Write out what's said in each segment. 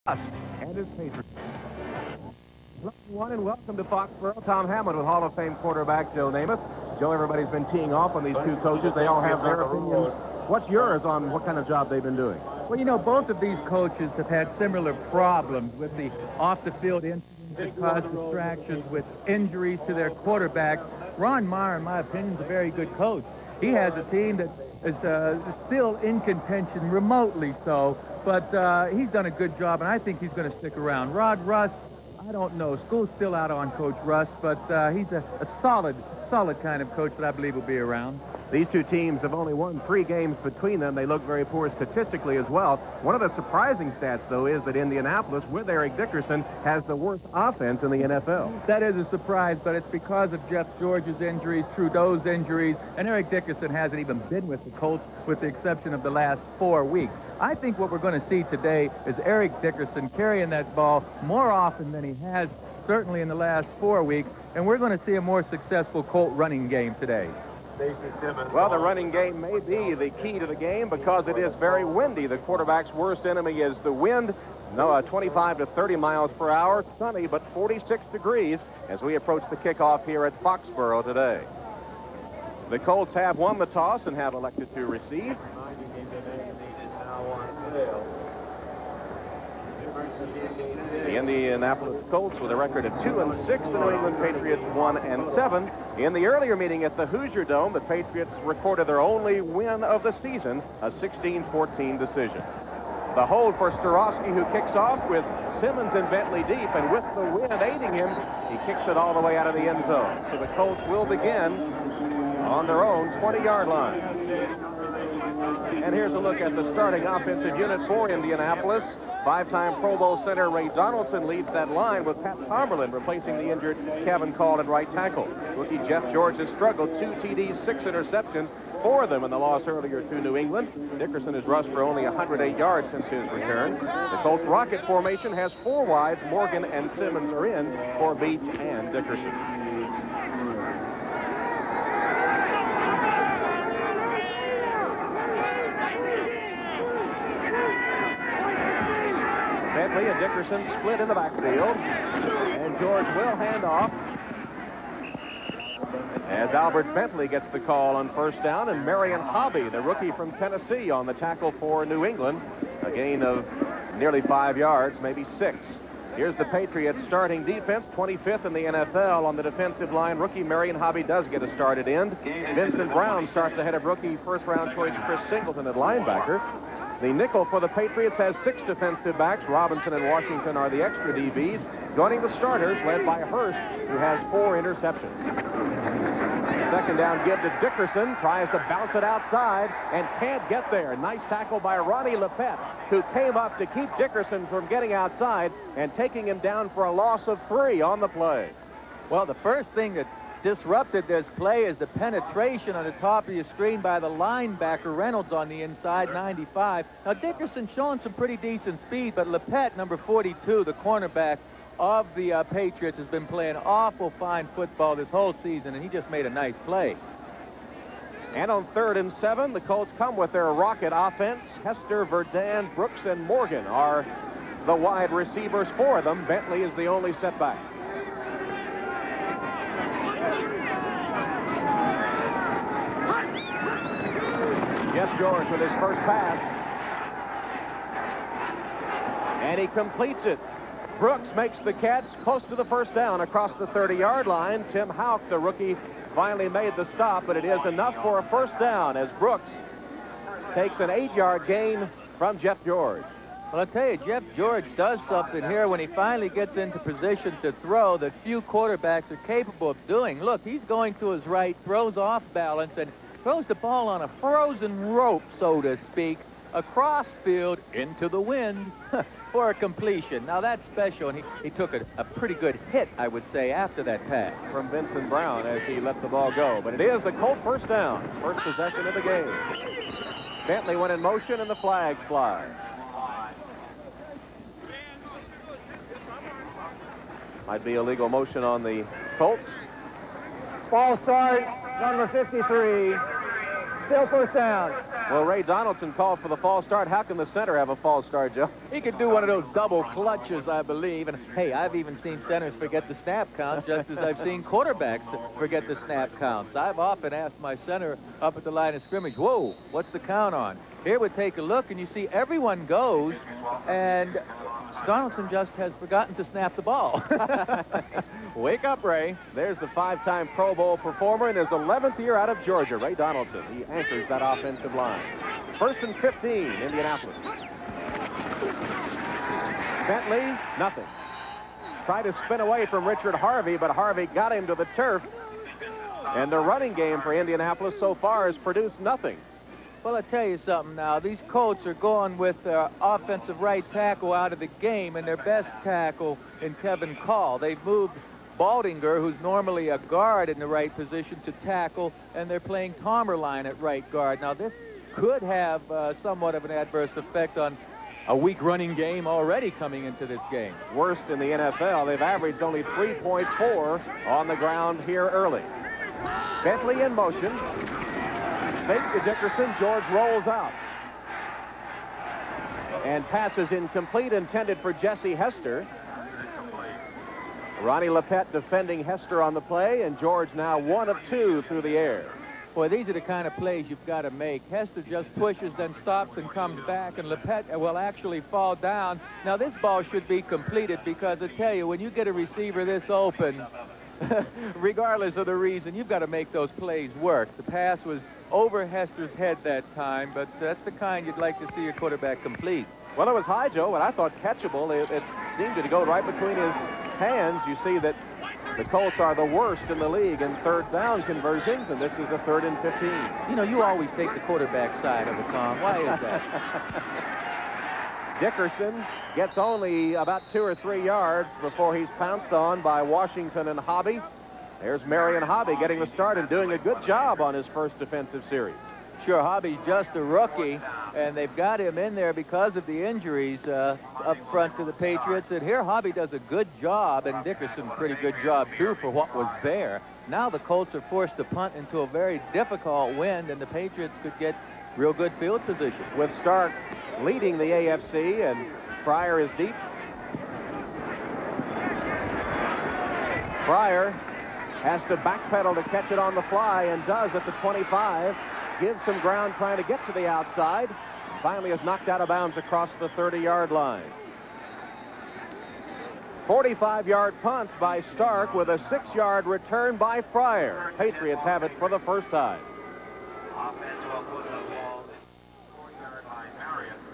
and his Patriots. Hello, everyone, and welcome to Foxborough. Tom Hammond with Hall of Fame quarterback Joe Namath. Joe, everybody's been teeing off on these two coaches. They all have their opinions. What's yours on what kind of job they've been doing? Well, you know, both of these coaches have had similar problems with the off-the-field incidents that cause distractions, with injuries to their quarterbacks. Ron Meyer, in my opinion, is a very good coach. He has a team that is still in contention, remotely so, but he's done a good job, and I think he's going to stick around. Rod Rust, I don't know. School's still out on Coach Rust, but he's a solid kind of coach that I believe will be around. These two teams have only won 3 games between them. They look very poor statistically as well. One of the surprising stats, though, is that Indianapolis, with Eric Dickerson, has the worst offense in the NFL. That is a surprise, but it's because of Jeff George's injuries, Trudeau's injuries, and Eric Dickerson hasn't even been with the Colts with the exception of the last 4 weeks. I think what we're going to see today is Eric Dickerson carrying that ball more often than he has, certainly in the last 4 weeks, and we're going to see a more successful Colt running game today. Well, the running game may be the key to the game because it is very windy. The quarterback's worst enemy is the wind. 25 to 30 miles per hour, sunny, but 46 degrees as we approach the kickoff here at Foxborough today. The Colts have won the toss and have elected to receive. The Indianapolis Colts with a record of 2-6. The New England Patriots 1-7. In the earlier meeting at the Hoosier Dome, the Patriots recorded their only win of the season, a 16-14 decision. The hold for Starowski, who kicks off with Simmons and Bentley deep, and with the wind aiding him, he kicks it all the way out of the end zone. So the Colts will begin on their own 20-yard line. And here's a look at the starting offensive unit for Indianapolis. 5-time Pro Bowl center Ray Donaldson leads that line, with Pat Tomberlin replacing the injured Kevin Call at right tackle. Rookie Jeff George has struggled. 2 TDs, 6 interceptions, 4 of them in the loss earlier to New England. Dickerson has rushed for only 108 yards since his return. The Colts rocket formation has 4 wides. Morgan and Simmons are in for Beach and Dickerson. Bentley and Dickerson split in the backfield, and George will hand off as Albert Bentley gets the call on first down, and Marion Hobby, the rookie from Tennessee, on the tackle for New England. A gain of nearly 5 yards, maybe 6. Here's the Patriots starting defense, 25th in the NFL on the defensive line. Rookie Marion Hobby does get a start at end. Vincent Brown starts ahead of rookie first-round choice Chris Singleton at linebacker. The nickel for the Patriots has 6 defensive backs. Robinson and Washington are the extra DBs. Joining the starters, led by Hurst, who has 4 interceptions. Second down give to Dickerson. Tries to bounce it outside and can't get there. Nice tackle by Ronnie Lepet, who came up to keep Dickerson from getting outside and taking him down for a loss of 3 on the play. Well, the first thing that disrupted this play is the penetration on the top of your screen by the linebacker Reynolds on the inside, 95. Now, Dickerson showing some pretty decent speed, but Lepet, number 42, the cornerback of the Patriots, has been playing awful fine football this whole season, and he just made a nice play. And on 3rd and 7, the Colts come with their rocket offense. Hester, Verdun, Brooks, and Morgan are the wide receivers for them. Bentley is the only setback. Jeff George with his first pass. And he completes it. Brooks makes the catch close to the first down across the 30-yard line. Tim Houck, the rookie, finally made the stop, but it is enough for a first down as Brooks takes an 8-yard gain from Jeff George. Well, I'll tell you, Jeff George does something here when he finally gets into position to throw that few quarterbacks are capable of doing. Look, he's going to his right, throws off balance, and throws the ball on a frozen rope, so to speak, across field into the wind for a completion. Now, that's special, and he took a pretty good hit, I would say, after that pass. From Vincent Brown as he let the ball go. But it is a Colt first down. First possession of the game. Bentley went in motion, and the flags fly. Might be illegal motion on the Colts. Ball start, number 53. Still first down. Well, Ray Donaldson called for the false start. How can the center have a false start, Joe? He could do one of those double clutches, I believe. And, hey, I've even seen centers forget the snap count, just as I've seen quarterbacks forget the snap counts. I've often asked my center up at the line of scrimmage, whoa, what's the count on? Here we take a look, and you see everyone goes, and Donaldson just has forgotten to snap the ball. Wake up, Ray. There's the 5-time Pro Bowl performer in his 11th year out of Georgia, Ray Donaldson. He anchors that offensive line. 1st and 15, Indianapolis. Bentley, nothing. Tried to spin away from Richard Harvey, but Harvey got him to the turf. And the running game for Indianapolis so far has produced nothing. Well, I'll tell you something now. These Colts are going with their offensive right tackle out of the game and their best tackle in Kevin Call. They've moved Baldinger, who's normally a guard in the right position, to tackle, and they're playing Tomerline at right guard. Now, this could have somewhat of an adverse effect on a weak running game already coming into this game. Worst in the NFL. They've averaged only 3.4 on the ground here early. Bentley in motion. Fake to Dickerson. George rolls out. And passes incomplete, intended for Jesse Hester. Ronnie Lepet defending Hester on the play, and George now 1 of 2 through the air. Boy, these are the kind of plays you've got to make. Hester just pushes, then stops and comes back, and Lepet will actually fall down. Now, this ball should be completed because I tell you, when you get a receiver this open, regardless of the reason, you've got to make those plays work. The pass was over Hester's head that time, but that's the kind you'd like to see your quarterback complete. Well, it was high, Joe, but I thought catchable. It seemed to go right between his hands. You see that the Colts are the worst in the league in third down conversions, and this is a 3rd and 15. You know, you always take the quarterback side of it, Tom. Why is that? Dickerson gets only about 2 or 3 yards before he's pounced on by Washington and Hobby. There's Marion Hobby getting the start and doing a good job on his first defensive series. Sure, Hobby's just a rookie, and they've got him in there because of the injuries up front to the Patriots. And here Hobby does a good job, and Dickerson pretty good job, too, for what was there. Now the Colts are forced to punt into a very difficult wind, and the Patriots could get real good field position. With Stark leading the AFC, and Fryer is deep. Fryer has to backpedal to catch it on the fly, and does at the 25. Gives some ground trying to get to the outside. Finally is knocked out of bounds across the 30-yard line. 45-yard punt by Stark with a 6-yard return by Fryer. Patriots have it for the first time.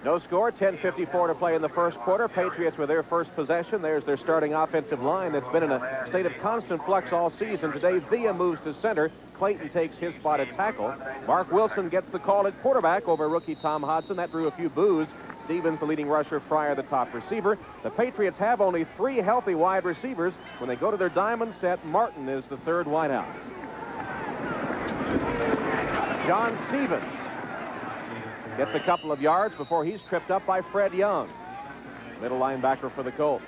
No score, 10:54 to play in the first quarter. Patriots with their first possession. There's their starting offensive line that's been in a state of constant flux all season. Today, Villa moves to center. Clayton takes his spot at tackle. Mark Wilson gets the call at quarterback over rookie Tom Hodson. That drew a few boos. Stevens, the leading rusher, Fryer, the top receiver. The Patriots have only 3 healthy wide receivers. When they go to their diamond set, Martin is the 3rd wideout. John Stevens gets a couple of yards before he's tripped up by Fred Young, middle linebacker for the Colts.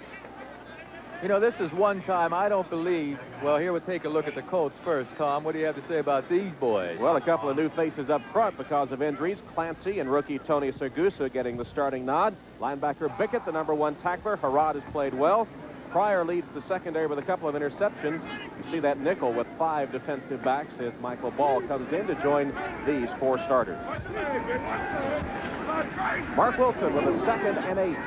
You know, this is one time I don't believe. Well, here we'll take a look at the Colts first, Tom. What do you have to say about these boys? Well, a couple of new faces up front because of injuries. Clancy and rookie Tony Segusa getting the starting nod. Linebacker Bickett, the #1 tackler. Harrod has played well. Pryor leads the secondary with a couple of interceptions. You see that nickel with 5 defensive backs as Michael Ball comes in to join these 4 starters. Mark Wilson with a 2nd and 8.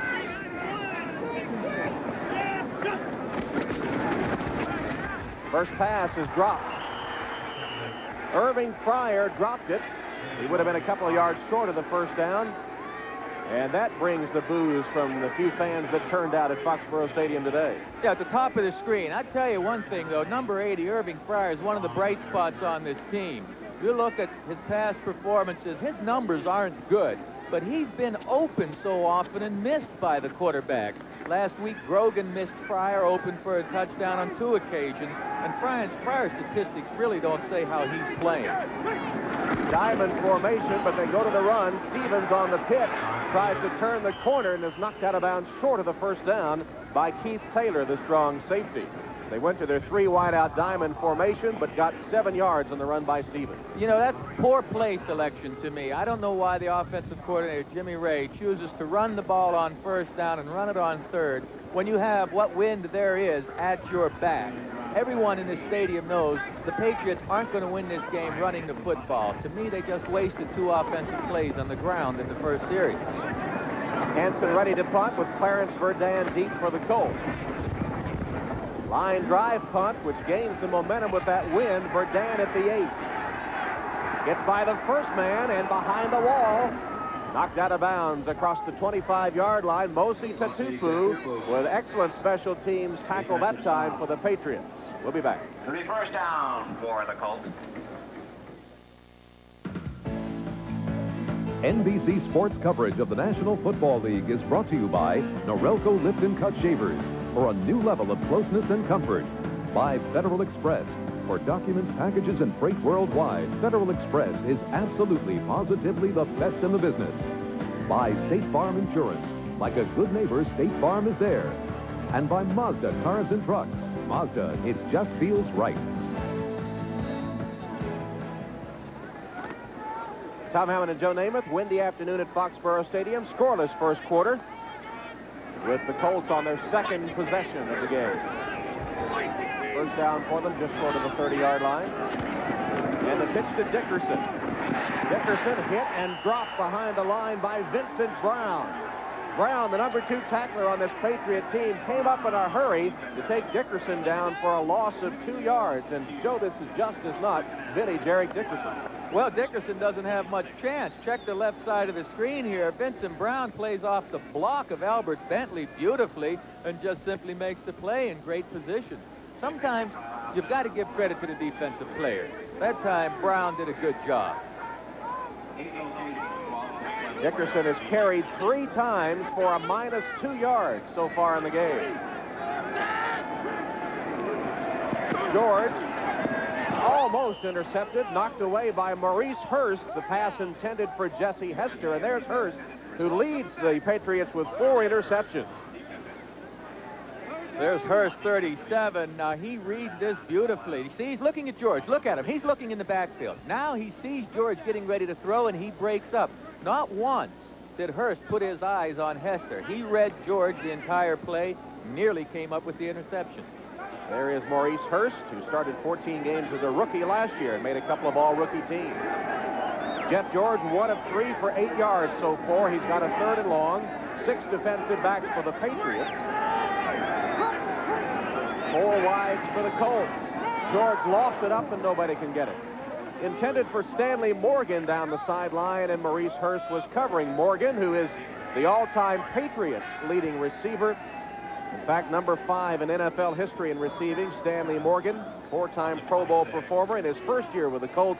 First pass is dropped. Irving Fryer dropped it. He would have been a couple of yards short of the first down. And that brings the boos from the few fans that turned out at Foxborough Stadium today. Yeah, at the top of the screen. I'd tell you one thing, though. Number 80, Irving Fryer, is one of the bright spots on this team. You look at his past performances, his numbers aren't good, but he's been open so often and missed by the quarterback. Last week, Grogan missed Fryer open for a touchdown on 2 occasions, and Fryer's statistics really don't say how he's playing. Diamond formation, but they go to the run. Stevens on the pitch, tries to turn the corner and is knocked out of bounds short of the first down by Keith Taylor, the strong safety. They went to their 3 wideout diamond formation, but got 7 yards on the run by Stevens. You know, that's poor play selection to me. I don't know why the offensive coordinator, Jimmy Ray, chooses to run the ball on first down and run it on third when you have what wind there is at your back. Everyone in this stadium knows the Patriots aren't going to win this game running the football. To me, they just wasted 2 offensive plays on the ground in the first series. Hansen ready to punt with Clarence Verdun deep for the Colts. Line drive punt, which gains some momentum with that wind. Verdun at the 8. Gets by the first man and behind the wall. Knocked out of bounds across the 25-yard line. Mosi Tatupu with excellent special teams tackle that time for the Patriots. We'll be back. It'll be first down for the Colts. NBC Sports coverage of the National Football League is brought to you by Norelco Lift and Cut Shavers for a new level of closeness and comfort. By Federal Express. For documents, packages, and freight worldwide, Federal Express is absolutely, positively the best in the business. By State Farm Insurance. Like a good neighbor, State Farm is there. And by Mazda Cars and Trucks. Mazda, it just feels right. Tom Hammond and Joe Namath, windy afternoon at Foxborough Stadium. Scoreless first quarter with the Colts on their second possession of the game. First down for them, just short of the 30-yard line. And the pitch to Dickerson. Dickerson hit and dropped behind the line by Vincent Brown. Brown, the number 2 tackler on this Patriot team, came up in a hurry to take Dickerson down for a loss of 2 yards. And, Joe, this is just as not vintage Eric Dickerson. Well, Dickerson doesn't have much chance. Check the left side of the screen here. Vincent Brown plays off the block of Albert Bentley beautifully and just simply makes the play in great position. Sometimes you've got to give credit to the defensive players. That time, Brown did a good job. Dickerson has carried 3 times for a minus 2 yards so far in the game. George almost intercepted, knocked away by Maurice Hurst. The pass intended for Jesse Hester, and there's Hurst, who leads the Patriots with 4 interceptions. There's Hurst, 37. Now, he reads this beautifully. See, he's looking at George. Look at him. He's looking in the backfield. Now he sees George getting ready to throw, and he breaks up. Not once did Hurst put his eyes on Hester. He read George the entire play, nearly came up with the interception. There is Maurice Hurst, who started 14 games as a rookie last year and made a couple of all-rookie teams. Jeff George, 1 of 3 for 8 yards so far. He's got a 3rd and long. 6 defensive backs for the Patriots. 4 wides for the Colts. George lost it up and nobody can get it. Intended for Stanley Morgan down the sideline, and Maurice Hurst was covering Morgan, who is the all-time Patriots leading receiver. In fact, number 5 in NFL history in receiving, Stanley Morgan, 4-time Pro Bowl performer in his first year with the Colts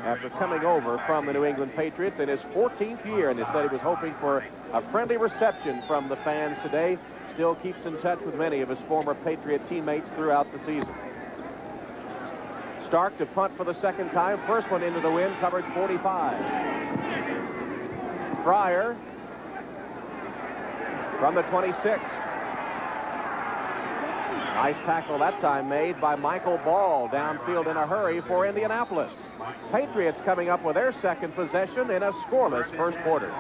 after coming over from the New England Patriots in his 14th year, and they said he was hoping for a friendly reception from the fans today. Still keeps in touch with many of his former Patriot teammates throughout the season. Stark to punt for the second time. First one into the wind, covered 45. Fryer from the 26. Nice tackle that time made by Michael Ball downfield in a hurry for Indianapolis. Patriots coming up with their second possession in a scoreless first quarter.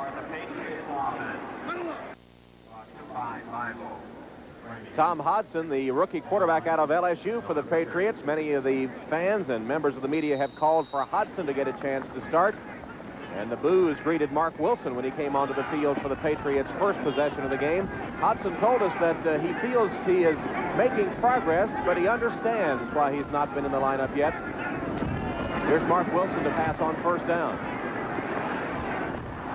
Tom Hodson, the rookie quarterback out of LSU for the Patriots. Many of the fans and members of the media have called for Hodson to get a chance to start. And the boos greeted Mark Wilson when he came onto the field for the Patriots' first possession of the game. Hodson told us that he feels he is making progress, but he understands why he's not been in the lineup yet. Here's Mark Wilson to pass on first down.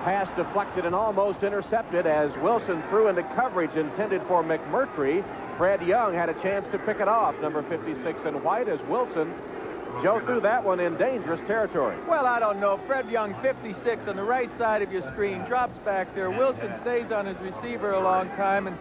Pass deflected and almost intercepted as Wilson threw into coverage intended for McMurtry. Fred Young had a chance to pick it off, number 56 in white, as Wilson, Joe, threw that one in dangerous territory. Well, I don't know. Fred Young, 56 on the right side of your screen, drops back there. Wilson stays on his receiver a long time, and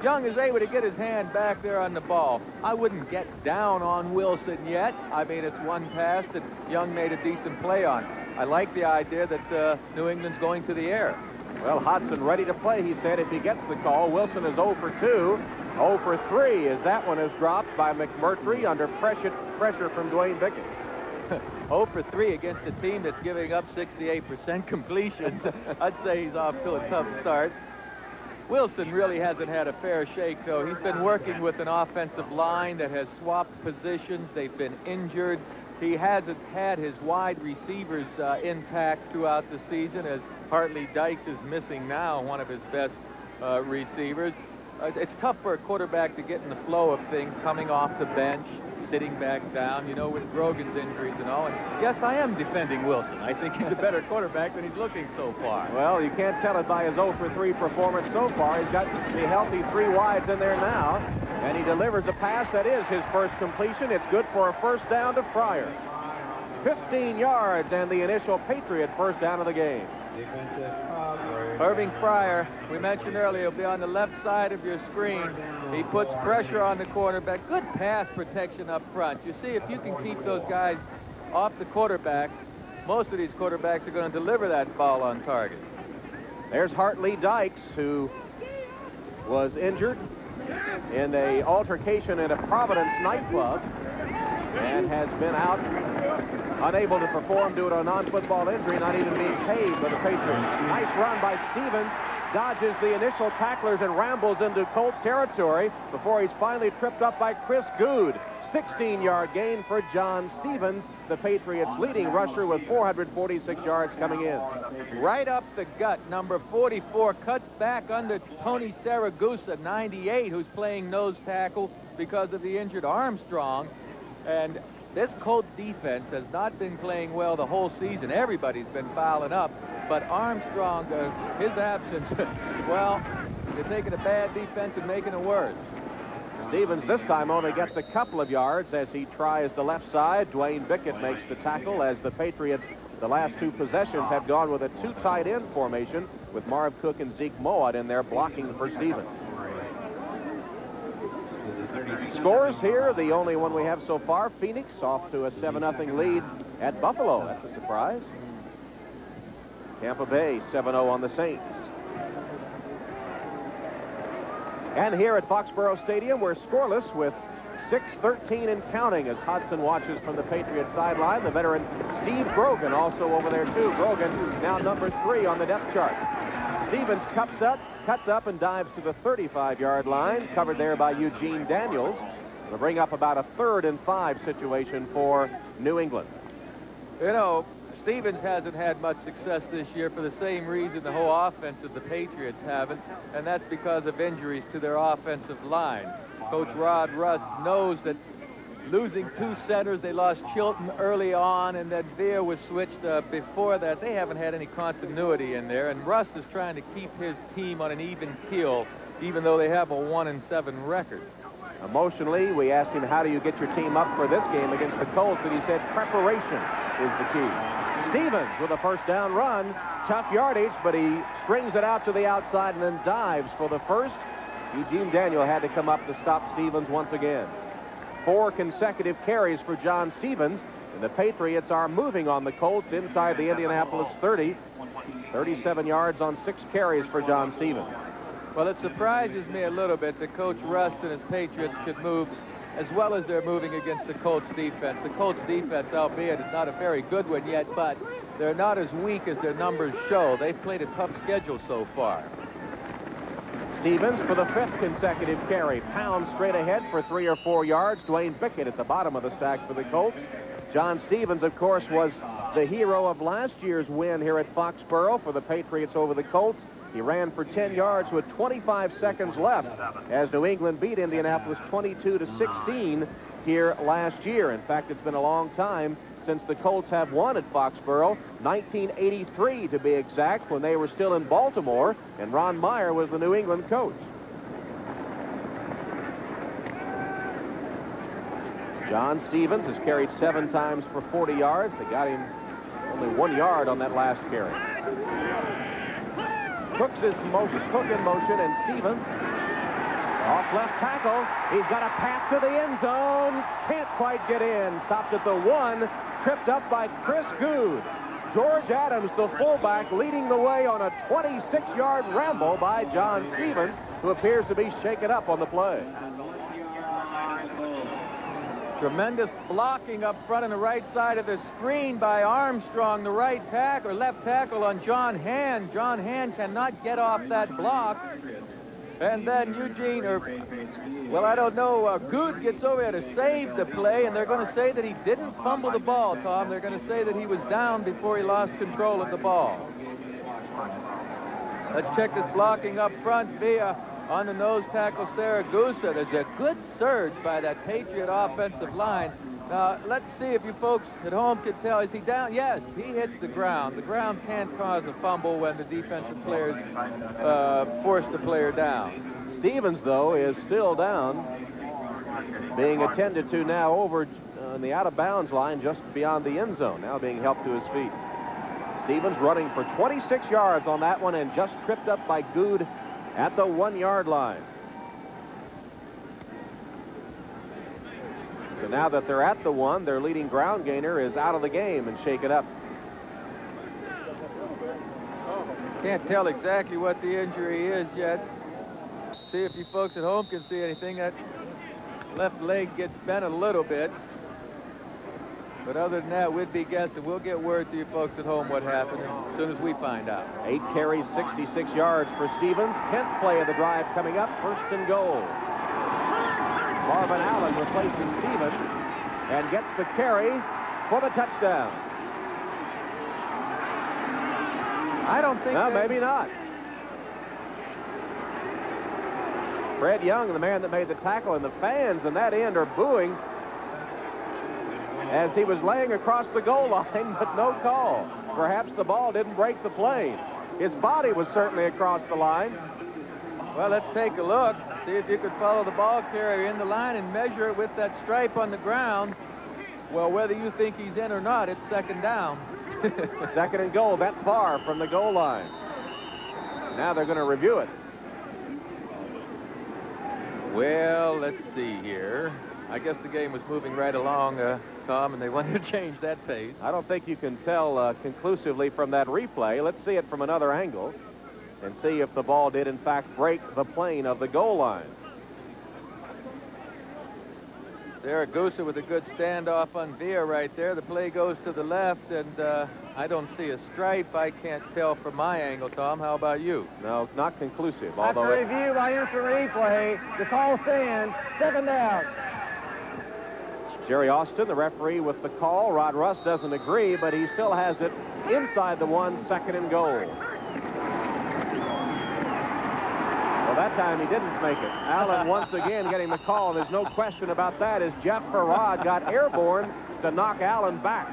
Young is able to get his hand back there on the ball. I wouldn't get down on Wilson yet. I mean, it's one pass that Young made a decent play on. I like the idea that New England's going to the air. Well, Hodson ready to play, he said, if he gets the call. Wilson is 0 for 2. 0 for 3 as that one is dropped by McMurtry under pressure from Dwayne Bickett. 0 for 3 against a team that's giving up 68% completions. I'd say he's off to a tough start. Wilson really hasn't had a fair shake, though. He's been working with an offensive line that has swapped positions. They've been injured. He hasn't had his wide receivers intact throughout the season, as Hartley Dykes is missing now, one of his best receivers. It's tough for a quarterback to get in the flow of things coming off the bench, sitting back down, you know, with Grogan's injuries and all. And yes, I am defending Wilson. I think he's a better quarterback than he's looking so far. Well, you can't tell it by his 0 for 3 performance so far. He's got the healthy 3 wides in there now, and he delivers a pass that is his first completion. It's good for a first down to Fryer. 15 yards and the initial Patriot first down of the game. Irving Fryer, we mentioned earlier, will be on the left side of your screen. He puts pressure on the quarterback. Good pass protection up front. You see, if you can keep those guys off the quarterback, most of these quarterbacks are going to deliver that ball on target. There's Hartley Dykes, who was injured in an altercation in a Providence nightclub and has been out, unable to perform due to a non-football injury, not even being paid by the Patriots. Nice run by Stevens. Dodges the initial tacklers and rambles into Colt territory before he's finally tripped up by Chris Good. 16-yard gain for John Stevens, the Patriots' leading rusher with 446 yards coming in. Right up the gut, number 44 cuts back under Tony Saragusa, 98, who's playing nose tackle because of the injured Armstrong. And this Colts defense has not been playing well the whole season. Everybody's been fouling up. But Armstrong, his absence, well, you're taking a bad defense and making it worse. Stevens this time only gets a couple of yards as he tries the left side. Dwayne Bickett makes the tackle as the Patriots, the last 2 possessions, have gone with a 2 tight end formation with Marv Cook and Zeke Mowat in there blocking for Stevens. Scores here, the only one we have so far. Phoenix off to a 7-0 lead at Buffalo. That's a surprise. Tampa Bay 7-0 on the Saints. And here at Foxborough Stadium, we're scoreless with 6:13 and counting as Hodson watches from the Patriots sideline. The veteran Steve Grogan also over there too. Grogan now number 3 on the depth chart. Stevens cuts up and dives to the 35-yard line, covered there by Eugene Daniels. It'll bring up about a 3rd and 5 situation for New England. You know, Stevens hasn't had much success this year for the same reason the whole offense of the Patriots haven't, and that's because of injuries to their offensive line. Coach Rod Rust knows that losing 2 centers, they lost Chilton early on, and that Veer was switched before that. They haven't had any continuity in there, and Rust is trying to keep his team on an even keel, even though they have a 1-7 record. Emotionally, we asked him, how do you get your team up for this game against the Colts? And he said preparation is the key. Stevens with a first down run. Tough yardage, but he strings it out to the outside and then dives for the first. Eugene Daniel had to come up to stop Stevens once again. 4 consecutive carries for John Stevens, and the Patriots are moving on the Colts inside the Indianapolis 30. 37 yards on 6 carries for John Stevens. Well, it surprises me a little bit that Coach Rust and his Patriots could move as well as they're moving against the Colts defense. The Colts defense, albeit, is not a very good one yet, but they're not as weak as their numbers show. They've played a tough schedule so far. Stevens for the 5th consecutive carry. Pounds straight ahead for 3 or 4 yards. Dwayne Bickett at the bottom of the stack for the Colts. John Stevens, of course, was the hero of last year's win here at Foxborough for the Patriots over the Colts. He ran for 10 yards with 25 seconds left as New England beat Indianapolis 22-16 here last year. In fact, it's been a long time since the Colts have won at Foxborough. 1983 to be exact, when they were still in Baltimore and Ron Meyer was the New England coach. John Stevens has carried 7 times for 40 yards. They got him only 1 yard on that last carry. Cook's in motion, and Stevens off left tackle. He's got a pass to the end zone. Can't quite get in. Stopped at the 1. Tripped up by Chris Good. George Adams, the fullback, leading the way on a 26-yard ramble by John Stevens. who appears to be shaken up on the play. Tremendous blocking up front on the right side of the screen by Armstrong, the right tackle, or left tackle on John Hand. John Hand cannot get off that block. And then well, I don't know, Good gets over here to save the play, and they're going to say that he didn't fumble the ball, Tom. They're going to say that he was down before he lost control of the ball. Let's check this blocking up front via on the nose tackle, Saragusa. There's a good surge by that Patriot offensive line. Now, let's see if you folks at home can tell. Is he down? Yes, he hits the ground. The ground can't cause a fumble when the defensive players force the player down. Stevens, though, is still down, being attended to now over on the out-of-bounds line just beyond the end zone, now being helped to his feet. Stevens running for 26 yards on that one and just tripped up by Good at the 1-yard line. So now that they're at the 1, their leading ground gainer is out of the game and shaken up. Can't tell exactly what the injury is yet. See if you folks at home can see anything. That left leg gets bent a little bit. But other than that, we'd be guessing. We'll get word to you folks at home what happened as soon as we find out. 8 carries, 66 yards for Stevens. 10th play of the drive coming up, 1st and goal. Marvin Allen replacing Stevens and gets the carry for the touchdown. I don't think. No, maybe not. Fred Young, the man that made the tackle, and the fans in that end are booing as he was laying across the goal line, but no call. Perhaps the ball didn't break the plane. His body was certainly across the line. Well, let's take a look. See if you could follow the ball carrier in the line and measure it with that stripe on the ground. Well, whether you think he's in or not, it's 2nd down. 2nd and goal, that far from the goal line. Now they're going to review it. Well, let's see here. I guess the game was moving right along, Tom, and they wanted to change that pace. I don't think you can tell conclusively from that replay. Let's see it from another angle and see if the ball did, in fact, break the plane of the goal line. Saragusa with a good standoff on Villa right there. The play goes to the left, and I don't see a stripe. I can't tell from my angle, Tom. How about you? No, not conclusive. After review by instant replay, the call stands, 2nd down. Jerry Austin, the referee, with the call. Rod Russ doesn't agree, but he still has it inside the 1, 2nd and goal. Well, that time he didn't make it. Allen once again getting the call, and there's no question about that, as Jeff Farad got airborne to knock Allen back.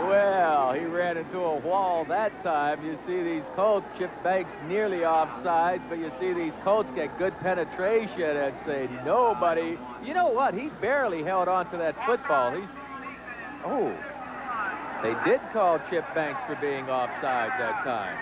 Well, he ran into a wall that time. You see these Colts, Chip Banks nearly offside, but you see these Colts get good penetration and say, nobody. You know what? He barely held on to that football. They did call Chip Banks for being offside that time.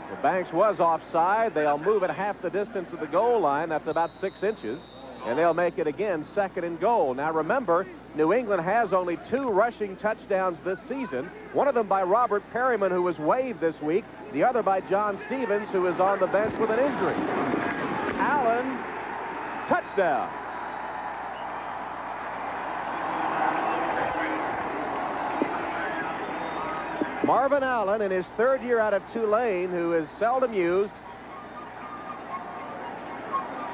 Well, Banks was offside. They'll move it half the distance of the goal line. That's about 6 inches. And they'll make it again 2nd and goal. Now, remember, New England has only 2 rushing touchdowns this season. One of them by Robert Perryman, who was waived this week. The other by John Stevens, who is on the bench with an injury. Allen, touchdown. Marvin Allen, in his 3rd year out of Tulane, who is seldom used,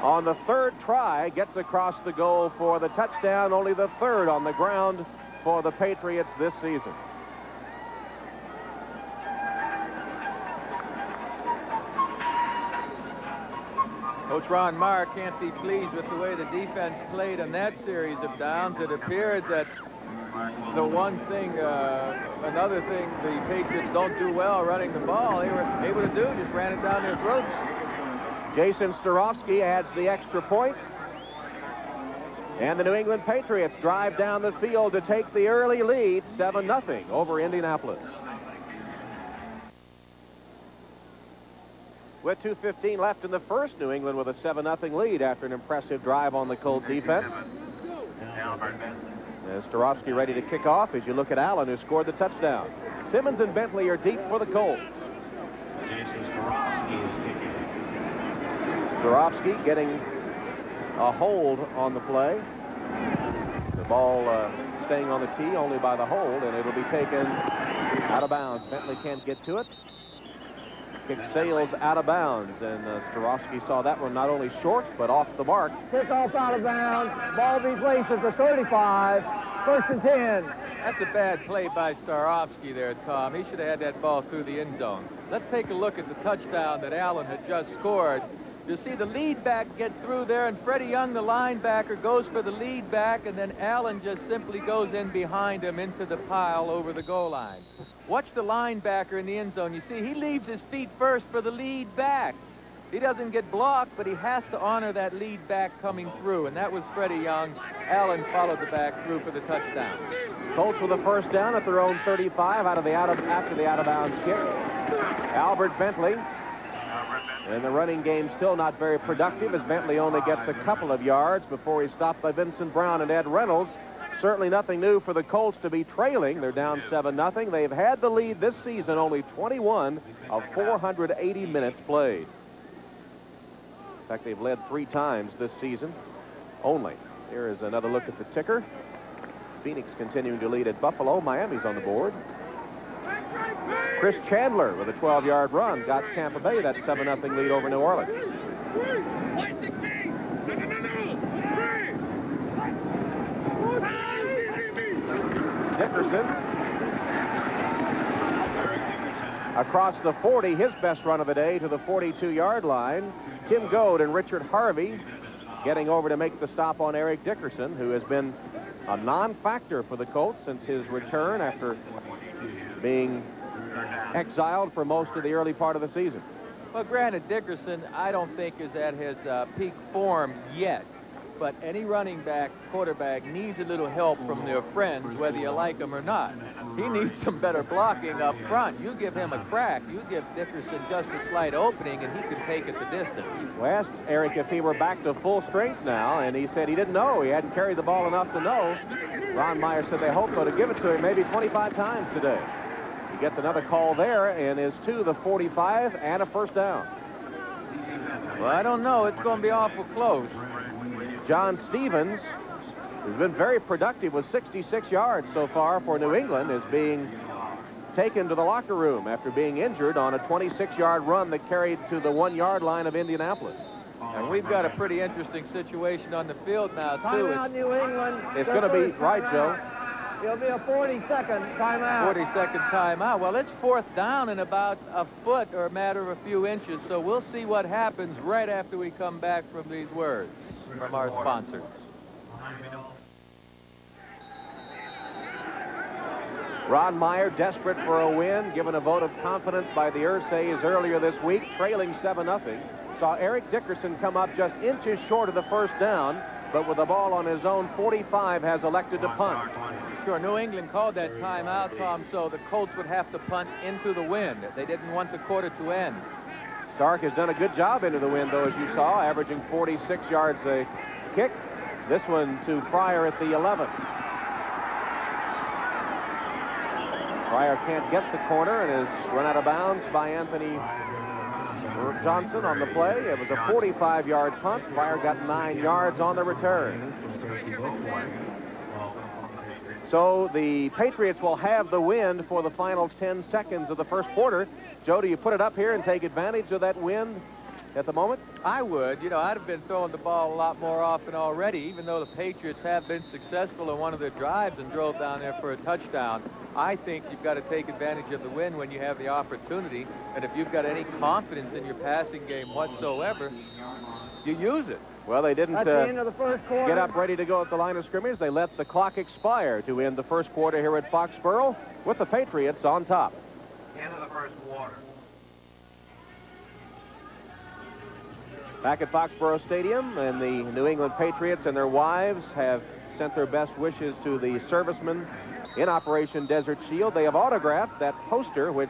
on the 3rd try, gets across the goal for the touchdown, only the 3rd on the ground for the Patriots this season. Coach Ron Meyer can't be pleased with the way the defense played in that series of downs. It appeared that the one thing, another thing the Patriots don't do well running the ball, they were able to do, just ran it down their throats. Jason Starofsky adds the extra point. And the New England Patriots drive down the field to take the early lead, 7-0 over Indianapolis. With 2:15 left in the first, New England with a 7-0 lead after an impressive drive on the Colt defense. As Starofsky ready to kick off as you look at Allen, who scored the touchdown. Simmons and Bentley are deep for the Colts. Jason Starofsky is Zorofsky getting a hold on the play. The ball staying on the tee only by the hold, and it'll be taken out of bounds. Bentley can't get to it. Kick sails out of bounds, and Zorofsky saw that one not only short, but off the mark. Kick off out of bounds. Ball be placed at the 35. First and 10. That's a bad play by Starofsky there, Tom. He should have had that ball through the end zone. Let's take a look at the touchdown that Allen had just scored. You see the lead back get through there, and Freddie Young, the linebacker, goes for the lead back, and then Allen just simply goes in behind him into the pile over the goal line. Watch the linebacker in the end zone. You see, he leaves his feet first for the lead back. He doesn't get blocked, but he has to honor that lead back coming through, and that was Freddie Young. Allen followed the back through for the touchdown. Colts with a first down at their own 35 after the out-of-bounds kick. Albert Bentley. And the running game still not very productive as Bentley only gets a couple of yards before he's stopped by Vincent Brown and Ed Reynolds. Certainly nothing new for the Colts to be trailing. They're down 7-0. They've had the lead this season, only 21 of 480 minutes played. In fact, they've led 3 times this season only. Here is another look at the ticker. Phoenix continuing to lead at Buffalo. Miami's on the board. Chris Chandler with a 12-yard run got Tampa Bay that 7-0 lead over New Orleans. Dickerson across the 40, his best run of the day to the 42-yard line. Tim Goad and Richard Harvey getting over to make the stop on Eric Dickerson, who has been a non-factor for the Colts since his return after being exiled for most of the early part of the season. Well, granted, Dickerson, I don't think is at his peak form yet. But any running back, quarterback, needs a little help from their friends, whether you like them or not. He needs some better blocking up front. You give him a crack, you give Dickerson just a slight opening, and he can take it the distance. We asked Eric if he were back to full strength now, and he said he didn't know. He hadn't carried the ball enough to know. Ron Meyer said they hope so to give it to him maybe 25 times today. He gets another call there and is to the 45 and a first down. Well, I don't know. It's going to be awful close. John Stevens, who's been very productive with 66 yards so far for New England, is being taken to the locker room after being injured on a 26-yard run that carried to the 1-yard line of Indianapolis. And we've got a pretty interesting situation on the field now, too. Timeout, New England. It's going to be, right, Joe? It'll be a 40-second timeout. 40-second timeout. Well, it's 4th down in about a foot or a matter of a few inches, so we'll see what happens right after we come back from these words from our sponsors. Ron Meyer, desperate for a win, given a vote of confidence by the Ursays earlier this week, trailing 7-0. Saw Eric Dickerson come up just inches short of the first down, but with the ball on his own 45 has elected to punt. Sure, New England called that timeout, Tom, so the Colts would have to punt into the wind. They didn't want the quarter to end. Stark has done a good job into the wind, though, as you saw, averaging 46 yards a kick. This one to Fryer at the 11. Fryer can't get the corner and is run out of bounds by Anthony Johnson on the play. It was a 45-yard punt. Fryer got 9 yards on the return. So the Patriots will have the wind for the final 10 seconds of the first quarter. Joe, do you put it up here and take advantage of that wind at the moment? I would. You know, I'd have been throwing the ball a lot more often already, even though the Patriots have been successful in one of their drives and drove down there for a touchdown. I think you've got to take advantage of the wind when you have the opportunity. And if you've got any confidence in your passing game whatsoever, you use it. Well, they didn't the end of the first quarter. Get up ready to go at the line of scrimmage. They let the clock expire to end the first quarter here at Foxborough with the Patriots on top. End of the first quarter. Back at Foxborough Stadium, and the New England Patriots and their wives have sent their best wishes to the servicemen in Operation Desert Shield. They have autographed that poster, which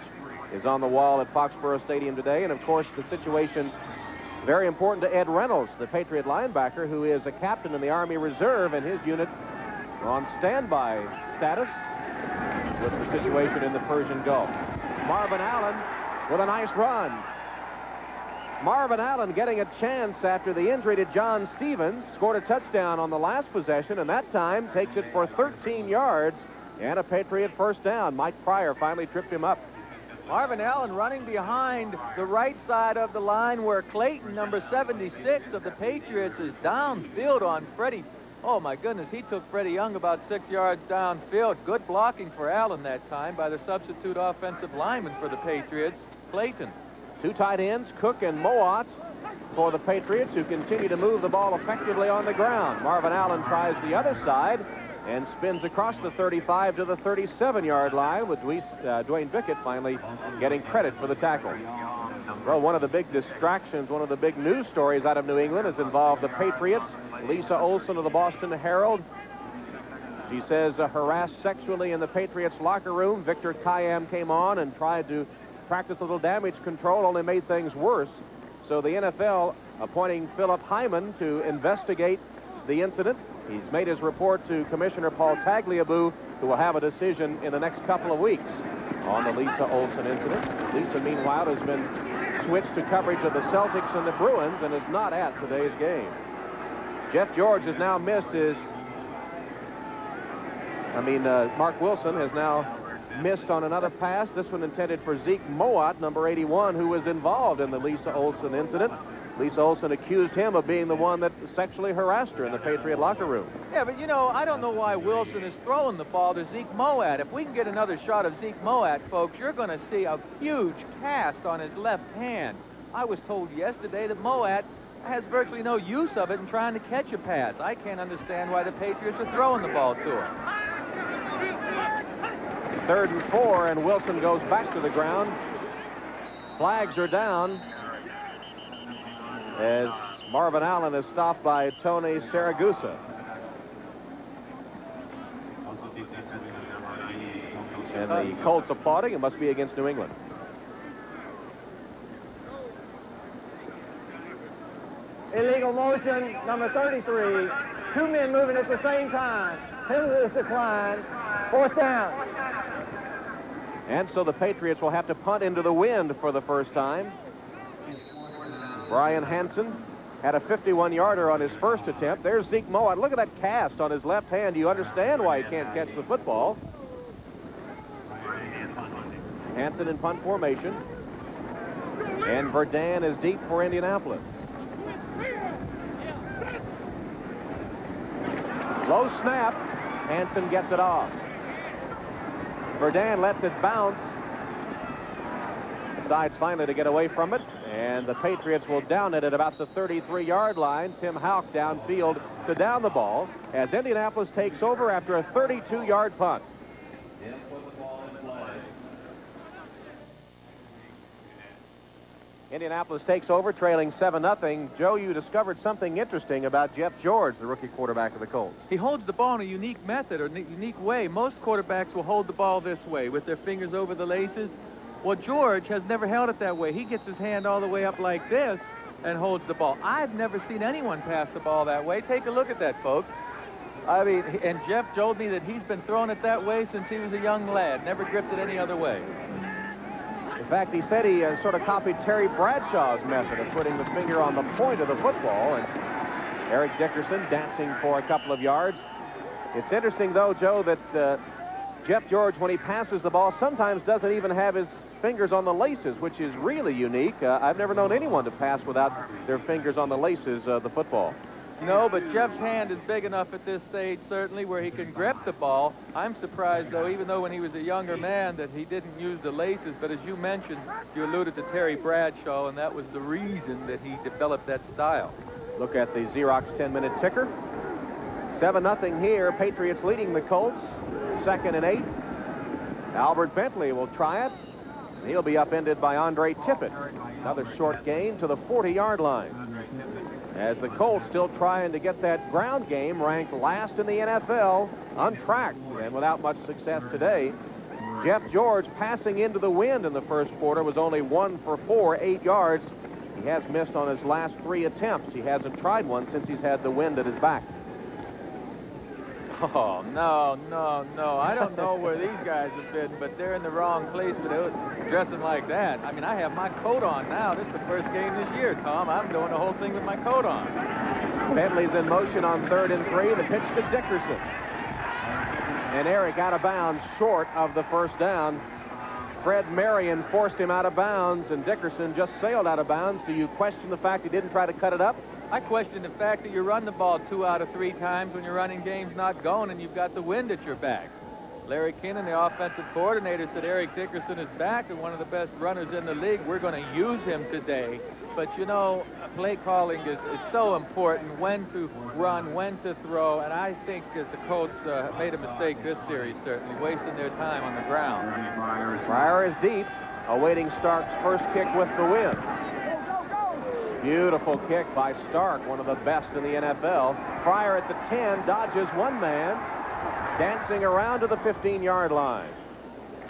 is on the wall at Foxborough Stadium today. And, of course, the situation very important to Ed Reynolds, the Patriot linebacker, who is a captain in the Army Reserve, and his unit on standby status with the situation in the Persian Gulf. Marvin Allen with a nice run. Marvin Allen getting a chance after the injury to John Stevens. Scored a touchdown on the last possession, and that time takes it for 13 yards and a Patriot first down. Mike Pryor finally tripped him up. Marvin Allen running behind the right side of the line where Clayton, number 76 of the Patriots, is downfield on Freddie. Oh, my goodness, he took Freddie Young about 6 yards downfield. Good blocking for Allen that time by the substitute offensive lineman for the Patriots, Clayton. Two tight ends, Cook and Mowat, for the Patriots, who continue to move the ball effectively on the ground. Marvin Allen tries the other side and spins across the 35 to the 37-yard line, with Dwayne Bickett finally getting credit for the tackle. Well, one of the big distractions, one of the big news stories out of New England has involved the Patriots. Lisa Olson of the Boston Herald. She says harassed sexually in the Patriots locker room. Victor Kayam came on and tried to practice a little damage control, only made things worse. So the NFL appointing Philip Hyman to investigate the incident. He's made his report to Commissioner Paul Tagliabue, who will have a decision in the next couple of weeks on the Lisa Olson incident. Lisa, meanwhile, has been switched to coverage of the Celtics and the Bruins and is not at today's game. Jeff George has now missed his... Mark Wilson has now missed on another pass. This one intended for Zeke Mowat, number 81, who was involved in the Lisa Olson incident. Lisa Olson accused him of being the one that sexually harassed her in the Patriot locker room. Yeah, but, I don't know why Wilson is throwing the ball to Zeke Mowat. If we can get another shot of Zeke Mowat, folks, you're going to see a huge cast on his left hand. I was told yesterday that Mowat has virtually no use of it in trying to catch a pass. I can't understand why the Patriots are throwing the ball to him. 3rd and 4, and Wilson goes back to the ground. Flags are down as Marvin Allen is stopped by Tony Saragusa. And the Colts applauding. It must be against New England. Illegal motion, number 33. 2 men moving at the same time. Penalty is declined. 4th down. And so the Patriots will have to punt into the wind for the first time. Brian Hansen had a 51-yarder on his first attempt. There's Zeke Mowat. Look at that cast on his left hand. You understand why he can't catch the football. Hansen in punt formation. And Verdun is deep for Indianapolis. Low snap. Hansen gets it off. Verdun lets it bounce. Decides finally to get away from it. And the Patriots will down it at about the 33-yard line. Tim Houck downfield to down the ball as Indianapolis takes over after a 32-yard punt. Indianapolis takes over, trailing 7-0. Joe, you discovered something interesting about Jeff George, the rookie quarterback of the Colts. He holds the ball in a unique method or unique way. Most quarterbacks will hold the ball this way with their fingers over the laces. Well, George has never held it that way. He gets his hand all the way up like this and holds the ball. I've never seen anyone pass the ball that way. Take a look at that, folks. And Jeff told me that he's been throwing it that way since he was a young lad. Never gripped it any other way. In fact, he said he sort of copied Terry Bradshaw's method of putting the finger on the point of the football. And Eric Dickerson dancing for a couple of yards. It's interesting, though, Joe, that Jeff George, when he passes the ball, sometimes doesn't even have his fingers on the laces, which is really unique. I've never known anyone to pass without their fingers on the laces of the football. No, but Jeff's hand is big enough at this stage, certainly, where he can grip the ball. I'm surprised, though, even though when he was a younger man, that he didn't use the laces. But as you mentioned, you alluded to Terry Bradshaw, and that was the reason that he developed that style. Look at the Xerox 10-minute ticker. 7-0 here. Patriots leading the Colts. 2nd and 8. Albert Bentley will try it. He'll be upended by Andre Tippett. Another short gain to the 40-yard line. As the Colts still trying to get that ground game ranked last in the NFL, untracked and without much success today. Jeff George passing into the wind in the first quarter was only 1 for 4, 8 yards. He has missed on his last 3 attempts. He hasn't tried one since he's had the wind at his back. Oh, no. I don't know where these guys have been, but they're in the wrong place for dressing like that. I mean, I have my coat on now. This is the first game this year, Tom. I'm doing the whole thing with my coat on. Bentley's in motion on 3rd and 3. The pitch to Dickerson. And Eric out of bounds short of the first down. Fred Marion forced him out of bounds, and Dickerson just sailed out of bounds. Do you question the fact he didn't try to cut it up? I question the fact that you run the ball 2 out of 3 times when you're running games not going and you've got the wind at your back. Larry Kinnan, the offensive coordinator, said Eric Dickerson is back and one of the best runners in the league. We're going to use him today. But, you know, play calling is so important, when to run, when to throw. And I think that the Colts made a mistake this series, certainly, wasting their time on the ground. Pryor is deep, awaiting Stark's first kick with the win. Beautiful kick by Stark, one of the best in the NFL. Pryor at the 10, dodges one man, dancing around to the 15-yard line.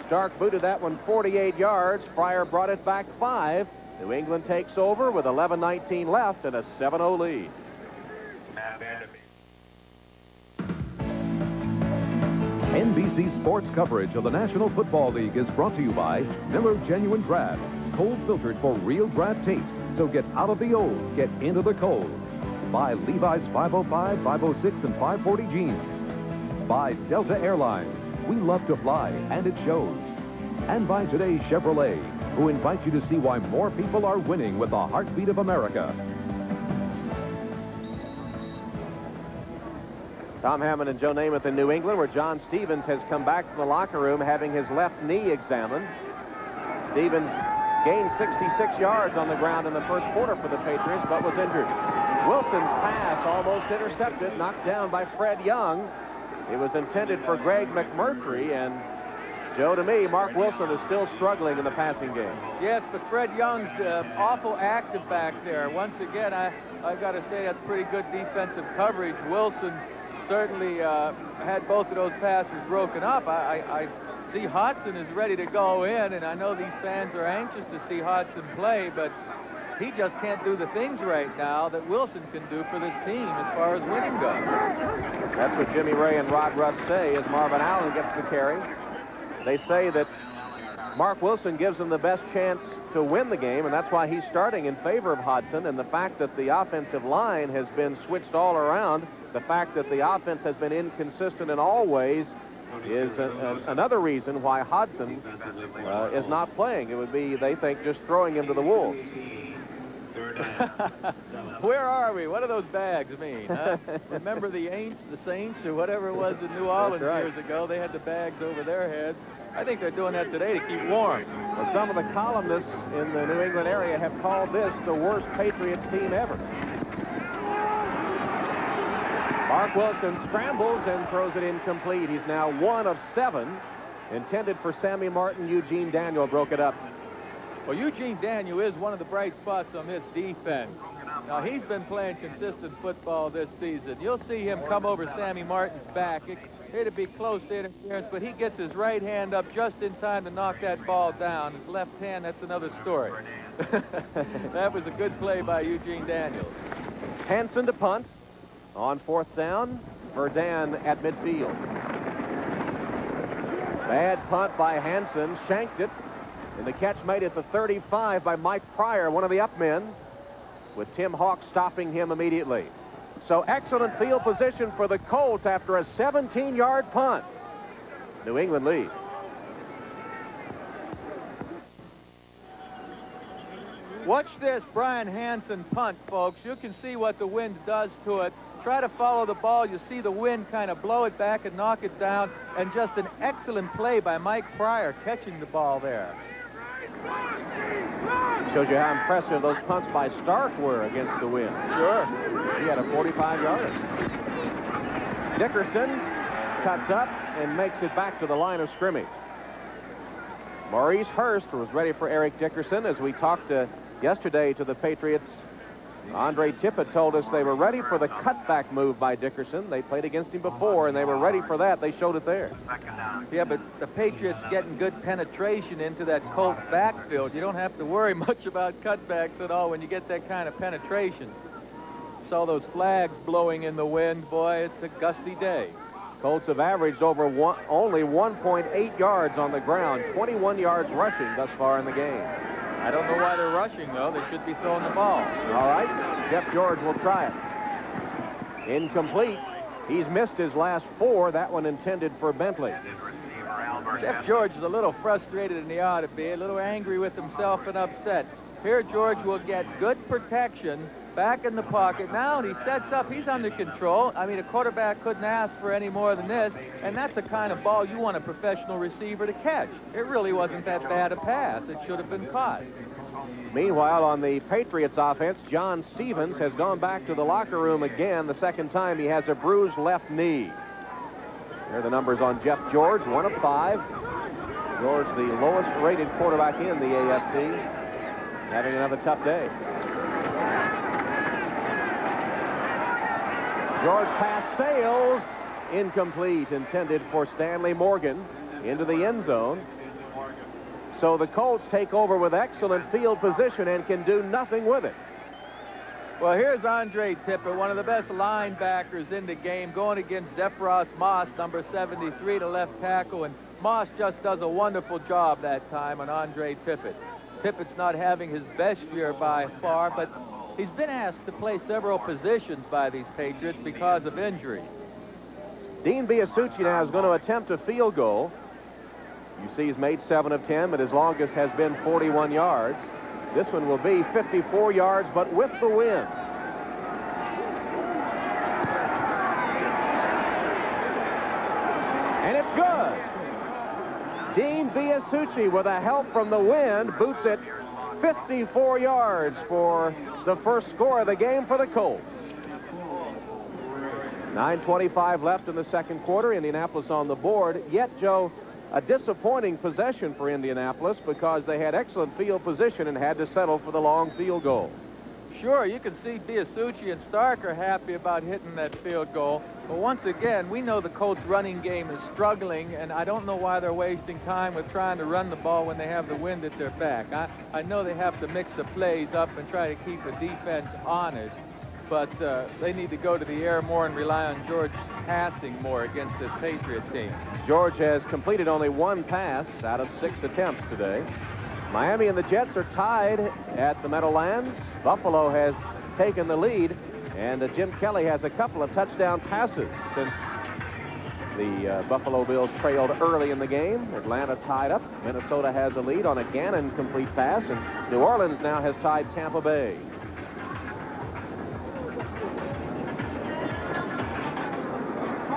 Stark booted that one 48 yards. Pryor brought it back 5. New England takes over with 11:19 left and a 7-0 lead. NBC Sports coverage of the National Football League is brought to you by Miller Genuine Draft, cold filtered for real draft taste. So get out of the old, get into the cold. By Levi's 505, 506, and 540 jeans. By Delta Airlines. We love to fly, and it shows. And by today's Chevrolet, who invites you to see why more people are winning with the heartbeat of America. Tom Hammond and Joe Namath in New England, where John Stevens has come back from the locker room having his left knee examined. Stevens gained 66 yards on the ground in the first quarter for the Patriots, but was injured. Wilson's pass almost intercepted, knocked down by Fred Young. It was intended for Greg McMurtry, and Joe, to me, Mark Wilson is still struggling in the passing game. Yes, but Fred Young's awful active back there. Once again, I've got to say that's pretty good defensive coverage. Wilson certainly had both of those passes broken up. I see Hodson is ready to go in, and I know these fans are anxious to see Hodson play, but he just can't do the things right now that Wilson can do for this team as far as winning goes. That's what Jimmy Ray and Rod Russ say as Marvin Allen gets the carry. They say that Mark Wilson gives them the best chance to win the game, and that's why he's starting in favor of Hodson. And the fact that the offensive line has been switched all around, the fact that the offense has been inconsistent in all ways, is another reason why Hodson is not playing. It would be, they think, just throwing him to the wolves. Where are we? What do those bags mean? Huh? Remember the Saints, or whatever it was in New Orleans years ago? They had the bags over their heads. I think they're doing that today to keep warm. Well, some of the columnists in the New England area have called this the worst Patriots team ever. Mark Wilson scrambles and throws it incomplete. He's now 1 of 7. Intended for Sammy Martin. Eugene Daniel broke it up. Well, Eugene Daniel is one of the bright spots on this defense. Now, he's been playing consistent football this season. You'll see him come over Sammy Martin's back. It'd be close to interference, but he gets his right hand up just in time to knock that ball down. His left hand, that's another story. That was a good play by Eugene Daniels. Hansen to punt on 4th down. Verdun at midfield. Bad punt by Hansen, shanked it. And the catch made at the 35 by Mike Pryor, one of the up men, with Tim Hawk stopping him immediately. So excellent field position for the Colts after a 17-yard punt. New England leads. Watch this Brian Hansen punt, folks. You can see what the wind does to it. Try to follow the ball. You see the wind kind of blow it back and knock it down. And just an excellent play by Mike Pryor catching the ball there. Shows you how impressive those punts by Stark were against the wind. Sure. He had a 45-yarder. Dickerson cuts up and makes it back to the line of scrimmage. Maurice Hurst was ready for Eric Dickerson. As we talked yesterday to the Patriots, Andre Tippett told us they were ready for the cutback move by Dickerson. They played against him before, and they were ready for that. They showed it there. Yeah, but the Patriots getting good penetration into that Colts backfield. You don't have to worry much about cutbacks at all when you get that kind of penetration. Saw those flags blowing in the wind. Boy, it's a gusty day. Colts have averaged only 1.8 yards on the ground, 21 yards rushing thus far in the game. I don't know why they're rushing, though. They should be throwing the ball. All right, Jeff George will try it. Incomplete. He's missed his last 4. That one intended for Bentley. Jeff George is a little frustrated, and he ought to be, a little angry with himself and upset. Here, George will get good protection back in the pocket. Now he sets up. He's under control. I mean, a quarterback couldn't ask for any more than this, and that's the kind of ball you want a professional receiver to catch. It really wasn't that bad a pass. It should have been caught. Meanwhile, on the Patriots offense, John Stevens has gone back to the locker room again. The second time he has a bruised left knee. Here are the numbers on Jeff George, 1 of 5. George, the lowest rated quarterback in the AFC, having another tough day. George pass sails, incomplete, intended for Stanley Morgan into the end zone. So the Colts take over with excellent field position and can do nothing with it. Well, here's Andre Tippett, one of the best linebackers in the game, going against Zephros Moss, number 73, the left tackle, and Moss just does a wonderful job that time on Andre Tippett. Tippett's not having his best year by far, but he's been asked to play several positions by these Patriots because of injury. Dean Biasucci now is going to attempt a field goal. You see he's made 7 of 10, but his longest has been 41 yards. This one will be 54 yards, but with the wind. And it's good. Dean Biasucci, with a help from the wind, boots it 54 yards for the first score of the game for the Colts. 9:25 left in the second quarter. Indianapolis on the board. Yet, Joe, a disappointing possession for Indianapolis because they had excellent field position and had to settle for the long field goal. Sure, you can see Biasucci and Stark are happy about hitting that field goal. But once again, we know the Colts running game is struggling, and I don't know why they're wasting time with trying to run the ball when they have the wind at their back. I know they have to mix the plays up and try to keep the defense honest, but they need to go to the air more and rely on George passing more against this Patriots team. George has completed only 1 pass out of 6 attempts today. Miami and the Jets are tied at the Meadowlands. Buffalo has taken the lead, and Jim Kelly has a couple of touchdown passes since the Buffalo Bills trailed early in the game. Atlanta tied up. Minnesota has a lead on a Gannon complete pass, and New Orleans now has tied Tampa Bay.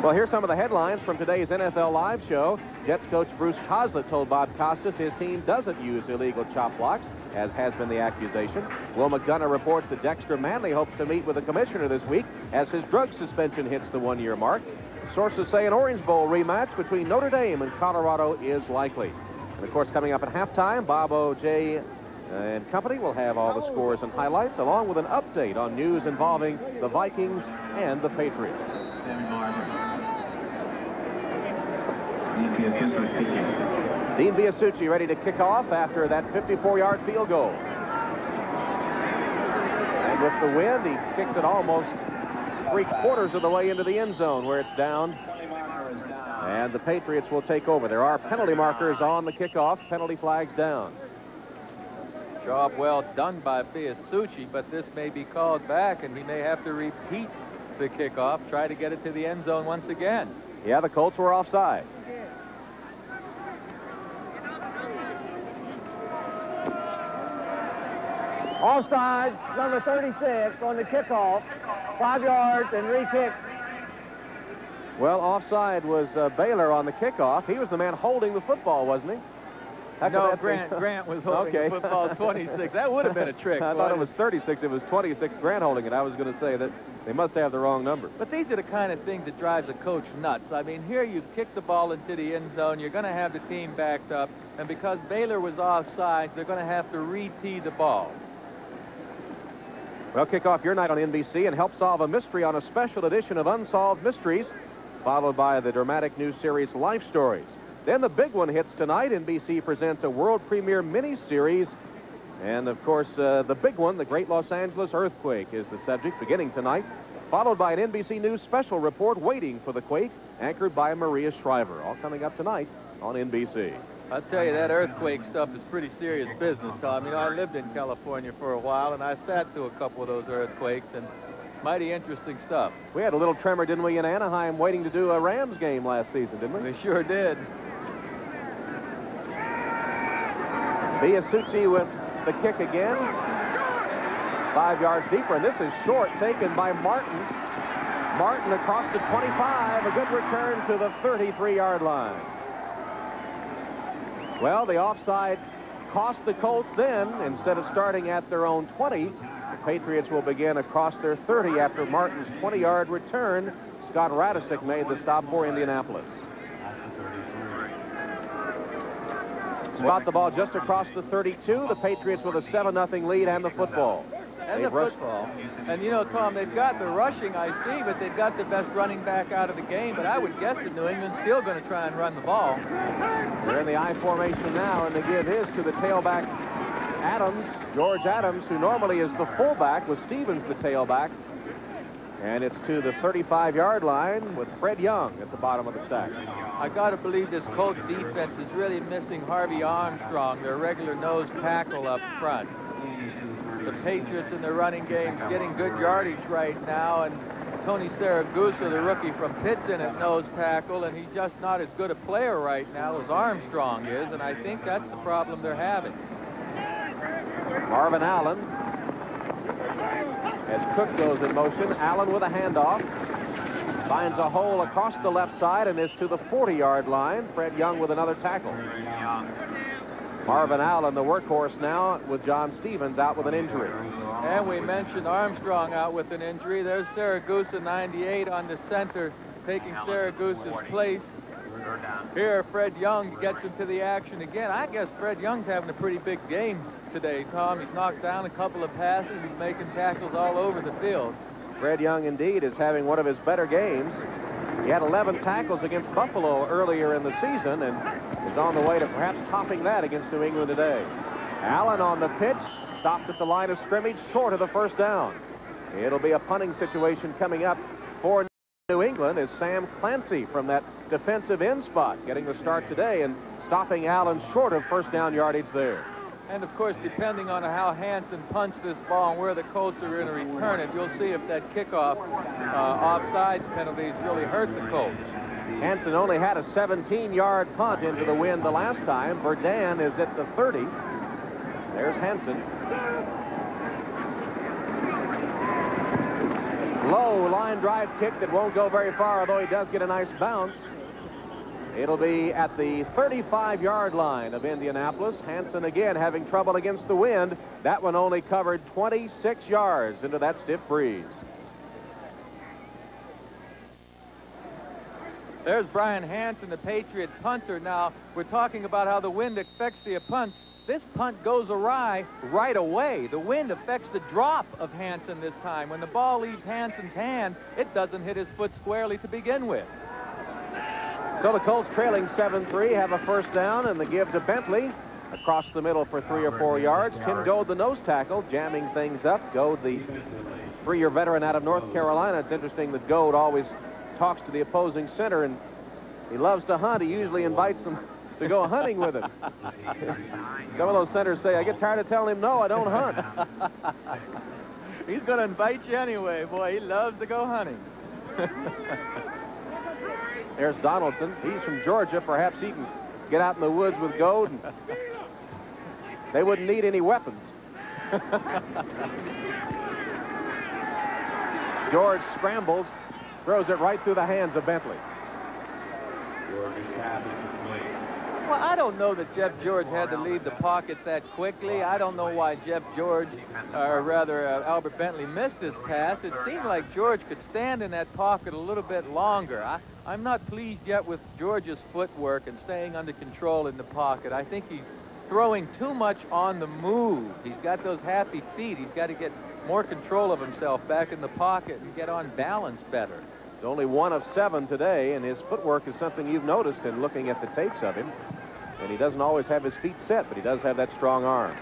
Well, here's some of the headlines from today's NFL Live show. Jets coach Bruce Coslett told Bob Costas his team doesn't use illegal chop blocks, as has been the accusation. Will McDonough reports that Dexter Manley hopes to meet with the commissioner this week as his drug suspension hits the 1-year mark. Sources say an Orange Bowl rematch between Notre Dame and Colorado is likely. And, of course, coming up at halftime, Bob O.J. and company will have all the scores and highlights, along with an update on news involving the Vikings and the Patriots. Dean Biasucci ready to kick off after that 54-yard field goal. And with the wind, he kicks it almost 3/4 of the way into the end zone where it's down. And the Patriots will take over. There are penalty markers on the kickoff, penalty flags down. Job well done by Biasucci, but this may be called back, and he may have to repeat the kickoff, try to get it to the end zone once again. Yeah, the Colts were offside. Offside, number 36 on the kickoff. 5 yards and re-kick. Well, offside was Baylor on the kickoff. He was the man holding the football, wasn't he? No, Grant was holding the football 26. That would have been a trick. I thought it was 36. It was 26. Grant holding it. I was going to say that they must have the wrong number. But these are the kind of things that drives a coach nuts. I mean, here you kick the ball into the end zone. You're going to have the team backed up. And because Baylor was offside, they're going to have to re-tee the ball. Well, kick off your night on NBC and help solve a mystery on a special edition of Unsolved Mysteries, followed by the dramatic new series Life Stories. Then the big one hits tonight. NBC presents a world premiere miniseries And, of course, the big one, the Great Los Angeles Earthquake, is the subject beginning tonight, followed by an NBC News special report waiting for the quake, anchored by Maria Shriver. All coming up tonight on NBC. I'll tell you, that earthquake stuff is pretty serious business, Tom. You know, I lived in California for a while, and I sat through a couple of those earthquakes, and mighty interesting stuff. We had a little tremor, didn't we, in Anaheim, waiting to do a Rams game last season, didn't we? We sure did. Biasucci with the kick again. 5 yards deeper, and this is short, taken by Martin. Martin across the 25, a good return to the 33-yard line. Well, the offside cost the Colts then. Instead of starting at their own 20, the Patriots will begin across their 30 after Martin's 20-yard return. Scott Radisick made the stop for Indianapolis. Spot the ball just across the 32. The Patriots with a 7-0 lead and the football. And the football. And, you know, Tom, they've got the rushing, I see, but they've got the best running back out of the game. But I would guess that New England's still going to try and run the ball. They're in the I formation now, and they give his to the tailback, Adams, George Adams, who normally is the fullback, with Stevens the tailback. And it's to the 35-yard line with Fred Young at the bottom of the stack. I got to believe this Colts defense is really missing Harvey Armstrong, their regular nose tackle up front. The Patriots in their running game getting good yardage right now, and Tony Saragusa, the rookie from Pitt's in at nose tackle, and he's just not as good a player right now as Armstrong is, and I think that's the problem they're having. Marvin Allen, as Cook goes in motion, Allen with a handoff. Finds a hole across the left side and is to the 40-yard line. Fred Young with another tackle. Marvin Allen, the workhorse now, with John Stevens out with an injury. And we mentioned Armstrong out with an injury. There's Saragusa, 98, on the center, taking Saragusa's place. Here, Fred Young gets into the action again. I guess Fred Young's having a pretty big game today, Tom. He's knocked down a couple of passes. He's making tackles all over the field. Fred Young, indeed, is having one of his better games. He had 11 tackles against Buffalo earlier in the season and is on the way to perhaps topping that against New England today. Allen on the pitch, stopped at the line of scrimmage, short of the first down. It'll be a punting situation coming up for New England as Sam Clancy from that defensive end spot getting the start today and stopping Allen short of first down yardage there. And, of course, depending on how Hansen punts this ball and where the Colts are going to return it, you'll see if that kickoff offsides penalties really hurt the Colts. Hansen only had a 17-yard punt into the wind the last time. Verdun is at the 30. There's Hansen. Low line drive kick that won't go very far, although he does get a nice bounce. It'll be at the 35-yard line of Indianapolis. Hansen again having trouble against the wind. That one only covered 26 yards into that stiff breeze. There's Brian Hansen, the Patriot punter. Now, we're talking about how the wind affects the punt. This punt goes awry right away. The wind affects the drop of Hansen this time. When the ball leaves Hansen's hand, it doesn't hit his foot squarely to begin with. So the Colts trailing 7-3 have a first down, and the give to Bentley across the middle for 3 or 4 yards. Tim Goad, the nose tackle, jamming things up. Goad, the 3-year veteran out of North Carolina. It's interesting that Goad always talks to the opposing center, and he loves to hunt. He usually invites them to go hunting with him. Some of those centers say, I get tired of telling him, no, I don't hunt. He's going to invite you anyway. Boy, he loves to go hunting. There's Donaldson. He's from Georgia. Perhaps he can get out in the woods with Goad. And they wouldn't need any weapons. George scrambles, throws it right through the hands of Bentley. Well, I don't know that Jeff George had to leave the pocket that quickly. I don't know why Jeff George, or rather Albert Bentley, missed his pass. It seemed like George could stand in that pocket a little bit longer. I'm not pleased yet with George's footwork and staying under control in the pocket. I think he's throwing too much on the move. He's got those happy feet. He's got to get more control of himself back in the pocket and get on balance better. He's only 1 of 7 today, and his footwork is something you've noticed in looking at the tapes of him. And he doesn't always have his feet set, but he does have that strong arm.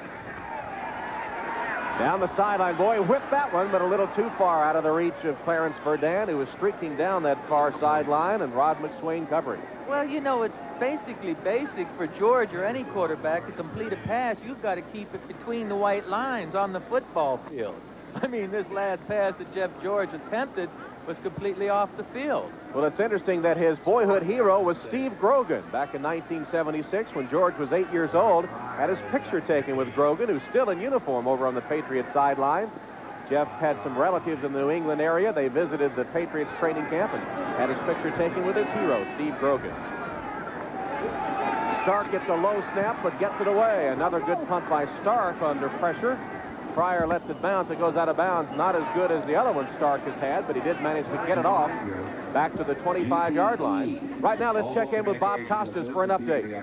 Down the sideline, boy, whipped that one, but a little too far out of the reach of Clarence Verdun, who was streaking down that far sideline, and Rod McSwain covering. Well, you know, it's basically basic for George or any quarterback to complete a pass. You've got to keep it between the white lines on the football field. I mean, this last pass that Jeff George attempted was completely off the field. Well, it's interesting that his boyhood hero was Steve Grogan. Back in 1976, when George was 8 years old, had his picture taken with Grogan, who's still in uniform over on the Patriots sideline. Jeff had some relatives in the New England area. They visited the Patriots training camp and had his picture taken with his hero, Steve Grogan. Stark gets a low snap, but gets it away. Another good punt by Stark under pressure. Pryor lets it bounce. It goes out of bounds. Not as good as the other one Stark has had, but he did manage to get it off back to the 25-yard line. Right now, let's check in with Bob Costas for an update.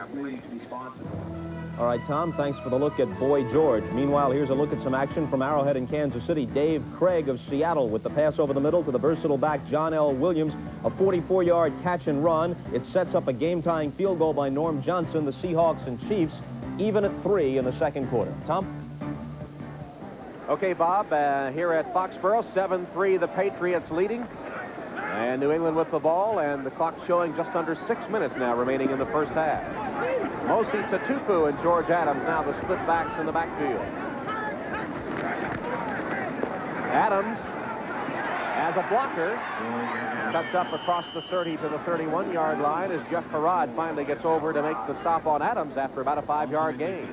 All right, Tom, thanks for the look at Boy George. Meanwhile, here's a look at some action from Arrowhead in Kansas City. Dave Craig of Seattle with the pass over the middle to the versatile back John L. Williams. A 44-yard catch and run. It sets up a game-tying field goal by Norm Johnson. The Seahawks and Chiefs even at 3 in the second quarter. Tom? Okay, Bob, here at Foxborough, 7-3 the Patriots leading. And New England with the ball, and the clock showing just under 6 minutes now remaining in the first half. Mosi Tatupu and George Adams now the split backs in the backfield. Adams, as a blocker, cuts up across the 30 to the 31-yard line as Jeff Parrott finally gets over to make the stop on Adams after about a 5-yard gain.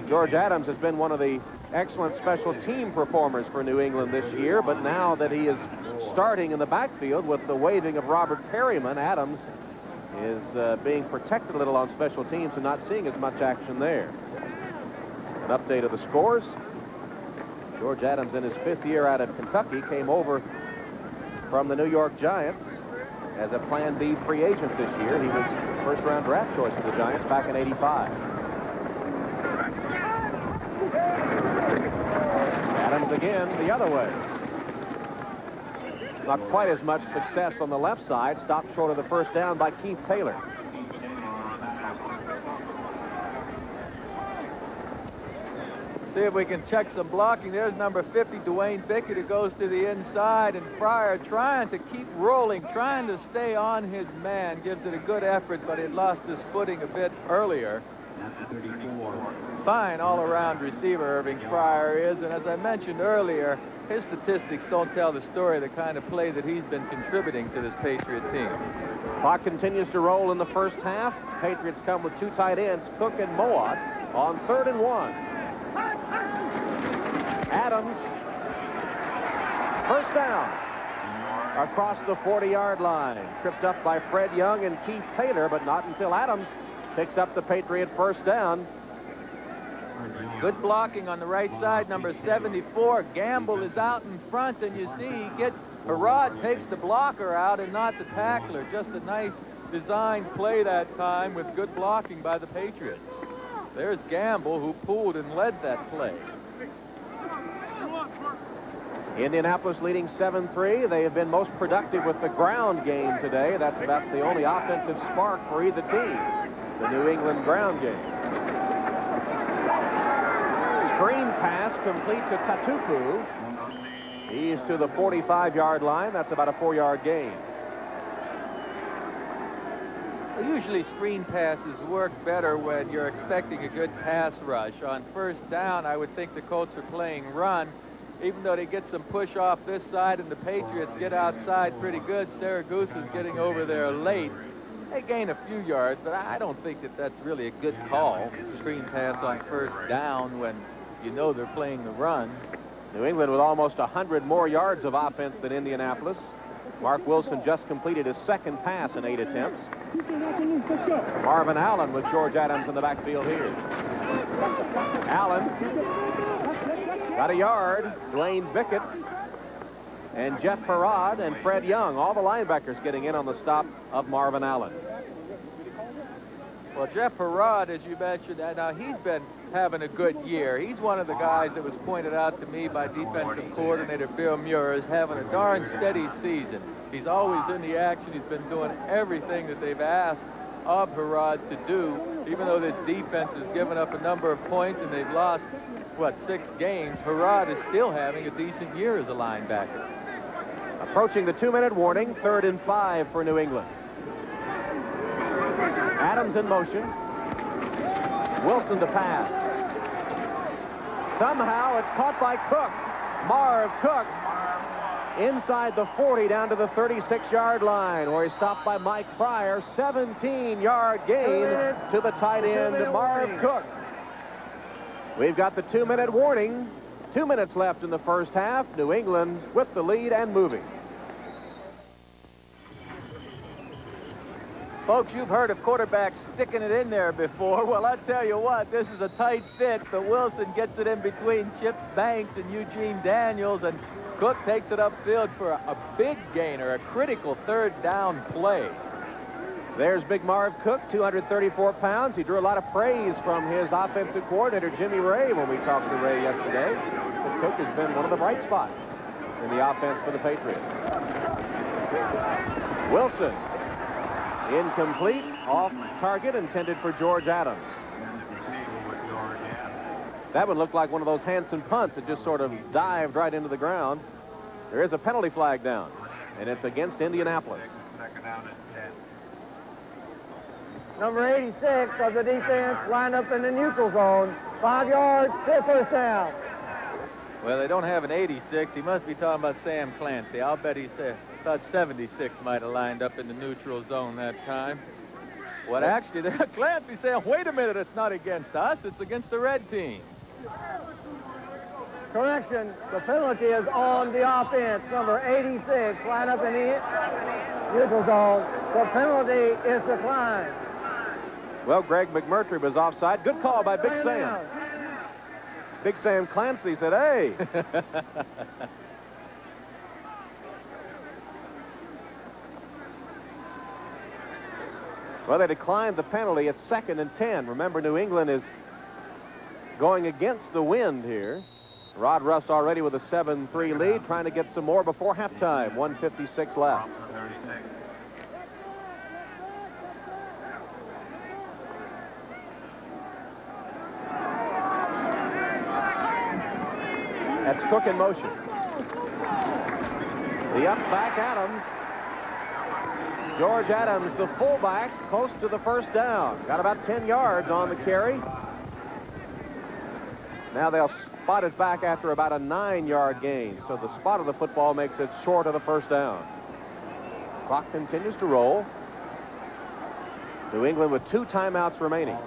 George Adams has been one of the excellent special team performers for New England this year, but now that he is starting in the backfield with the waving of Robert Perryman, Adams is being protected a little on special teams and not seeing as much action there. An update of the scores. George Adams, in his 5th year out of Kentucky, came over from the New York Giants as a Plan B free agent this year. He was first-round draft choice of the Giants back in '85. Adams again the other way. Not quite as much success on the left side. Stopped short of the first down by Keith Taylor. See if we can check some blocking. There's number 50, Dwayne Bickett, who goes to the inside, and Pryor trying to keep rolling, trying to stay on his man. Gives it a good effort, but he lost his footing a bit earlier. Fine all-around receiver Irving Pryor is, and as I mentioned earlier, his statistics don't tell the story of the kind of play that he's been contributing to this Patriot team. Clock continues to roll in the first half. Patriots come with 2 tight ends, Cook and Mowat, on 3rd and 1. Adams, first down, across the 40-yard line. Tripped up by Fred Young and Keith Taylor, but not until Adams picks up the Patriot first down. Good blocking on the right side, number 74. Gamble is out in front, and you see he gets, Parrott takes the blocker out and not the tackler. Just a nice design play that time with good blocking by the Patriots. There's Gamble, who pulled and led that play. Indianapolis leading 7-3. They have been most productive with the ground game today. That's about the only offensive spark for either team, the New England ground game. Screen pass complete to Tatupu. He's to the 45-yard line. That's about a 4-yard gain. Well, usually screen passes work better when you're expecting a good pass rush. On first down, I would think the Colts are playing run. Even though they get some push off this side and the Patriots get outside pretty good, Saragusa is getting over there late. They gain a few yards, but I don't think that that's really a good call. Screen pass on first down when you know they're playing the run. New England with almost 100 more yards of offense than Indianapolis. Mark Wilson just completed his 2nd pass in 8 attempts. Marvin Allen with George Adams in the backfield here. Allen got a yard. Dwayne Bickett and Jeff Parrott and Fred Young, all the linebackers getting in on the stop of Marvin Allen. Well, Jeff Parrott, as you mentioned, now he's been having a good year. He's one of the guys that was pointed out to me by defensive coordinator Bill Muir as having a darn steady season. He's always in the action. He's been doing everything that they've asked of Herod to do, even though this defense has given up a number of points and they've lost, what, 6 games. Herod is still having a decent year as a linebacker. Approaching the 2-minute warning, 3rd and 5 for New England. Adams in motion. Wilson to pass. Somehow it's caught by Cook. Marv Cook inside the 40 down to the 36-yard line, where he's stopped by Mike Pryor. 17-yard gain to the tight end, Marv Cook. We've got the 2-minute warning. 2 minutes left in the first half. New England with the lead and moving. Folks, you've heard of quarterbacks sticking it in there before. Well, I tell you what, this is a tight fit, but Wilson gets it in between Chip Banks and Eugene Daniels, and Cook takes it upfield for a big gainer, a critical 3rd down play. There's Big Marv Cook, 234 pounds. He drew a lot of praise from his offensive coordinator, Jimmy Ray, when we talked to Ray yesterday. But Cook has been one of the bright spots in the offense for the Patriots. Wilson. Incomplete, off target, intended for George Adams. That would look like one of those Hanson punts that just sort of dived right into the ground. There is a penalty flag down, and it's against Indianapolis. Number 86 of the defense lined up in the neutral zone. 5 yards, 1st down. Well, they don't have an 86. He must be talking about Sam Clancy. I'll bet he said, thought 76 might have lined up in the neutral zone that time. What actually, Clancy saying, wait a minute, it's not against us, it's against the red team. Correction, the penalty is on the offense. Number 86 lined up in the neutral zone. The penalty is declined. Well, Greg McMurtry was offside. Good call by Big Sam. Big Sam Clancy said, hey. Well, they declined the penalty at 2nd and 10. Remember, New England is going against the wind here. Rod Rust already with a 7-3 lead, trying to get some more before halftime. 1:56 left. That's Cook in motion. The up back Adams. George Adams, the fullback, close to the 1st down. Got about 10 yards on the carry. Now they'll spot it back after about a 9-yard gain. So the spot of the football makes it short of the 1st down. Clock continues to roll. New England with 2 timeouts remaining.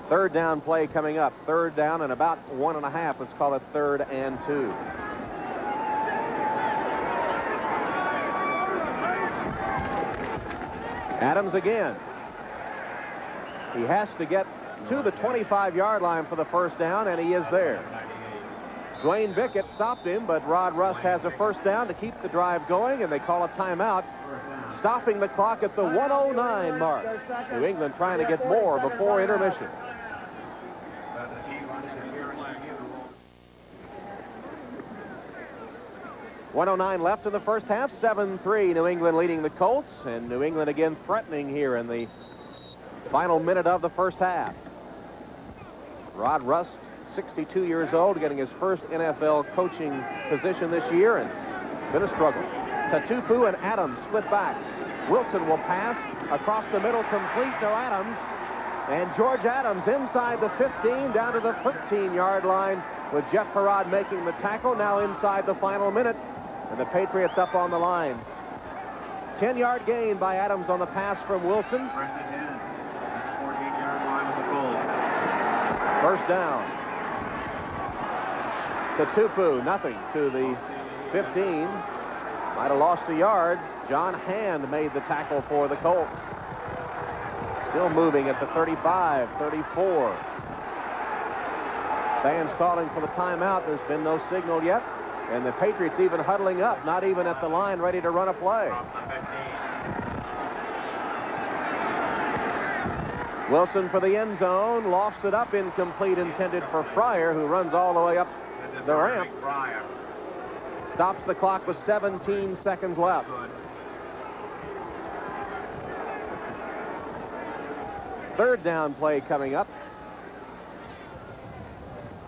3rd down play coming up. 3rd down and about 1.5. Let's call it 3rd and 2. Adams again. He has to get to the 25-yard line for the 1st down, and he is there. Dwayne Bickett stopped him, but Rod Rust has a 1st down to keep the drive going, and they call a timeout, stopping the clock at the 1:09 mark. New England trying to get more before intermission. .109 left in the first half. 7-3 New England leading the Colts, and New England again threatening here in the final minute of the first half. Rod Rust, 62 years old, getting his first NFL coaching position this year, and it's been a struggle. Tatupu and Adams split backs. Wilson will pass across the middle, complete to Adams, and George Adams inside the 15 down to the 13-yard line, with Jeff Herod making the tackle. Now inside the final minute, and the Patriots up on the line. 10-yard gain by Adams on the pass from Wilson. 1st down. Tatupu, nothing to the 15. Might have lost a yard. John Hand made the tackle for the Colts. Still moving at the 35, 34. Fans calling for the timeout. There's been no signal yet. And the Patriots even huddling up, not even at the line, ready to run a play. Wilson for the end zone, lofts it up, incomplete, intended for Pryor, who runs all the way up the ramp. Stops the clock with 17 seconds left. third down play coming up.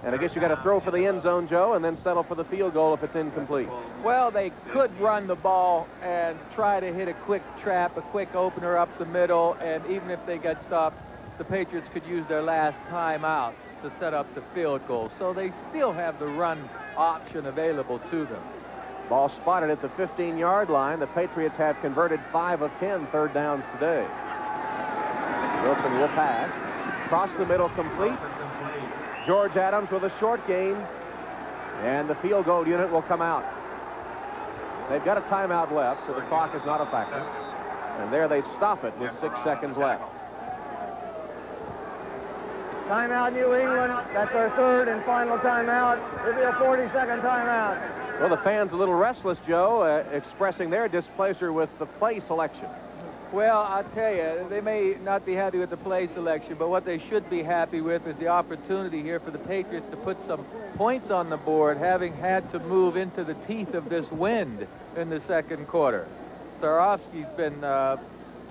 And I guess you got to throw for the end zone, Joe, and then settle for the field goal if it's incomplete. Well, they could run the ball and try to hit a quick trap, a quick opener up the middle, and even if they get stopped, the Patriots could use their last timeout to set up the field goal. So they still have the run option available to them. Ball spotted at the 15-yard line. The Patriots have converted 5 of 10 third downs today. Wilson will pass. Across the middle, complete. George Adams with a short gain, and the field goal unit will come out. They've got a timeout left, so the clock is not a factor. And there they stop it with 6 seconds left. Timeout, New England. That's our third and final timeout. It'll be a 40-second timeout. Well, the fans a little restless, Joe, expressing their displeasure with the play selection. Well, I'll tell you, they may not be happy with the play selection, but what they should be happy with is the opportunity here for the Patriots to put some points on the board, having had to move into the teeth of this wind in the second quarter. Starofsky's been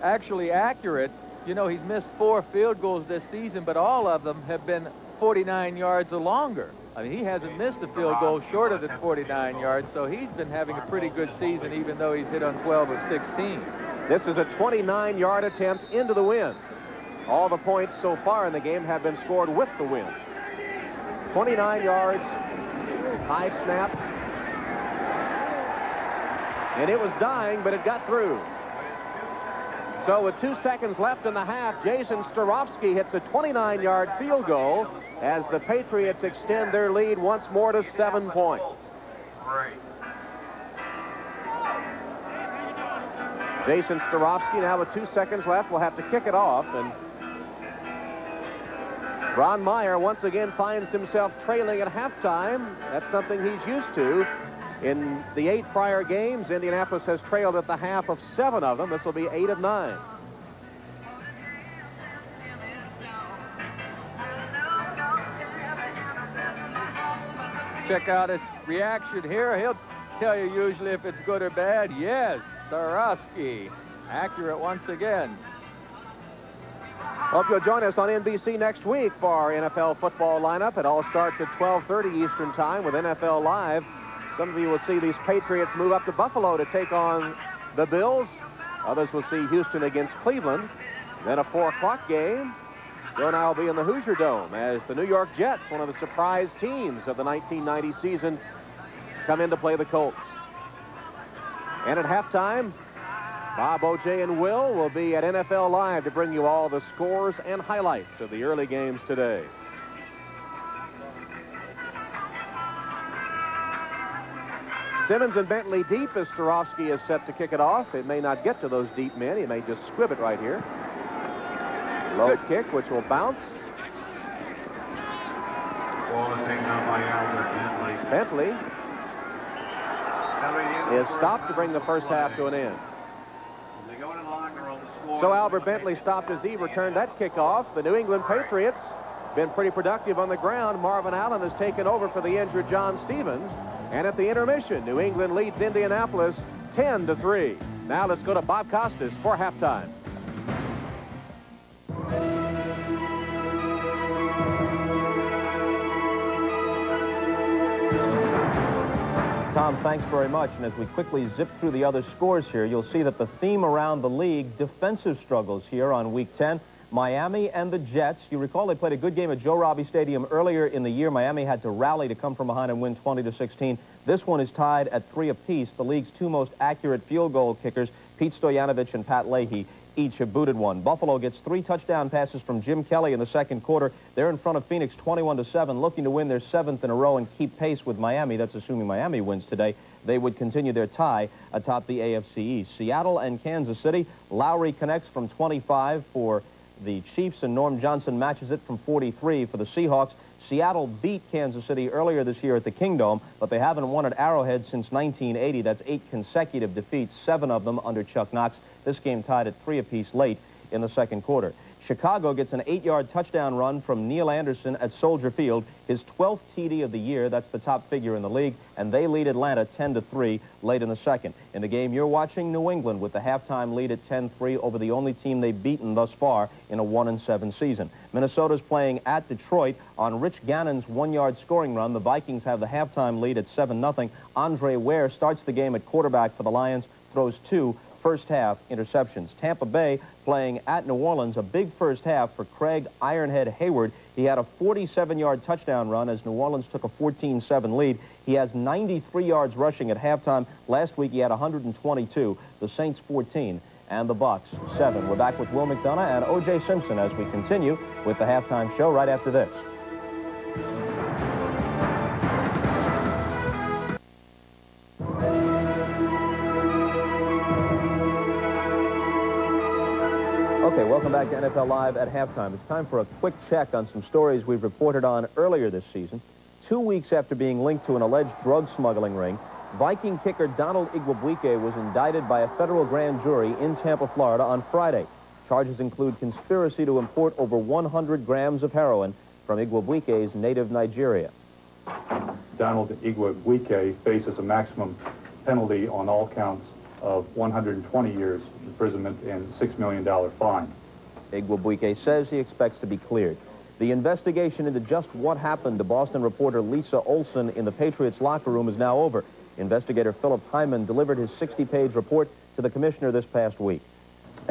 actually accurate. You know, he's missed 4 field goals this season, but all of them have been 49 yards or longer. I mean, he hasn't missed a field goal shorter than 49 yards, so he's been having a pretty good season, even though he's hit on 12 of 16. This is a 29-yard attempt into the wind. All the points so far in the game have been scored with the wind. 29 yards, high snap. And it was dying, but it got through. So with 2 seconds left in the half, Jason Starofsky hits a 29-yard field goal as the Patriots extend their lead once more to 7 points. Jason Starofsky now with 2 seconds left will have to kick it off, and Ron Meyer once again finds himself trailing at halftime. That's something he's used to. In the 8 prior games, Indianapolis has trailed at the half of 7 of them. This will be 8 of 9. Check out his reaction here. He'll tell you usually if it's good or bad. Yes, Starofsky, accurate once again. Hope you'll join us on NBC next week for our NFL football lineup. It all starts at 12:30 Eastern Time with NFL Live. Some of you will see these Patriots move up to Buffalo to take on the Bills. Others will see Houston against Cleveland. Then a 4 o'clock game. Joe and I will be in the Hoosier Dome as the New York Jets, one of the surprise teams of the 1990 season, come in to play the Colts. And at halftime, Bob, O.J., and Will be at NFL Live to bring you all the scores and highlights of the early games today. Simmons and Bentley deep as Starofsky is set to kick it off. It may not get to those deep men. He may just squib it right here. Low kick, which will bounce. Ball is taken out by Albert Bentley. Bentley is stopped to bring the first half to an end. So Albert Bentley stopped as he returned that kickoff. The New England Patriots been pretty productive on the ground. Marvin Allen has taken over for the injured John Stevens. And at the intermission, New England leads Indianapolis 10-3. Now let's go to Bob Costas for halftime. Tom, thanks very much. And as we quickly zip through the other scores here, you'll see that the theme around the league, defensive struggles here on Week 10. Miami and the Jets. You recall they played a good game at Joe Robbie Stadium earlier in the year. Miami had to rally to come from behind and win 20-16. This one is tied at 3 apiece. The league's 2 most accurate field goal kickers, Pete Stoyanovich and Pat Leahy, each have booted one. Buffalo gets 3 touchdown passes from Jim Kelly in the second quarter. They're in front of Phoenix 21-7, looking to win their 7th in a row and keep pace with Miami. That's assuming Miami wins today. They would continue their tie atop the AFC East. Seattle and Kansas City. Lowry connects from 25 for the Chiefs, and Norm Johnson matches it from 43 for the Seahawks. Seattle beat Kansas City earlier this year at the Kingdome, but they haven't won at Arrowhead since 1980. That's 8 consecutive defeats, 7 of them under Chuck Knox. This game tied at 3 apiece late in the second quarter. Chicago gets an 8-yard touchdown run from Neil Anderson at Soldier Field, his 12th TD of the year. That's the top figure in the league, and they lead Atlanta 10-3 late in the second. In the game you're watching, New England with the halftime lead at 10-3 over the only team they've beaten thus far in a 1-7 season. Minnesota's playing at Detroit. On Rich Gannon's 1-yard scoring run, the Vikings have the halftime lead at 7-0. Andre Ware starts the game at quarterback for the Lions, throws 2 first-half interceptions. Tampa Bay playing at New Orleans, a big first half for Craig Ironhead Hayward. He had a 47-yard touchdown run as New Orleans took a 14-7 lead. He has 93 yards rushing at halftime. Last week he had 122. The Saints 14 and the Bucs 7. We're back with Will McDonough and O.J. Simpson as we continue with the halftime show right after this. Okay, welcome back to NFL Live at halftime. It's time for a quick check on some stories we've reported on earlier this season. 2 weeks after being linked to an alleged drug smuggling ring, Viking kicker Donald Igwebuike was indicted by a federal grand jury in Tampa, Florida on Friday. Charges include conspiracy to import over 100 grams of heroin from Igwebuike's native Nigeria. Donald Igwebuike faces a maximum penalty on all counts of 120 years imprisonment and $6 million fine. Igwebuike says he expects to be cleared. The investigation into just what happened to Boston reporter Lisa Olson in the Patriots locker room is now over. Investigator Philip Hyman delivered his 60-page report to the commissioner this past week.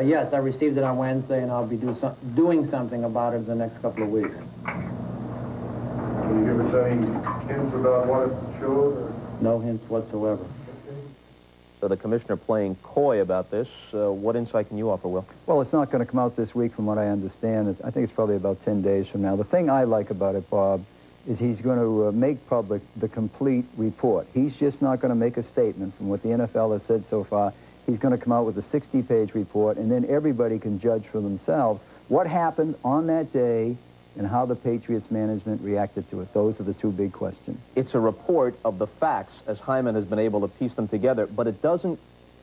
Yes, I received it on Wednesday, and I'll be doing something about it the next couple of weeks. Can you give us any hints about what it showed? Or? No hints whatsoever. So the commissioner playing coy about this. What insight can you offer, Will? Well, it's not going to come out this week from what I understand. I think it's probably about 10 days from now. The thing I like about it, Bob, is he's going to make public the complete report. He's just not going to make a statement from what the NFL has said so far. He's going to come out with a 60-page report, and then everybody can judge for themselves what happened on that day and how the Patriots management reacted to it. Those are the two big questions. It's a report of the facts, as Hyman has been able to piece them together, but it doesn't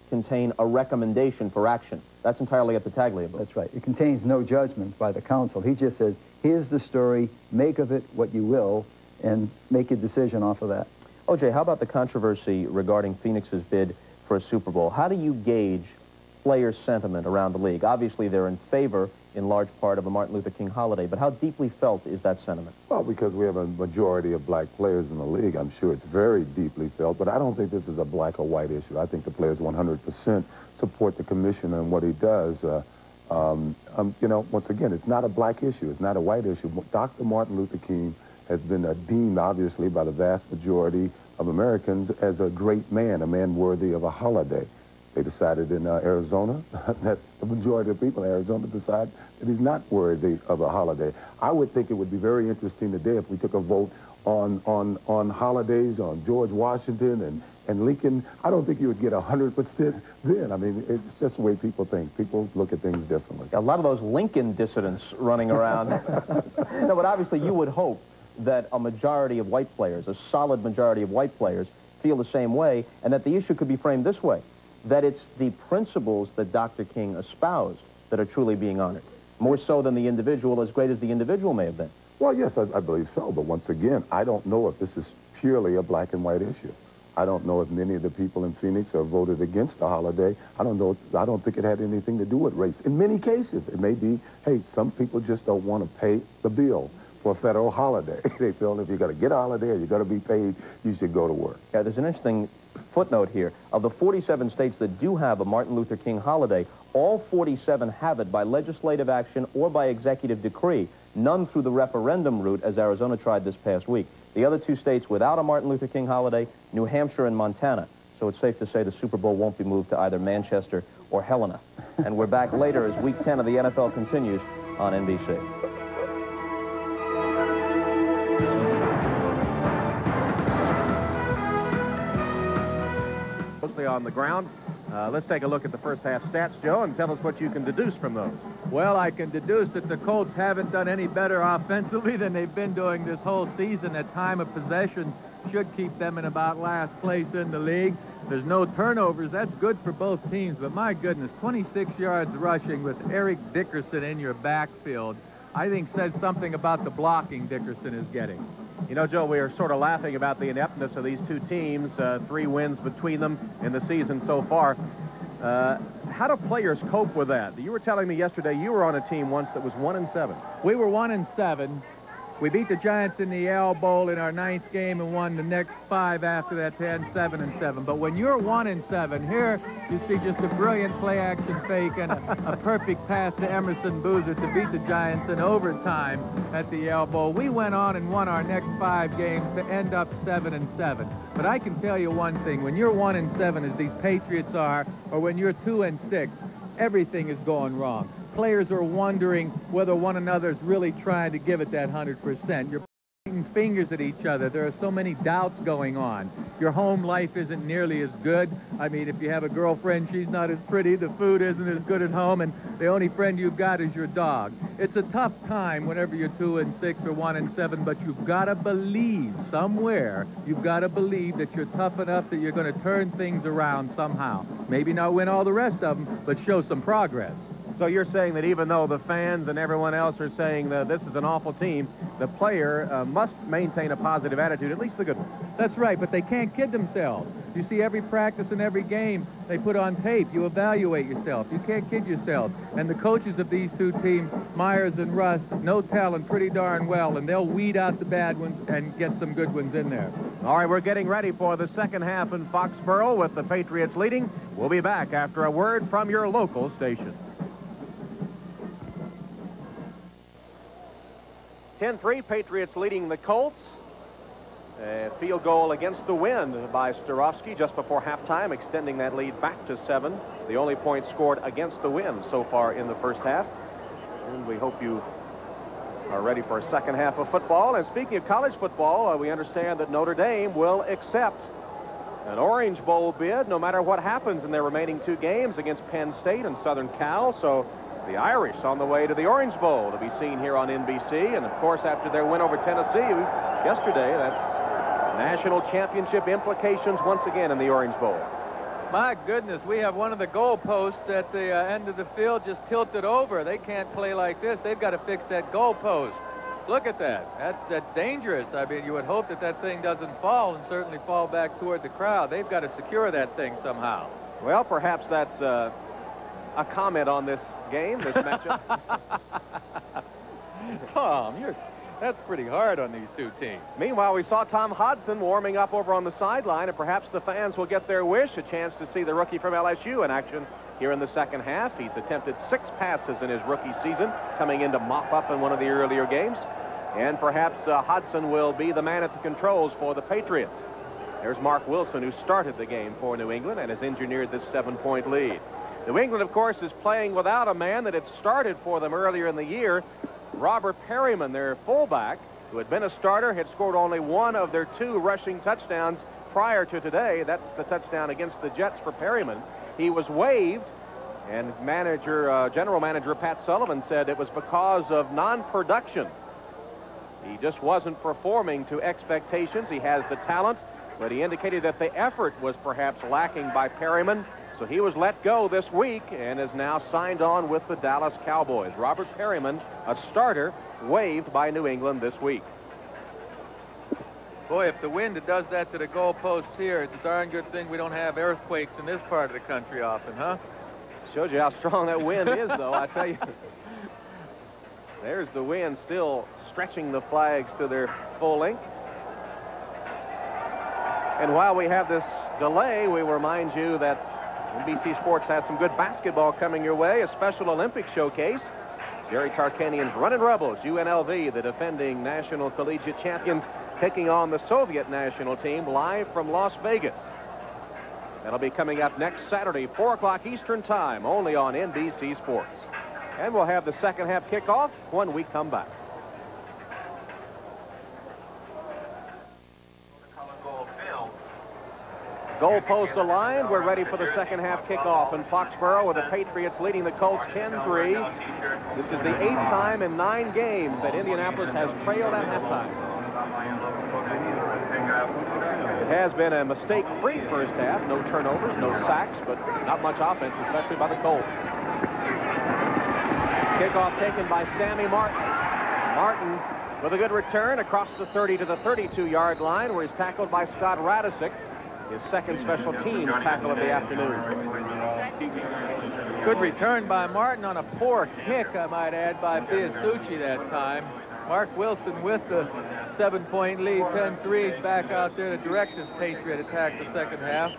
contain a recommendation for action. That's entirely up to Tagliabue. That's right. It contains no judgment by the council. He just says, here's the story, make of it what you will, and make your decision off of that. O.J., how about the controversy regarding Phoenix's bid for a Super Bowl? How do you gauge player sentiment around the league? Obviously, they're in favor, in large part, of a Martin Luther King holiday, but how deeply felt is that sentiment? Well, because we have a majority of black players in the league, I'm sure it's very deeply felt, but I don't think this is a black or white issue. I think the players 100% support the commissioner and what he does. You know, once again, it's not a black issue. It's not a white issue. Dr. Martin Luther King has been deemed, obviously, by the vast majority of Americans as a great man, a man worthy of a holiday. They decided in Arizona that the majority of people in Arizona decide that he's not worthy of a holiday. I would think it would be very interesting today if we took a vote on holidays, on George Washington and Lincoln. I don't think you would get 100% then. I mean, it's just the way people think. People look at things differently. A lot of those Lincoln dissidents running around. No, but obviously you would hope that a majority of white players, a solid majority of white players, feel the same way, and that the issue could be framed this way, that it's the principles that Dr. King espoused that are truly being honored, more so than the individual, as great as the individual may have been. Well, yes, I believe so, but once again, I don't know if this is purely a black and white issue. I don't know if many of the people in Phoenix have voted against the holiday. I don't think it had anything to do with race. In many cases, it may be, hey, some people just don't want to pay the bill for a federal holiday. They feel if you're going to get a holiday or you're going to be paid, you should go to work. Yeah, there's an interesting footnote here. Of the 47 states that do have a Martin Luther King holiday, all 47 have it by legislative action or by executive decree, none through the referendum route, as Arizona tried this past week. The other two states without a Martin Luther King holiday, New Hampshire and Montana. So it's safe to say the Super Bowl won't be moved to either Manchester or Helena. And we're back later as Week 10 of the NFL continues on NBC. Mostly on the ground. Let's take a look at the first half stats, Joe, and tell us what you can deduce from those. Well, I can deduce that the Colts haven't done any better offensively than they've been doing this whole season. At time of possession, should keep them in about last place in the league. There's no turnovers. That's good for both teams, but my goodness, 26 yards rushing with Eric Dickerson in your backfield, I think says something about the blocking Dickerson is getting. You know, Joe, we are sort of laughing about the ineptness of these two teams, 3 wins between them in the season so far. How do players cope with that? You were telling me yesterday you were on a team once that was 1-7. We were 1-7. We beat the Giants in the L Bowl in our 9th game and won the next 5 after that, 10-7-7. But when you're 1-7, here you see just a brilliant play-action fake and a perfect pass to Emerson Boozer to beat the Giants in overtime at the L Bowl. We went on and won our next 5 games to end up 7-7. But I can tell you one thing: when you're 1-7, as these Patriots are, or when you're 2-6, everything is going wrong. Players are wondering whether one another's really trying to give it that 100%. You're pointing fingers at each other. There are so many doubts going on. Your home life isn't nearly as good. I mean, if you have a girlfriend, she's not as pretty. The food isn't as good at home, and the only friend you've got is your dog. It's a tough time whenever you're 2-6 or 1-7, but you've got to believe somewhere. You've got to believe that you're tough enough that you're going to turn things around somehow. Maybe not win all the rest of them, but show some progress. So you're saying that even though the fans and everyone else are saying that this is an awful team, the player must maintain a positive attitude, at least the good one. That's right, but they can't kid themselves. You see every practice and every game they put on tape. You evaluate yourself. You can't kid yourself. And the coaches of these two teams, Myers and Russ, know talent pretty darn well, and they'll weed out the bad ones and get some good ones in there. All right, we're getting ready for the second half in Foxborough with the Patriots leading. We'll be back after a word from your local station. 10-3, Patriots leading the Colts. A field goal against the wind by Starofsky just before halftime, extending that lead back to 7. The only point scored against the wind so far in the first half. And we hope you are ready for a second half of football. And speaking of college football, we understand that Notre Dame will accept an Orange Bowl bid no matter what happens in their remaining 2 games against Penn State and Southern Cal. So the Irish on the way to the Orange Bowl to be seen here on NBC. And, of course, after their win over Tennessee yesterday, that's national championship implications once again in the Orange Bowl. My goodness, we have one of the goalposts at the end of the field just tilted over. They can't play like this. They've got to fix that goalpost. Look at that. That's dangerous. I mean, you would hope that that thing doesn't fall and certainly fall back toward the crowd. They've got to secure that thing somehow. Well, perhaps that's a comment on this game, this matchup. Tom, that's pretty hard on these two teams. Meanwhile, we saw Tom Hodson warming up over on the sideline, and perhaps the fans will get their wish, a chance to see the rookie from LSU in action here in the second half. He's attempted 6 passes in his rookie season, coming in to mop up in one of the earlier games. And perhaps Hodson will be the man at the controls for the Patriots. There's Mark Wilson, who started the game for New England and has engineered this 7-point lead. New England, of course, is playing without a man that had started for them earlier in the year. Robert Perryman, their fullback, who had been a starter, had scored only 1 of their 2 rushing touchdowns prior to today. That's the touchdown against the Jets for Perryman. He was waived, and general manager Pat Sullivan said it was because of non-production. He just wasn't performing to expectations. He has the talent, but he indicated that the effort was perhaps lacking by Perryman. So he was let go this week and is now signed on with the Dallas Cowboys. Robert Perryman, a starter, waived by New England this week. Boy, if the wind does that to the goalposts here, it's a darn good thing we don't have earthquakes in this part of the country often, huh? Shows you how strong that wind is, though, I tell you. There's the wind still stretching the flags to their full length. And while we have this delay, we remind you that NBC Sports has some good basketball coming your way, a Special Olympics showcase. Jerry Tarkanian's Runnin' Rebels, UNLV, the defending national collegiate champions, taking on the Soviet national team live from Las Vegas. That'll be coming up next Saturday, 4 o'clock Eastern Time, only on NBC Sports. And we'll have the second half kickoff when we come back. Goalposts aligned. We're ready for the second half kickoff in Foxborough with the Patriots leading the Colts 10-3. This is the 8th time in 9 games that Indianapolis has trailed at halftime. has been a mistake-free first half. No turnovers, no sacks, but not much offense, especially by the Colts. Kickoff taken by Sammy Martin. Martin with a good return across the 30 to the 32-yard line, where he's tackled by Scott Radisick, his second special teams tackle of the afternoon. Good return by Martin on a poor kick, I might add, by Biasucci that time. Mark Wilson with the 7-point lead, 10-3, back out there to direct this Patriot attack the second half.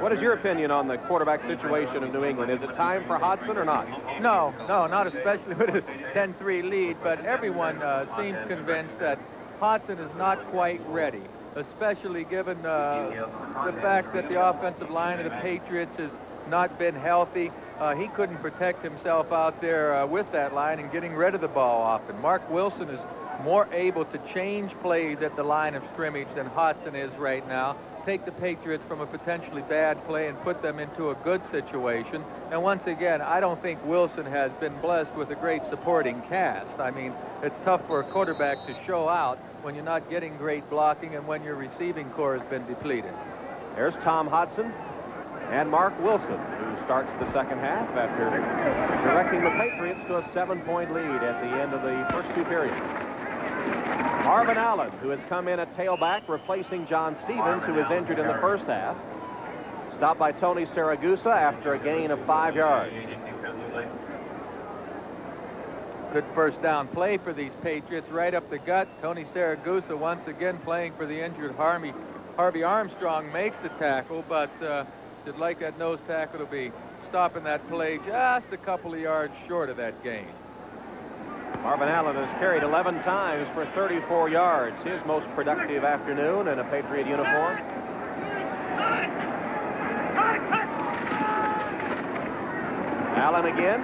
What is your opinion on the quarterback situation of New England? Is it time for Hodson or not? No, not especially with a 10-3 lead, but everyone seems convinced that Hodson is not quite ready, especially given the fact that the offensive line of the Patriots has not been healthy. He couldn't protect himself out there with that line and getting rid of the ball often. Mark Wilson is more able to change plays at the line of scrimmage than Hodson is right now. Take the Patriots from a potentially bad play and put them into a good situation. And once again, I don't think Wilson has been blessed with a great supporting cast. I mean, it's tough for a quarterback to show out when you're not getting great blocking and when your receiving core has been depleted. There's Tom Hodson and Mark Wilson, who starts the second half after directing the Patriots to a 7-point lead at the end of the first two periods. Marvin Allen, who has come in at tailback, replacing John Stevens, who was injured in the first half. Stopped by Tony Saragusa after a gain of 5 yards. Good first down play for these Patriots, right up the gut. Tony Saragusa once again playing for the injured Harvey Armstrong makes the tackle, but you'd like that nose tackle to be stopping that play just a couple of yards short of that gain. Marvin Allen has carried 11 times for 34 yards, his most productive afternoon in a Patriot uniform. Allen again.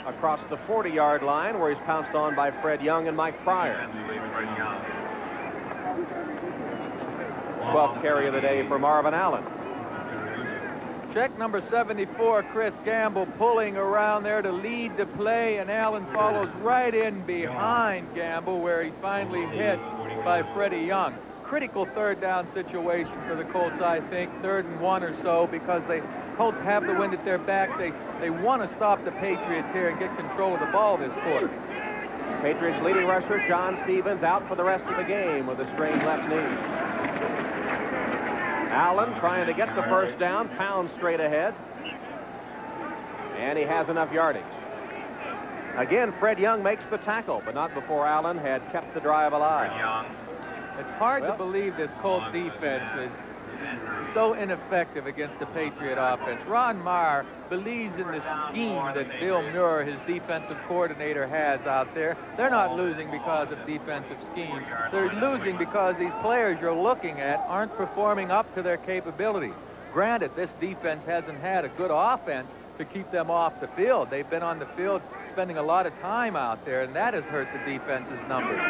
Across the 40-yard line, where he's pounced on by Fred Young and Mike Pryor. 12th carry of the day for Marvin Allen. Check number 74, Chris Gamble, pulling around there to lead the play, and Allen follows right in behind Gamble, where he's finally hit by Freddie Young. Critical third down situation for the Colts, I think, 3rd and 1 or so, because the Colts have the wind at their back. They want to stop the Patriots here and get control of the ball this quarter. Patriots leading rusher John Stevens out for the rest of the game with a strained left knee. Allen trying to get the first down, pounds straight ahead. And he has enough yardage. Again, Fred Young makes the tackle, but not before Allen had kept the drive alive. It's hard to believe this Colts defense is so ineffective against the Patriot offense. Ron Meyer believes in the scheme that Bill Muir, his defensive coordinator, has out there. They're not losing because of defensive scheme. They're losing because these players you're looking at aren't performing up to their capability. Granted, this defense hasn't had a good offense to keep them off the field. They've been on the field spending a lot of time out there, and that has hurt the defense's numbers.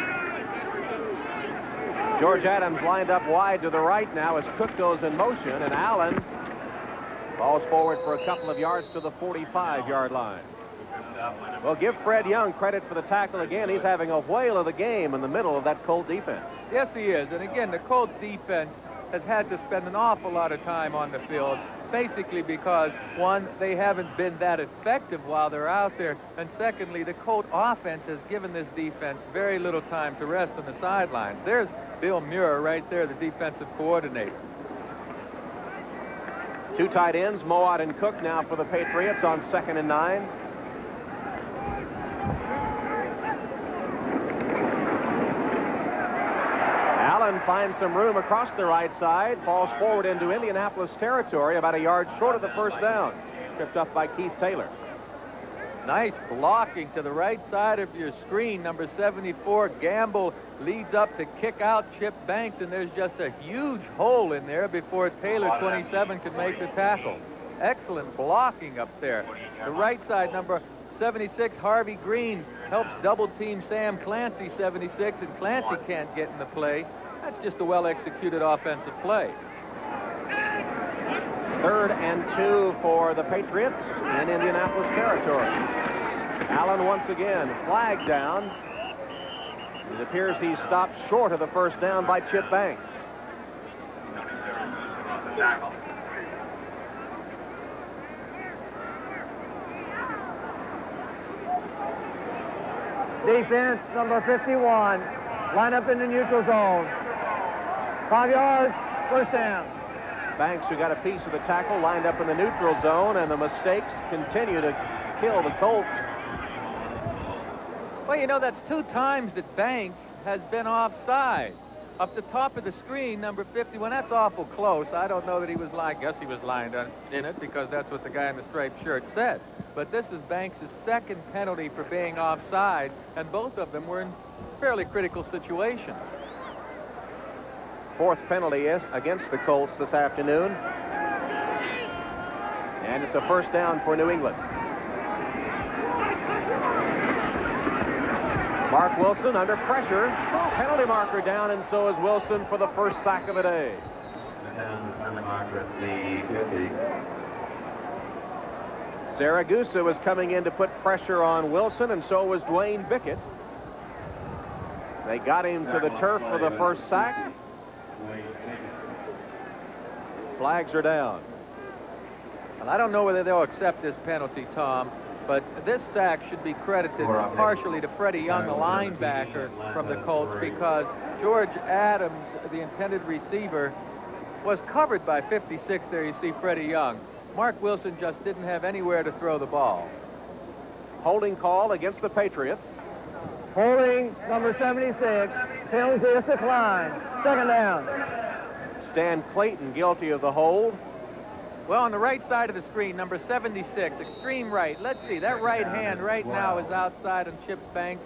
George Adams lined up wide to the right now as Cook goes in motion, and Allen falls forward for a couple of yards to the 45-yard line. Well, give Fred Young credit for the tackle again. He's having a whale of the game in the middle of that Colt defense. Yes, he is. And again, the Colts defense has had to spend an awful lot of time on the field, basically because, one, they haven't been that effective while they're out there, and secondly, the Colt offense has given this defense very little time to rest on the sidelines. There's Bill Muir right there, the defensive coordinator. Two tight ends, Moat and Cook, now for the Patriots on 2nd and 9. Allen finds some room across the right side, falls forward into Indianapolis territory, about a yard short of the first down. Tripped up by Keith Taylor. Nice blocking to the right side of your screen. Number 74, Gamble, leads up to kick out Chip Banks, and there's just a huge hole in there before Taylor, 27, could make the tackle. Excellent blocking up there. The right side, number 76, Harvey Green, helps double-team Sam Clancy, 76, and Clancy can't get in the play. That's just a well-executed offensive play. 3rd and 2 for the Patriots in Indianapolis territory. Allen once again flagged down. It appears he stopped short of the first down by Chip Banks. Defense, number 51. Line up in the neutral zone. 5 yards, first down. Banks, who got a piece of the tackle, lined up in the neutral zone, and the mistakes continue to kill the Colts. Well, you know, that's 2 times that Banks has been offside. Up the top of the screen, number 51, that's awful close. I don't know that he was lying. I guess he was lying in it because that's what the guy in the striped shirt said. But this is Banks' second penalty for being offside, and both of them were in fairly critical situations. 4th penalty against the Colts this afternoon. And it's a first down for New England. Mark Wilson under pressure. Penalty marker down, and so is Wilson for the first sack of the day. Saragusa was coming in to put pressure on Wilson, and so was Dwayne Bickett. They got him to the turf for the first sack. Flags are down. Well, I don't know whether they'll accept this penalty, Tom, but this sack should be credited partially to Freddie Young, the linebacker from the Colts, because George Adams, the intended receiver, was covered by 56 there. You see Freddie Young. Mark Wilson just didn't have anywhere to throw the ball. Holding call against the Patriots. Holding, number 76. Penalty is declined. Second down. Stan Clayton guilty of the hold. Well, on the right side of the screen, number 76, extreme right. Let's see, that right hand right now is outside on Chip Banks,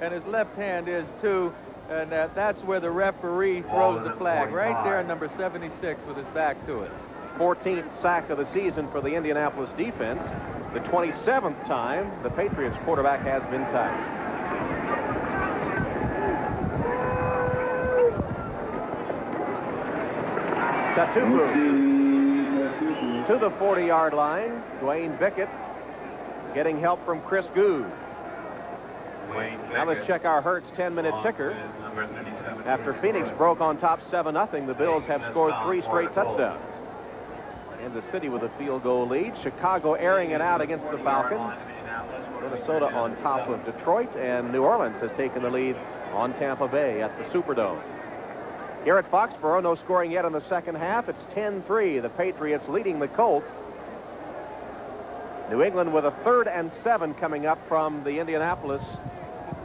and his left hand is too, and that's where the referee throws the flag, right there, number 76 with his back to it. 14th sack of the season for the Indianapolis defense. The 27th time the Patriots quarterback has been sacked. Tatupu to the 40-yard line. Dwayne Bickett getting help from Chris Goode. Now let's check our Hertz 10-minute ticker. After Phoenix broke on top 7-0, the Bills have scored 3 straight touchdowns. Kansas City with a field goal lead. Chicago airing it out against the Falcons. Minnesota on top of Detroit, and New Orleans has taken the lead on Tampa Bay at the Superdome. Here at Foxborough, no scoring yet in the second half. It's 10-3, the Patriots leading the Colts. New England with a 3rd and 7 coming up from the Indianapolis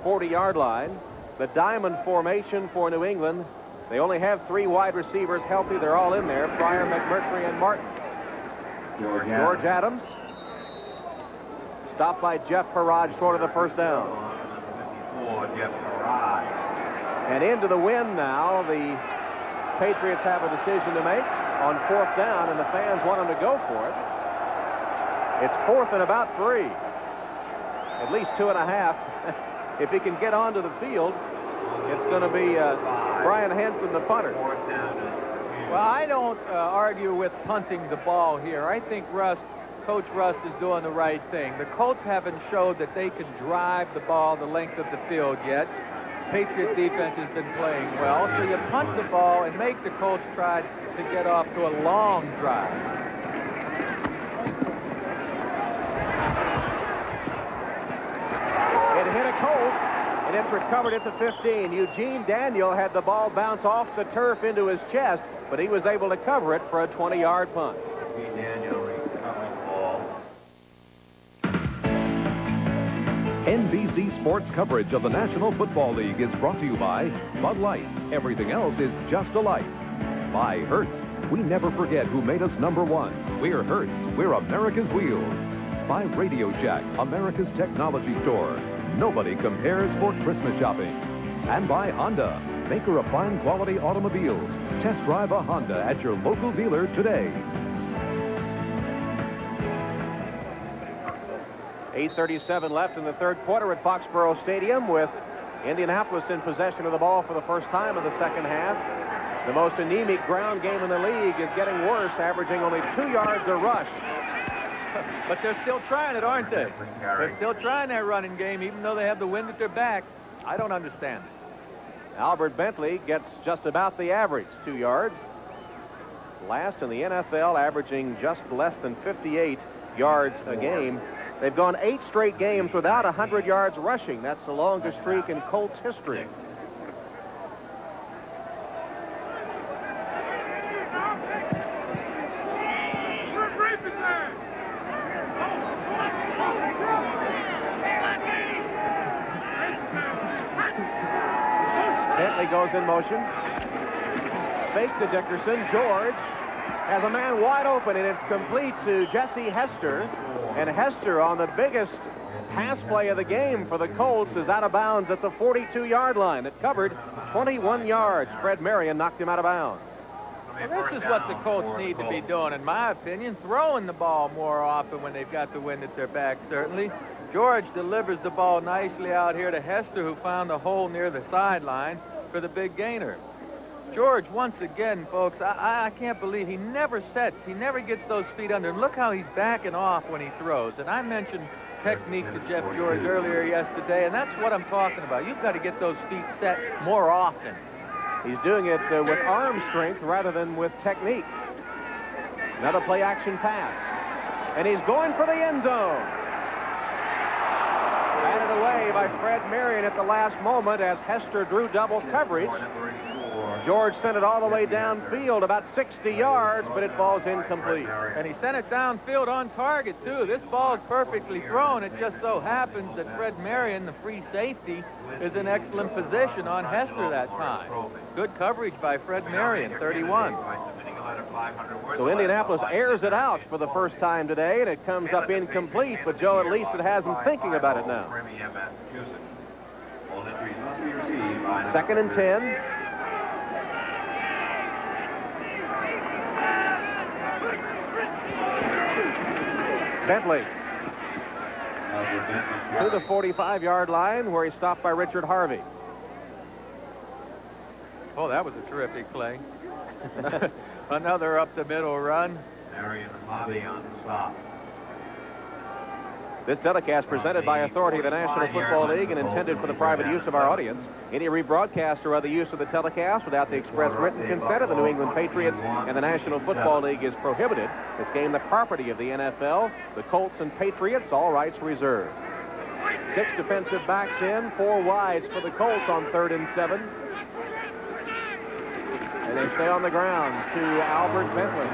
40-yard line. The diamond formation for New England. They only have 3 wide receivers healthy. They're all in there, Pryor, McMurtry, and Martin. George Adams. Stopped by Jeff Parrage short of the first down. And into the wind now. The Patriots have a decision to make on 4th down, and the fans want them to go for it. It's 4th and about 3. At least 2.5. If he can get onto the field, it's going to be Brian Henson, the punter. Well, I don't argue with punting the ball here. I think Coach Rust is doing the right thing. The Colts haven't showed that they can drive the ball the length of the field yet. Patriot defense has been playing well, so you punt the ball and make the Colts try to get off to a long drive. It hit a Colt, and it's recovered at the 15. Eugene Daniel had the ball bounce off the turf into his chest, but he was able to cover it for a 20-yard punt. NBC Sports coverage of the National Football League is brought to you by Bud Light. Everything else is just a light. By Hertz. We never forget who made us #1. We're Hertz. We're America's wheels. By Radio Shack, America's technology store. Nobody compares for Christmas shopping. And by Honda, maker of fine quality automobiles. Test drive a Honda at your local dealer today. 8:37 left in the 3rd quarter at Foxborough Stadium, with Indianapolis in possession of the ball for the first time in the second half. The most anemic ground game in the league is getting worse, averaging only 2 yards a rush. But they're still trying it, aren't they? They're still trying that running game, even though they have the wind at their back. I don't understand it. Albert Bentley gets just about the average, 2 yards. Last in the NFL, averaging just less than 58 yards a game. They've gone 8 straight games without 100 yards rushing. That's the longest streak in Colts history. Bentley goes in motion. Fake to Dickerson. George has a man wide open, and it's complete to Jesse Hester. And Hester, on the biggest pass play of the game for the Colts, is out of bounds at the 42-yard line. It covered 21 yards. Fred Marion knocked him out of bounds. Well, this is what the Colts need to be doing, in my opinion, throwing the ball more often when they've got the wind at their back, certainly. George delivers the ball nicely out here to Hester, who found a hole near the sideline for the big gainer. George, once again, folks, I can't believe he never sets. He never gets those feet under. And look how he's backing off when he throws. And I mentioned technique to Jeff George earlier yesterday, and that's what I'm talking about. You've got to get those feet set more often. He's doing it with arm strength rather than with technique. Another play-action pass. And he's going for the end zone. Batted away by Fred Marion at the last moment as Hester drew double coverage. George sent it all the way downfield, about 60 yards, but it falls incomplete. And he sent it downfield on target, too. This ball's perfectly thrown. It just so happens that Fred Marion, the free safety, is in excellent position on Hester that time. Good coverage by Fred Marion, 31. So Indianapolis airs it out for the first time today, and it comes up incomplete, but Joe, at least it has him thinking about it now. 2nd and 10. Bentley to the 45-yard line, where he's stopped by Richard Harvey. Oh, that was a terrific play. Another up the middle run. Marion Harvey on the stop. This telecast presented by authority of the National Football League and intended for the private use of our audience. Any rebroadcast or other use of the telecast without the express written consent of the New England Patriots and the National Football League is prohibited. This game the property of the NFL, the Colts and Patriots, all rights reserved. 6 defensive backs in, 4 wides for the Colts on 3rd and 7. And they stay on the ground to Albert Bentley.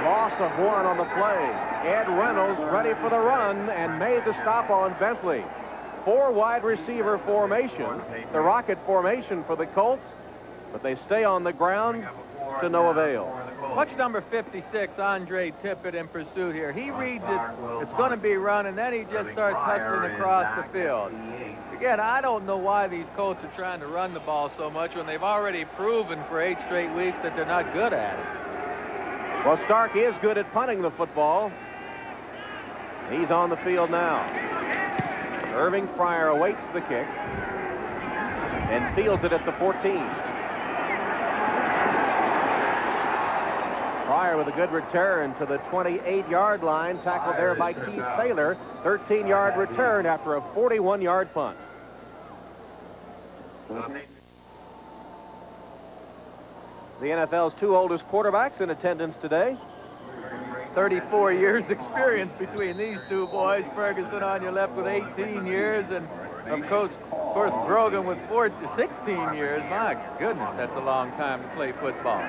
Loss of 1 on the play. Ed Reynolds ready for the run and made the stop on Bentley. 4 wide receiver formation, the rocket formation for the Colts, but they stay on the ground to no avail. Watch number 56, Andre Tippett, in pursuit here. He reads it, it's going to be run, and then he just starts hustling across the field. Again, I don't know why these Colts are trying to run the ball so much when they've already proven for 8 straight weeks that they're not good at it. Well, Stark is good at punting the football. He's on the field now. Irving Fryer awaits the kick and fields it at the 14. Fryer with a good return to the 28-yard line, tackled there by Keith Thaler. 13-yard return after a 41-yard punt. The NFL's 2 oldest quarterbacks in attendance today. 34 years experience between these 2 boys. Ferguson on your left with 18 years, and of course Grogan with 16 years. My goodness, that's a long time to play football.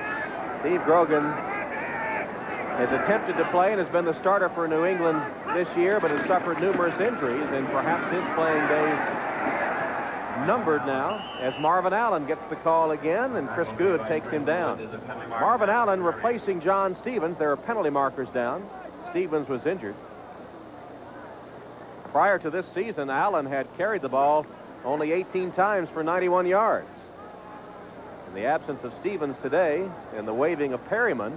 Steve Grogan has attempted to play and has been the starter for New England this year, but has suffered numerous injuries, and perhaps his playing days numbered now as Marvin Allen gets the call again, and Chris Good takes him down. Marvin Allen replacing John Stevens. There are penalty markers down. Stevens was injured. Prior to this season, Allen had carried the ball only 18 times for 91 yards. In the absence of Stevens today and the waving of Perryman.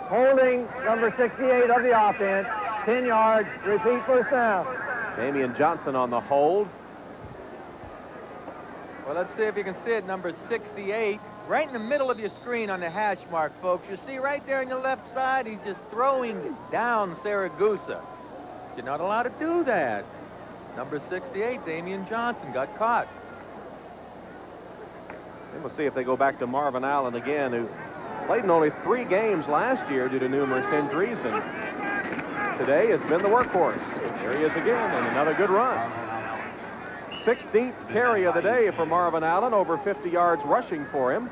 Holding number 68 of the offense, 10 yards, repeat first down. Damian Johnson on the hold. Well, let's see if you can see it, number 68, right in the middle of your screen on the hash mark, folks. You see right there on your left side, he's just throwing down Saragusa. You're not allowed to do that. Number 68, Damian Johnson, got caught. And we'll see if they go back to Marvin Allen again, who played in only 3 games last year due to numerous injuries, and today has been the workhorse. There he is again, and another good run. 16th carry of the day for Marvin Allen, over 50 yards rushing for him.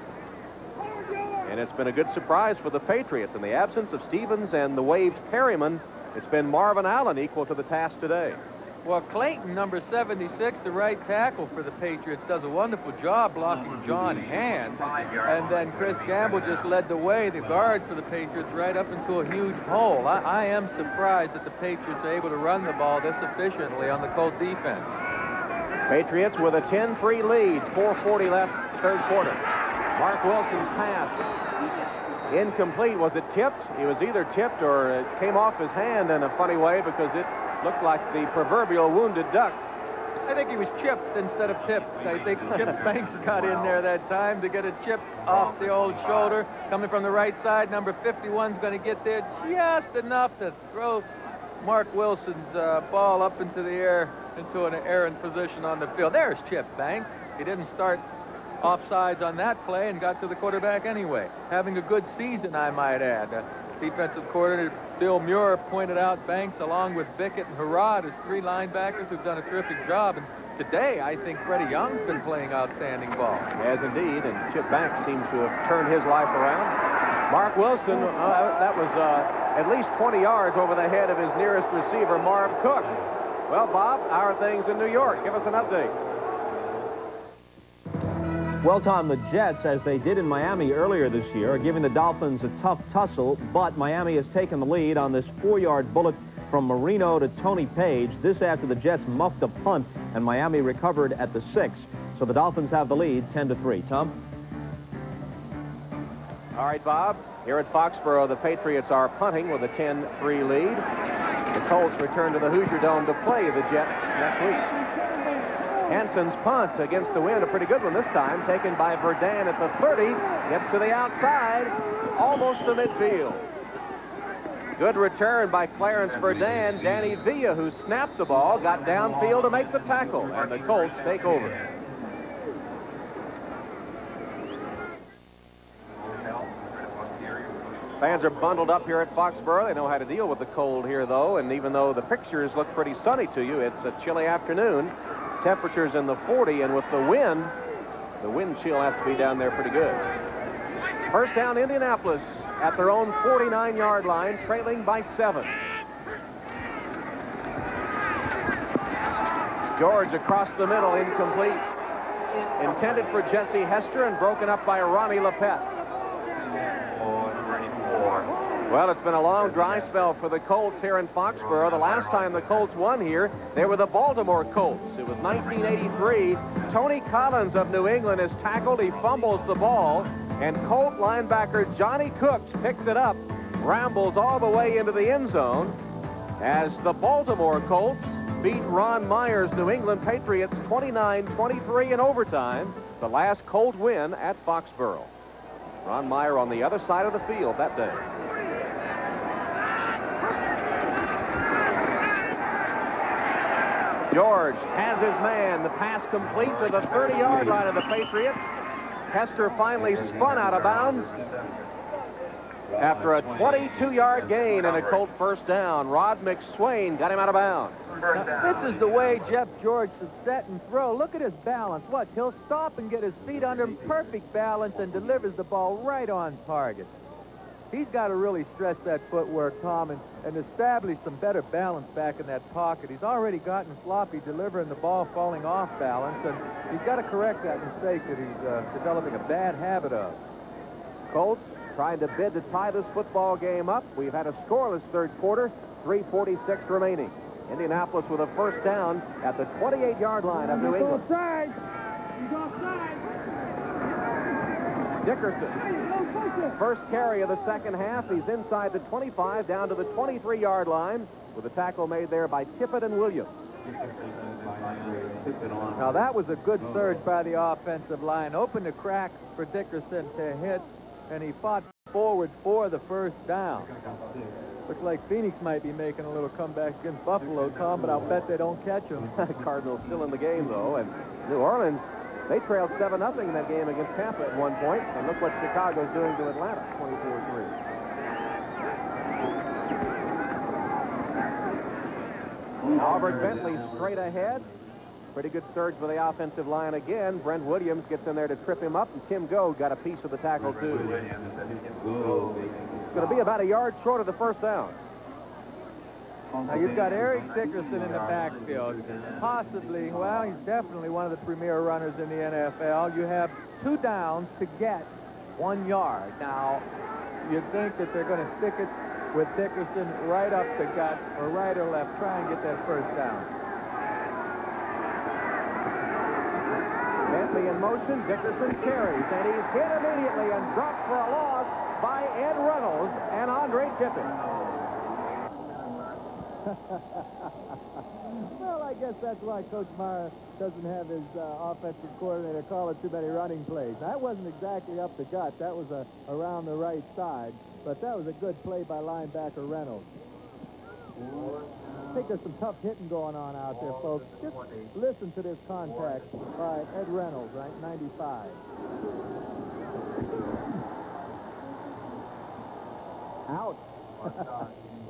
And it's been a good surprise for the Patriots. In the absence of Stevens and the waived Perryman, it's been Marvin Allen equal to the task today. Well, Clayton, number 76, the right tackle for the Patriots, does a wonderful job blocking John Hand. And then Chris Gamble just led the way, the guard for the Patriots, right up into a huge hole. I am surprised that the Patriots are able to run the ball this efficiently on the Colt defense. Patriots with a 10-3 lead, 4:40 left, third quarter. Mark Wilson's pass, incomplete. Was it tipped? It was either tipped or it came off his hand in a funny way because it looked like the proverbial wounded duck. I think he was chipped instead of tipped. I think Chip Banks got in there that time to get a chip off the old shoulder. Coming from the right side, number 51's going to get there just enough to throw Mark Wilson's ball up into the air, into an errant position on the field. There's Chip Banks. He didn't start offsides on that play and got to the quarterback anyway. Having a good season, I might add. Defensive coordinator Bill Muir pointed out Banks along with Bickett and Harrod as 3 linebackers who've done a terrific job. And today, I think Freddie Young's been playing outstanding ball. Has indeed, and Chip Banks seems to have turned his life around. Mark Wilson, that was at least 20 yards over the head of his nearest receiver, Marv Cook. Well, Bob, how are things in New York? Give us an update. Well, Tom, the Jets, as they did in Miami earlier this year, are giving the Dolphins a tough tussle, but Miami has taken the lead on this 4-yard bullet from Marino to Tony Page. This after the Jets muffed a punt, and Miami recovered at the 6. So the Dolphins have the lead, 10-3. Tom? All right, Bob. Here at Foxborough, the Patriots are punting with a 10-3 lead. The Colts return to the Hoosier Dome to play the Jets next week. Hanson's punt against the wind, a pretty good one this time, taken by Verdun at the 30, gets to the outside, almost to midfield. Good return by Clarence Verdun. Danny Villa, who snapped the ball, got downfield to make the tackle, and the Colts take over. Fans are bundled up here at Foxborough. They know how to deal with the cold here, though, and even though the pictures look pretty sunny to you, it's a chilly afternoon. Temperatures in the 40, and with the wind chill has to be down there pretty good. First down, Indianapolis at their own 49-yard line, trailing by 7. George across the middle, incomplete. Intended for Jesse Hester and broken up by Ronnie Lepet. Well, it's been a long dry spell for the Colts here in Foxborough. The last time the Colts won here, they were the Baltimore Colts. It was 1983. Tony Collins of New England is tackled. He fumbles the ball, and Colt linebacker Johnny Cooks picks it up, rambles all the way into the end zone as the Baltimore Colts beat Ron Meyer's New England Patriots 29-23 in overtime, the last Colt win at Foxborough. Ron Meyer on the other side of the field that day. George has his man. The pass complete to the 30-yard line of the Patriots. Hester finally spun out of bounds after a 22-yard gain and a Colt first down. Rod McSwain got him out of bounds. Now, this is the way Jeff George should set and throw. Look at his balance. Watch, he'll stop and get his feet under him. Perfect balance and delivers the ball right on target. He's got to really stress that footwork, Tom, and establish some better balance back in that pocket. He's already gotten sloppy delivering the ball falling off balance, and he's got to correct that mistake that he's developing a bad habit of. Colts trying to bid to tie this football game up. We've had a scoreless third quarter, 3:46 remaining. Indianapolis with a first down at the 28-yard line of New England. Dickerson, first carry of the second half. He's inside the 25, down to the 23-yard line, with a tackle made there by Tippett and Williams. Now, that was a good surge by the offensive line. Opened a crack for Dickerson to hit, and he fought forward for the first down. Looks like Phoenix might be making a little comeback against Buffalo, Tom, but I'll bet they don't catch him. Cardinals still in the game, though, and New Orleans They trailed 7-0 in that game against Tampa at one point, and look what Chicago's doing to Atlanta, 24-3. Albert Bentley straight ahead. Pretty good surge for the offensive line again. Brent Williams gets in there to trip him up, and Tim Goh got a piece of the tackle, too. It's going to be about a yard short of the first down. Now, you've got Eric Dickerson in the backfield. Possibly, well, he's definitely one of the premier runners in the NFL. You have 2 downs to get 1 yard. Now, you'd think that they're going to stick it with Dickerson right up the gut, or right or left, try and get that first down. Bentley in motion, Dickerson carries, and he's hit immediately and dropped for a loss by Ed Reynolds and Andre Tippett. Well, I guess that's why Coach Mara doesn't have his offensive coordinator calling too many running plays. That wasn't exactly up the gut. That was around the right side. But that was a good play by linebacker Reynolds. I think there's some tough hitting going on out there, folks. Just listen to this contact by Ed Reynolds, right? 95. Out.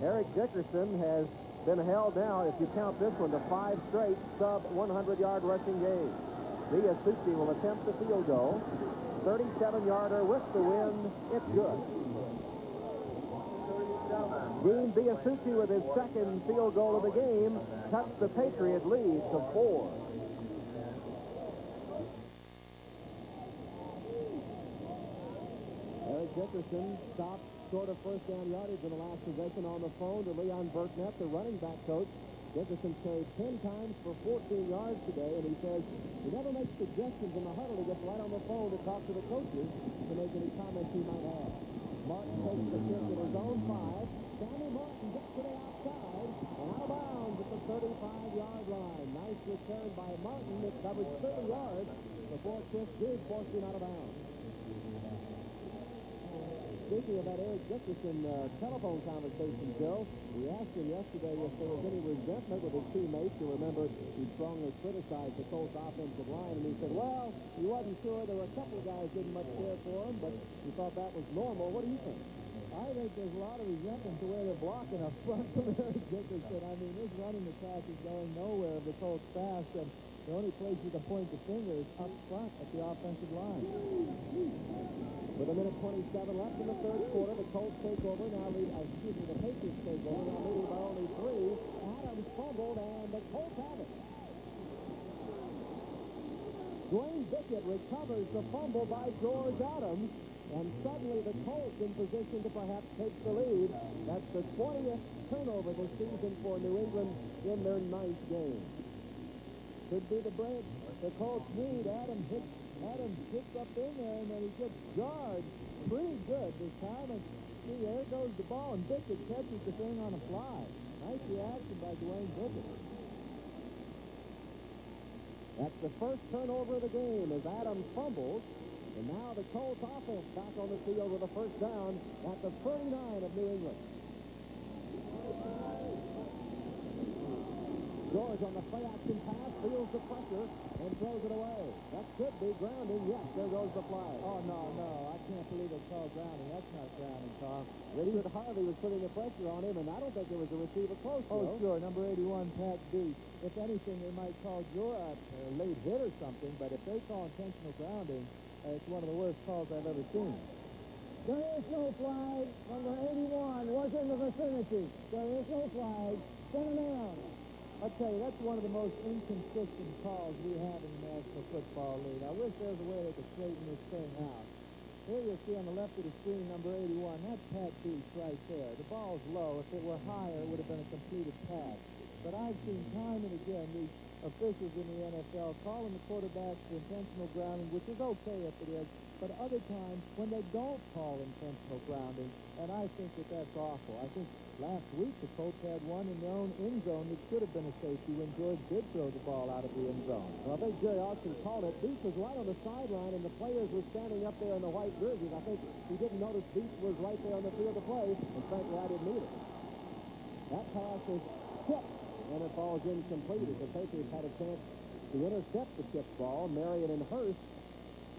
Eric Dickerson has been held down, if you count this one, to 5 straight sub-100-yard rushing games. Biasucci will attempt the field goal. 37-yarder with the wind. It's good. Dean Biasucci with his second field goal of the game cuts the Patriot lead to 4. Eric Dickerson stopped short of first down yardage in the last possession on the phone to Leon Burknett, the running back coach. Dickerson carried 10 times for 14 yards today, and he says he never makes suggestions in the huddle. He gets right on the phone to talk to the coaches to make any comments he might have. Martin takes the kick at his own 5. Sammy Martin gets to the outside and out of bounds at the 35-yard line. Nice return by Martin. It covers 30 yards before Chris Dew forced him out of bounds. Speaking of that Eric Dickerson telephone conversation, Joe, we asked him yesterday if there was any resentment with his teammates. You remember he strongly criticized the Colts offensive line, and he said, well, he wasn't sure. There were a couple of guys didn't much care for him, but he thought that was normal. What do you think? I think there's a lot of resentment the way they're blocking up front from Eric Dickerson. I mean, this running attack is going nowhere if the Colts fast, and the only place you can point the finger is up front at the offensive line. With 1:27 left in the third quarter, the Colts take over. Now the Patriots take over. Now leading by only 3. Adams fumbled, and the Colts have it. Dwayne Bickett recovers the fumble by George Adams, and suddenly the Colts in position to perhaps take the lead. That's the 20th turnover this season for New England in their 9th game. Could be the break the Colts need. Adams hits up in there, and then he gets jarred pretty good this time. And see, there goes the ball, and Bickett catches the thing on a fly. Nice reaction by Dwayne Bickett. That's the first turnover of the game as Adams fumbles. And now the Colts offense back on the field with a first down at the 39 of New England. George on the play-action pass, feels the pressure, and throws it away. That could be grounding. Yes, there goes the flag. Oh, no. I can't believe it's called grounding. That's not grounding, Tom. Richard Harvey was putting the pressure on him, and I don't think there was a receiver close. Oh, sure. Number 81, Pat B. If anything, they might call Joe a late hit or something, but if they call intentional grounding, it's one of the worst calls I've ever seen. There is no flag. Number 81 was in the vicinity. There is no flag. Send him down. I'll tell you, that's one of the most inconsistent calls we have in the National Football League. I wish there was a way they could straighten this thing out. Here you'll see on the left of the screen, number 81. That's Pat Beach right there. The ball's low. If it were higher, it would have been a completed pass. But I've seen time and again these officials in the NFL calling the quarterbacks for intentional grounding, which is okay if it is, but other times when they don't call intentional grounding, and I think that that's awful. I think last week the Colts had one in their own end zone that should have been a safety when George did throw the ball out of the end zone. Well, I think Jerry Austin called it. Beach was right on the sideline, and the players were standing up there in the white jerseys. I think he didn't notice Beach was right there on the field of play, and frankly, I didn't either. That pass is tipped, and it falls incomplete as the Patriots had a chance to to intercept the tip ball. Marion and Hurst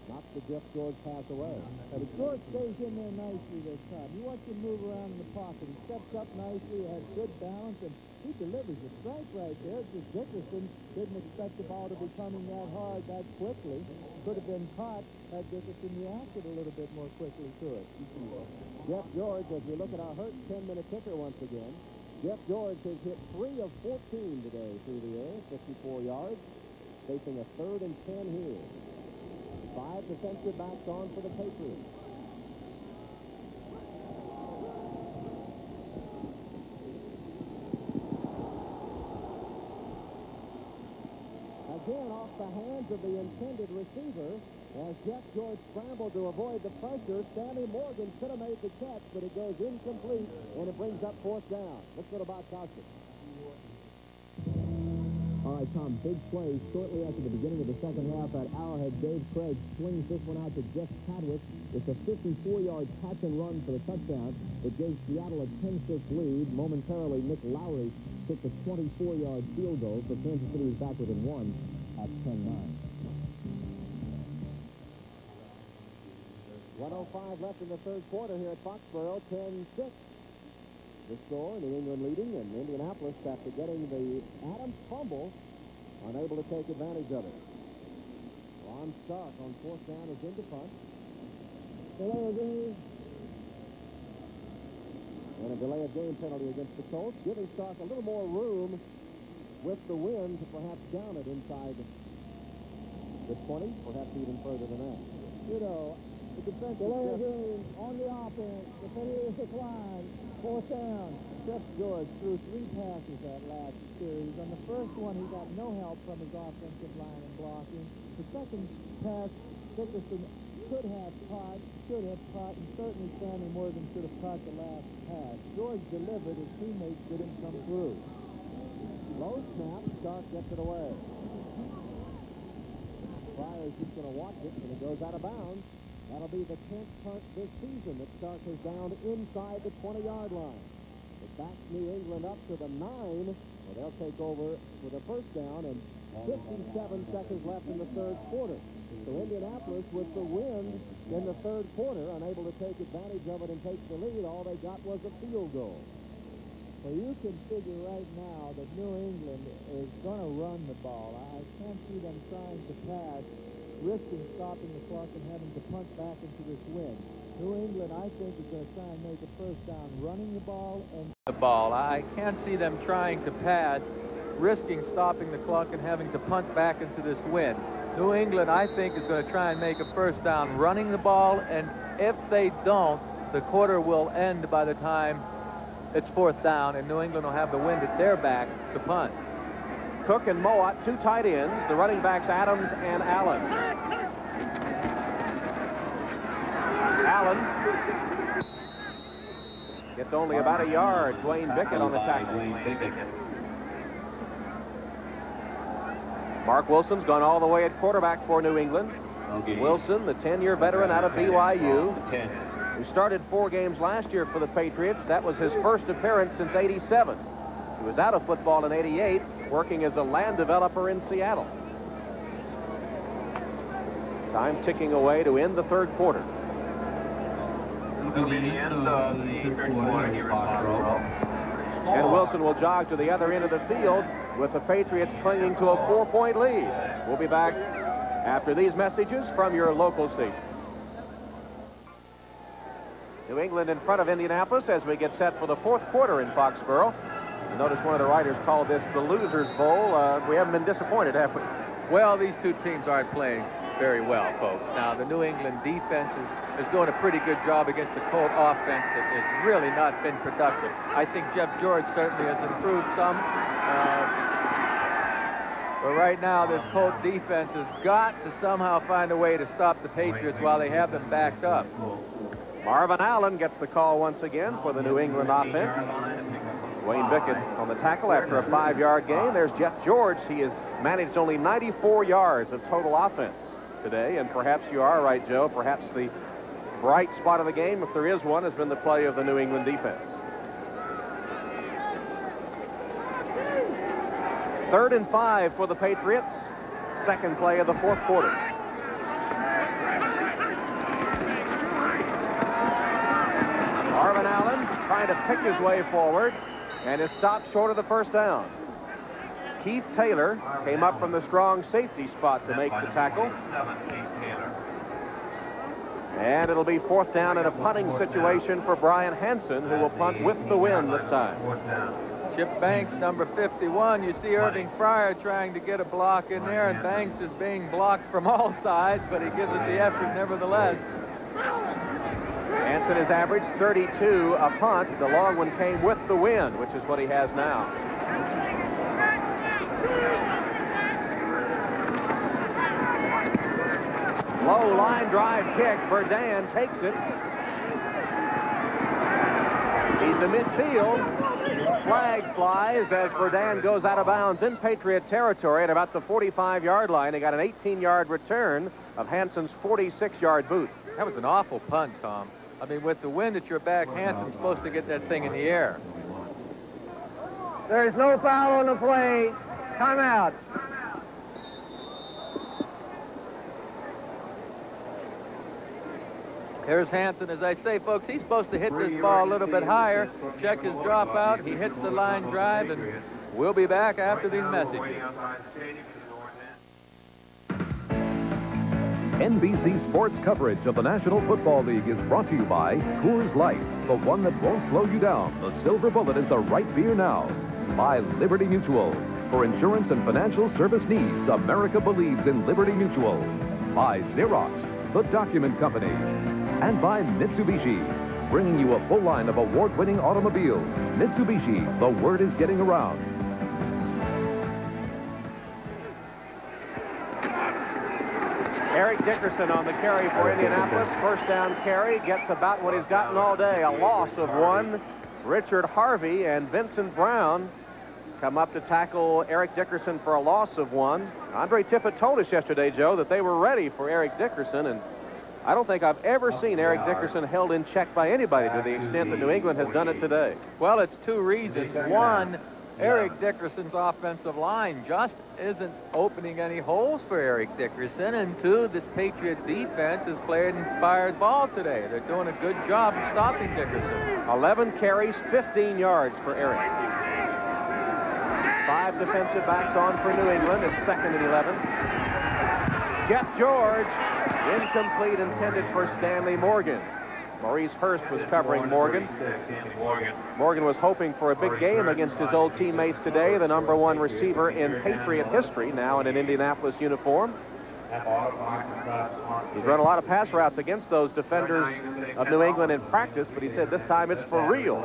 knocked the Jeff George pass away. But George stays in there nicely this time. You watch him move around in the pocket. He steps up nicely, has good balance, and he delivers a strike right there. Just Dickerson didn't expect the ball to be coming that hard that quickly. Could have been caught had Dickerson reacted a little bit more quickly to it. Jeff George, as we look at our Hurst 10-minute ticker once again, Jeff George has hit 3 of 14 today through the air, 54 yards, facing a 3rd and 10 here. 5 defensive backs on for the Patriots. Again, off the hands of the intended receiver, as Jeff George scrambled to avoid the pressure. Stanley Morgan could have made the catch, but it goes incomplete, and it brings up 4th down. Let's go to Bob Costas. All right, Tom, big play shortly after the beginning of the second half at Arrowhead. Dave Craig swings this one out to Jeff Chadwick. It's a 54-yard catch and run for the touchdown. It gave Seattle a 10-6 lead. Momentarily, Nick Lowry took the 24-yard field goal, so Kansas City is back within 1 at 10-9. 1:05 left in the third quarter here at Foxborough, 10-6. The score, New England leading, and Indianapolis, after getting the Adams fumble, unable to take advantage of it. Ron Stark on 4th down is in to punt. Delay of game. And a delay of game penalty against the Colts, giving Stark a little more room with the wind to perhaps down it inside the 20, perhaps even further than that. You know, the defense delay of game on the offense. The Patriots decline. 4th down. Jeff George threw 3 passes that last series. On the first one, he got no help from his offensive line in blocking. The second pass, Dickerson could have caught, and certainly Stanley Morgan should have caught the last pass. George delivered, his teammates didn't come through. Low snap, Stark gets it away. Pryor's just going to watch it, and it goes out of bounds. That'll be the 10th punt this season that Stark has downed inside the 20-yard line. It backs New England up to the 9, where they'll take over with a 1st down, and 57 seconds left in the third quarter. So Indianapolis, with the win in the third quarter, unable to take advantage of it and take the lead, all they got was a field goal. Well, you can figure right now that New England is going to run the ball. I can't see them trying to pass, risking stopping the clock and having to punt back into this win. New England, I think, is going to try and make a 1st down running the ball. I can't see them trying to pass, risking stopping the clock and having to punt back into this win. New England, I think, is going to try and make a 1st down running the ball, and if they don't, the quarter will end by the time it's 4th down, and New England will have the wind at their back to punt. Cook and Mowat, 2 tight ends. The running backs, Adams and Allen. Allen gets only about a yard. Dwayne Bickett on the tackle. Mark Wilson's gone all the way at quarterback for New England. Wilson, the 10-year veteran out of BYU, who started 4 games last year for the Patriots. That was his first appearance since '87. He was out of football in '88, working as a land developer in Seattle. Time ticking away to end the third quarter. It'll be the end of the third quarter here at Foxborough. And Wilson will jog to the other end of the field with the Patriots clinging to a 4-point lead. We'll be back after these messages from your local station. New England in front of Indianapolis as we get set for the 4th quarter in Foxborough. You notice one of the writers called this the Losers Bowl. We haven't been disappointed, have we? Well, these two teams aren't playing very well, folks. Now, the New England defense is doing a pretty good job against the Colt offense that has really not been productive. I think Jeff George certainly has improved some. But right now, this Colt defense has got to somehow find a way to stop the Patriots while they have them backed up. Marvin Allen gets the call once again for the New England offense. Wayne Bickett on the tackle after a 5-yard gain. There's Jeff George. He has managed only 94 yards of total offense today, and perhaps you are right, Joe. Perhaps the bright spot of the game, if there is one, has been the play of the New England defense. 3rd and 5 for the Patriots. second play of the fourth quarter. Marvin Allen trying to pick his way forward and is stopped short of the first down. Keith Taylor came up from the strong safety spot to make the tackle. And it'll be fourth down in a punting situation for Brian Hansen, who will punt with the wind this time. Chip Banks, number 51. You see Irving Fryer trying to get a block in there, and Banks is being blocked from all sides, but he gives it the effort nevertheless. Hansen has averaged 32 a punt. The long one came with the wind, which is what he has now. Low line drive kick. Verdun takes it. He's to midfield. Flag flies as Verdun goes out of bounds in Patriot territory at about the 45-yard line. He got an 18-yard return of Hansen's 46-yard boot. That was an awful punt, Tom. I mean, with the wind at your back, Hansen's supposed to get that thing in the air. There's no foul on the play. Timeout. Here's Hansen. As I say, folks, he's supposed to hit this ball a little bit higher, check his dropout. He hits the line drive, and we'll be back after these messages. NBC Sports coverage of the National Football League is brought to you by Coors Light, the one that won't slow you down. The Silver Bullet is the right beer now. By Liberty Mutual. For insurance and financial service needs, America believes in Liberty Mutual. By Xerox, the document company. And by Mitsubishi, bringing you a full line of award-winning automobiles. Mitsubishi, the word is getting around. Eric Dickerson on the carry for Indianapolis. First down carry, gets about what he's gotten all day, a loss of one. Richard Harvey and Vincent Brown come up to tackle Eric Dickerson for a loss of one. Andre Tippett told us yesterday, Joe, that they were ready for Eric Dickerson, and I don't think I've ever seen Eric Dickerson held in check by anybody to the extent that New England has done it today. Well, it's two reasons. One, Eric Dickerson's offensive line just isn't opening any holes for Eric Dickerson. And two, this Patriot defense has played inspired ball today. They're doing a good job of stopping Dickerson. 11 carries, 15 yards for Eric. 5 defensive backs on for New England. It's 2nd and 11. Jeff George, incomplete, intended for Stanley Morgan. Maurice Hurst was covering Morgan. Morgan was hoping for a big game against his old teammates today, the #1 receiver in Patriot history, now in an Indianapolis uniform. He's run a lot of pass routes against those defenders of New England in practice, but he said this time it's for real.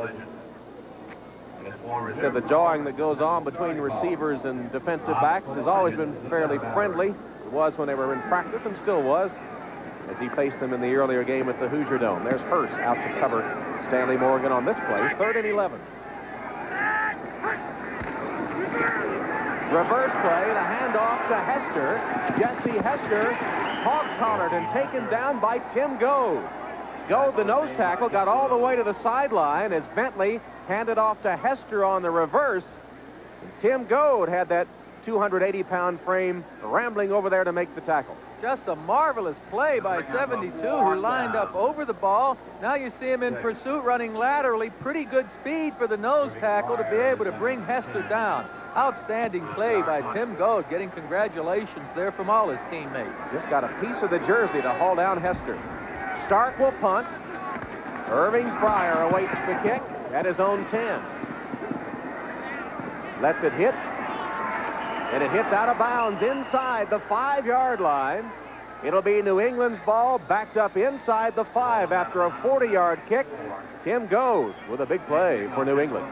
He said the jawing that goes on between receivers and defensive backs has always been fairly friendly. It was when they were in practice and still was, as he faced them in the earlier game at the Hoosier Dome. There's Hurst out to cover Stanley Morgan on this play. 3rd and 11. Reverse play, the handoff to Hester. Jesse Hester, hog-collared and taken down by Tim Goad. Goad, the nose tackle, got all the way to the sideline as Bentley handed off to Hester on the reverse. And Tim Goad had that 280-pound frame rambling over there to make the tackle. Just a marvelous play by 72, who lined up over the ball. Now you see him in pursuit, running laterally. Pretty good speed for the nose tackle to be able to bring Hester down. Outstanding play by Tim Goad, getting congratulations there from all his teammates. Just got a piece of the jersey to haul down Hester. Stark will punt. Irving Fryer awaits the kick at his own 10. Lets it hit. And it hits out of bounds inside the 5-yard line. It'll be New England's ball backed up inside the 5 after a 40-yard kick. Tim Goad with a big play for New England.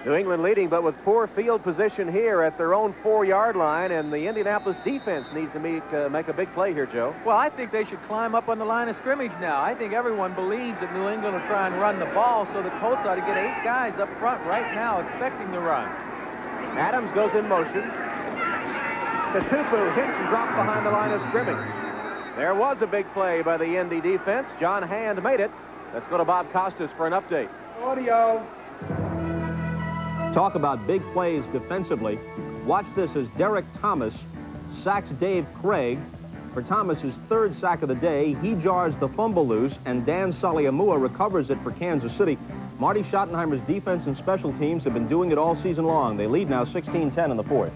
New England leading, but with poor field position here at their own 4-yard line, and the Indianapolis defense needs to make a big play here, Joe. Well, I think they should climb up on the line of scrimmage now. I think everyone believes that New England will try and run the ball, so the Colts ought to get 8 guys up front right now expecting the run. Adams goes in motion. Tatupu hit and dropped behind the line of scrimmage. There was a big play by the Indy defense. John Hand made it. Let's go to Bob Costas for an update. Audio. Talk about big plays defensively. Watch this as Derek Thomas sacks Dave Craig. For Thomas's third sack of the day, he jars the fumble loose, and Dan Saliamua recovers it for Kansas City. Marty Schottenheimer's defense and special teams have been doing it all season long. They lead now 16-10 in the fourth.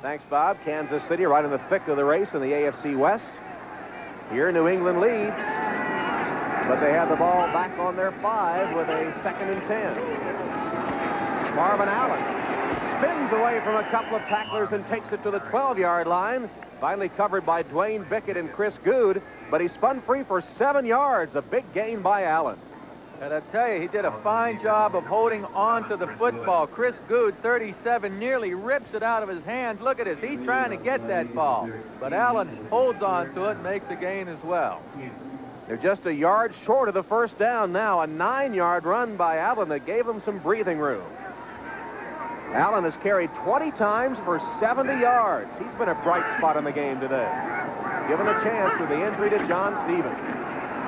Thanks, Bob. Kansas City right in the thick of the race in the AFC West. Here, New England leads, but they have the ball back on their 5 with a 2nd and 10. Marvin Allen spins away from a couple of tacklers and takes it to the 12-yard line. Finally covered by Dwayne Bickett and Chris Good, but he spun free for 7 yards. A big gain by Allen. And I tell you, he did a fine job of holding on to the football. Chris Good, 37, nearly rips it out of his hands. Look at this. He's trying to get that ball. But Allen holds on to it and makes the gain as well. They're just a yard short of the first down now. A 9-yard run by Allen that gave him some breathing room. Allen has carried 20 times for 70 yards. He's been a bright spot in the game today. Given a chance with the injury to John Stevens.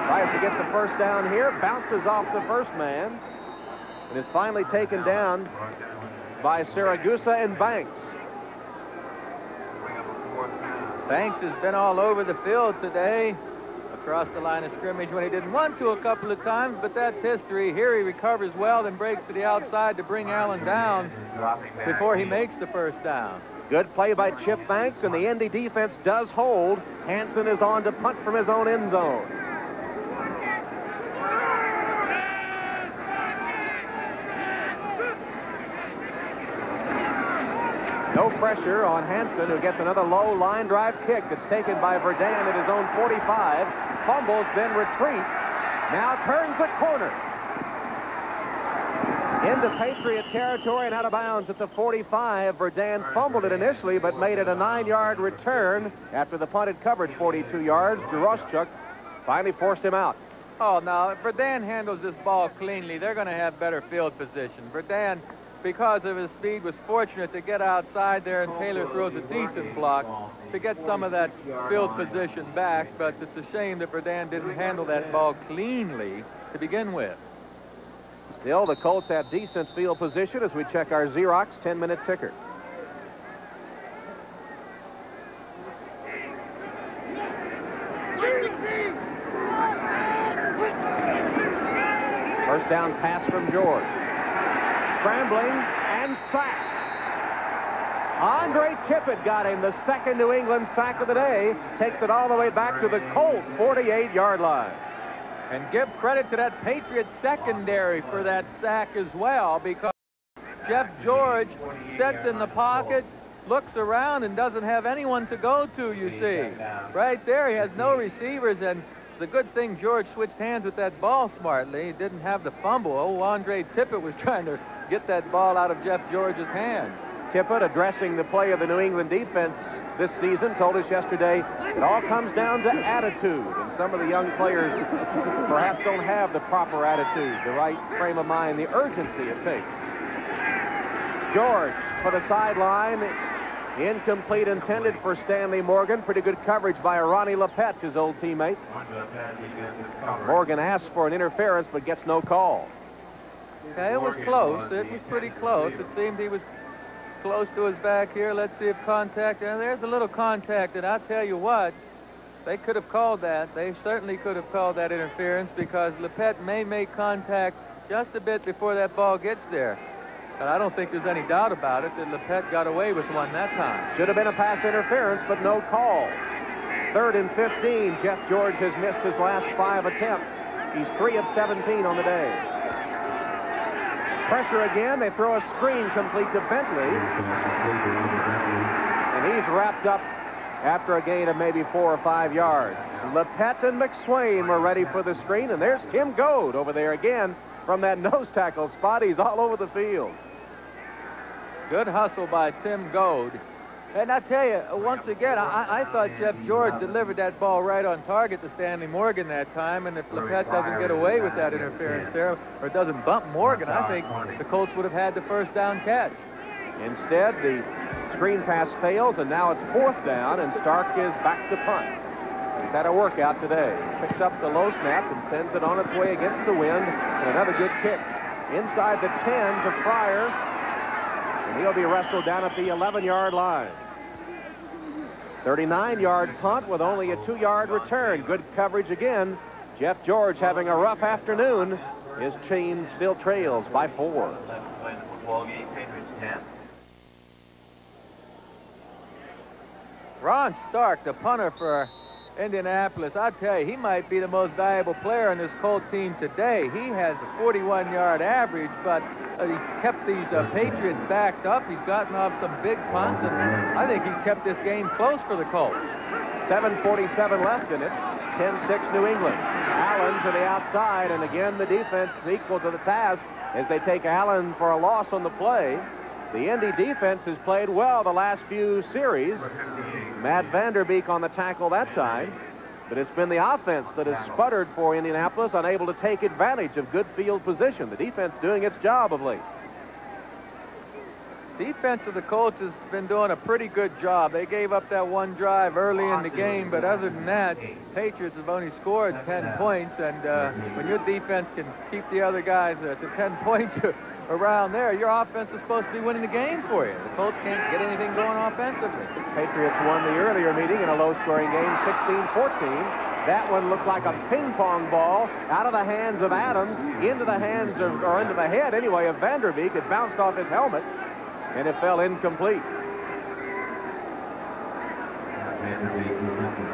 Tries to get the first down here, bounces off the first man, and is finally taken down by Saragusa and Banks. Banks has been all over the field today, across the line of scrimmage when he didn't want to a couple of times, but that's history. Here he recovers well, then breaks to the outside to bring Allen down before he makes the first down. Good play by Chip Banks, and the Indy defense does hold. Hansen is on to punt from his own end zone. No pressure on Hansen, who gets another low line drive kick that's taken by Verdun at his own 45. Fumbles, then retreats. Now turns the corner. Into Patriot territory and out of bounds at the 45. Verdun fumbled it initially, but made it a 9-yard return after the punt had covered 42 yards. Jaroszczuk finally forced him out. Oh, now, if Verdun handles this ball cleanly, they're going to have better field position. Verdun, because of his speed, was fortunate to get outside there, and Taylor throws a decent block to get some of that field position back, but it's a shame that Verdun didn't handle that ball cleanly to begin with. Still, the Colts have decent field position as we check our Xerox 10-minute ticker. First down pass from George. Scrambling and sacked. Andre Tippett got him, the second New England sack of the day. Takes it all the way back to the Colts 48-yard line. And give credit to that Patriot secondary for that sack as well, because Jeff George sits in the pocket, looks around, and doesn't have anyone to go to, you see. Right there, he has no receivers, and it's a good thing George switched hands with that ball smartly. He didn't have the fumble. Oh, Andre Tippett was trying to get that ball out of Jeff George's hand. Tippett, addressing the play of the New England defense this season, told us yesterday it all comes down to attitude, and some of the young players perhaps don't have the proper attitude, the right frame of mind, the urgency it takes. George for the sideline, incomplete, intended for Stanley Morgan. Pretty good coverage by Ronnie Lepet, his old teammate. Morgan asks for an interference but gets no call. Okay, it was close. It was pretty close. It seemed he was close to his back here. Let's see if contact, and there's a little contact, and I'll tell you what, they could have called that. They certainly could have called that interference, because Lepet may make contact just a bit before that ball gets there. But I don't think there's any doubt about it that Lepet got away with one that time. Should have been a pass interference, but no call. 3rd and 15. Jeff George has missed his last 5 attempts. He's 3 of 17 on the day. Pressure again. They throw a screen complete to Bentley. And he's wrapped up after a gain of maybe 4 or 5 yards. Lepet and McSwain were ready for the screen, and there's Tim Goad over there again from that nose tackle spot. He's all over the field. Good hustle by Tim Goad. And I tell you, once again, I thought Jeff George delivered that ball right on target to Stanley Morgan that time, and if Lepet doesn't get away with that interference there, or doesn't bump Morgan, I think the Colts would have had the first down catch. Instead, the screen pass fails, and now it's 4th down, and Stark is back to punt. He's had a workout today. Picks up the low snap and sends it on its way against the wind, and another good kick. inside the 10 to Fryer. And he'll be wrestled down at the 11-yard line. 39-yard punt with only a 2-yard return. Good coverage again. Jeff George having a rough afternoon. His team still trails by 4. Ron Stark, the punter for Indianapolis, I tell you, he might be the most valuable player in this Colt team today. He has a 41-yard average, but he's kept these Patriots backed up. He's gotten off some big punts, and I think he's kept this game close for the Colts. 7:47 left in it. 10-6 New England. Allen to the outside, and again the defense equal to the task as they take Allen for a loss on the play. The Indy defense has played well the last few series. Matt Vanderbeek on the tackle that time. But it's been the offense that has sputtered for Indianapolis, unable to take advantage of good field position. The defense doing its job of late. Defense of the Colts has been doing a pretty good job. They gave up that one drive early in the game, but other than that, Patriots have only scored 10 points, and when your defense can keep the other guys to 10 points around there, your offense is supposed to be winning the game for you. The Colts can't get anything going offensively. Patriots won the earlier meeting in a low-scoring game, 16-14. That one looked like a ping-pong ball out of the hands of Adams, into the hands of, or into the head anyway, of Vanderbeek. It bounced off his helmet, and it fell incomplete.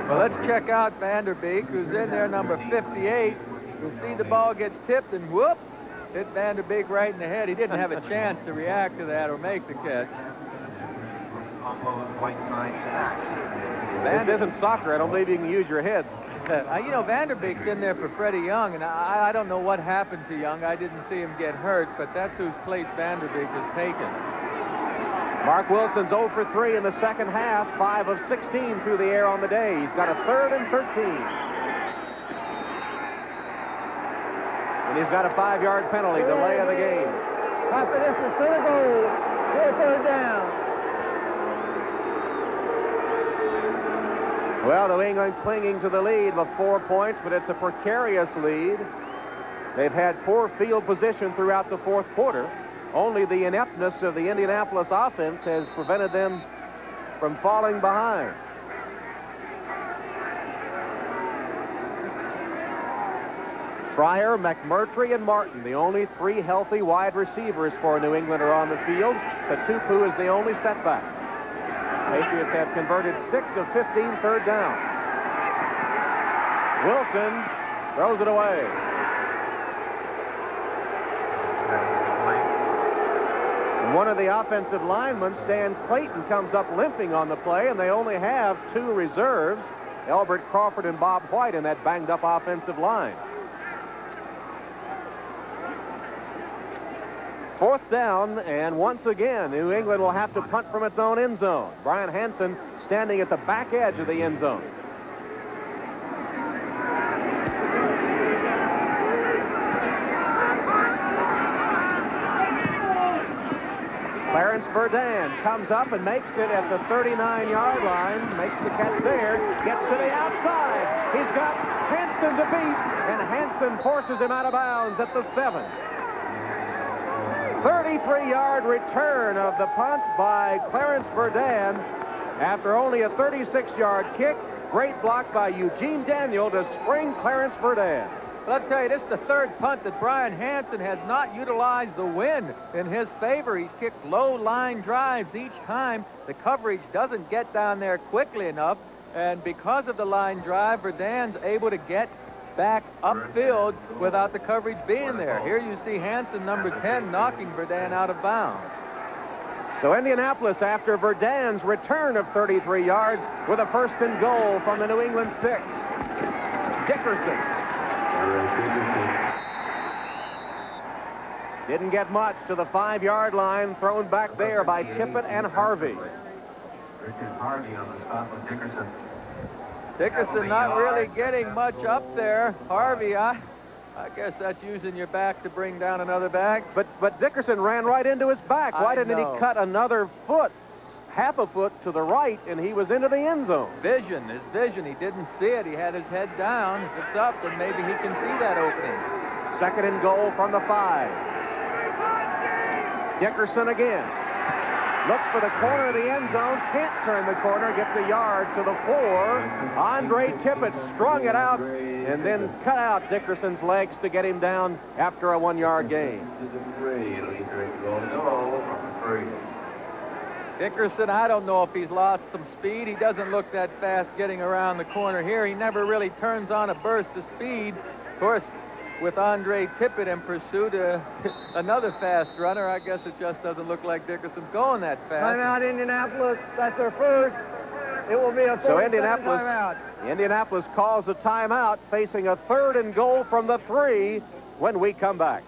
Well, let's check out Vanderbeek, who's in there, number 58. You'll see the ball gets tipped, and whoop, hit Vanderbeek right in the head. He didn't have a chance to react to that or make the catch. This isn't soccer. I don't believe you can use your head. You know, Vanderbeek's in there for Freddie Young, and I don't know what happened to Young. I didn't see him get hurt, but that's whose place Vanderbeek has taken. Mark Wilson's 0 for 3 in the second half, 5 of 16 through the air on the day. He's got a 3rd and 13. And he's got a 5-yard penalty, delay of the game. After this is to the goal. Here, 3rd down. Well, New England clinging to the lead with 4 points, but it's a precarious lead. They've had poor field position throughout the fourth quarter. Only the ineptness of the Indianapolis offense has prevented them from falling behind. Fryer, McMurtry, and Martin, the only 3 healthy wide receivers for New England, are on the field. Katupu is the only setback. Patriots have converted 6 of 15 third downs. Wilson throws it away. And one of the offensive linemen, Stan Clayton, comes up limping on the play, and they only have 2 reserves, Elbert Crawford and Bob White, in that banged-up offensive line. 4th down, and once again, New England will have to punt from its own end zone. Brian Hansen standing at the back edge of the end zone. Clarence Verdun comes up and makes it at the 39-yard line, makes the catch there, gets to the outside. He's got Hansen to beat, and Hansen forces him out of bounds at the 7. 33-yard return of the punt by Clarence Verdun after only a 36-yard kick. Great block by Eugene Daniel to spring Clarence Verdun. Well, I'll tell you, this is the 3rd punt that Brian Hansen has not utilized the wind in his favor. He's kicked low line drives each time. The coverage doesn't get down there quickly enough, and because of the line drive, Verdun's able to get back upfield without the coverage being there. Here you see Hansen, number 10, knocking Verdun out of bounds. So Indianapolis, after Verdun's return of 33 yards, with a 1st and goal from the New England 6. Dickerson. Didn't get much to the 5-yard line, thrown back there by Tippett and Harvey. Richard Harvey on the stop of Dickerson. Dickerson not really getting much up there. Harvey, I guess that's using your back to bring down another back. But Dickerson ran right into his back. Why didn't he cut another foot, half a foot to the right, and he was into the end zone? His vision. He didn't see it. He had his head down. If it's up, then maybe he can see that opening. 2nd and goal from the 5. Dickerson again. Looks for the corner of the end zone. Can't turn the corner. Gets a yard to the 4. Andre Tippett strung it out and then cut out Dickerson's legs to get him down after a 1-yard gain. Dickerson, I don't know if he's lost some speed. He doesn't look that fast getting around the corner here. He never really turns on a burst of speed. Of course, with Andre Tippett in pursuit, another fast runner, I guess it just doesn't look like Dickerson's going that fast. Timeout, Indianapolis. That's their first. It will be a So Indianapolis calls a timeout, facing a 3rd and goal from the 3 when we come back.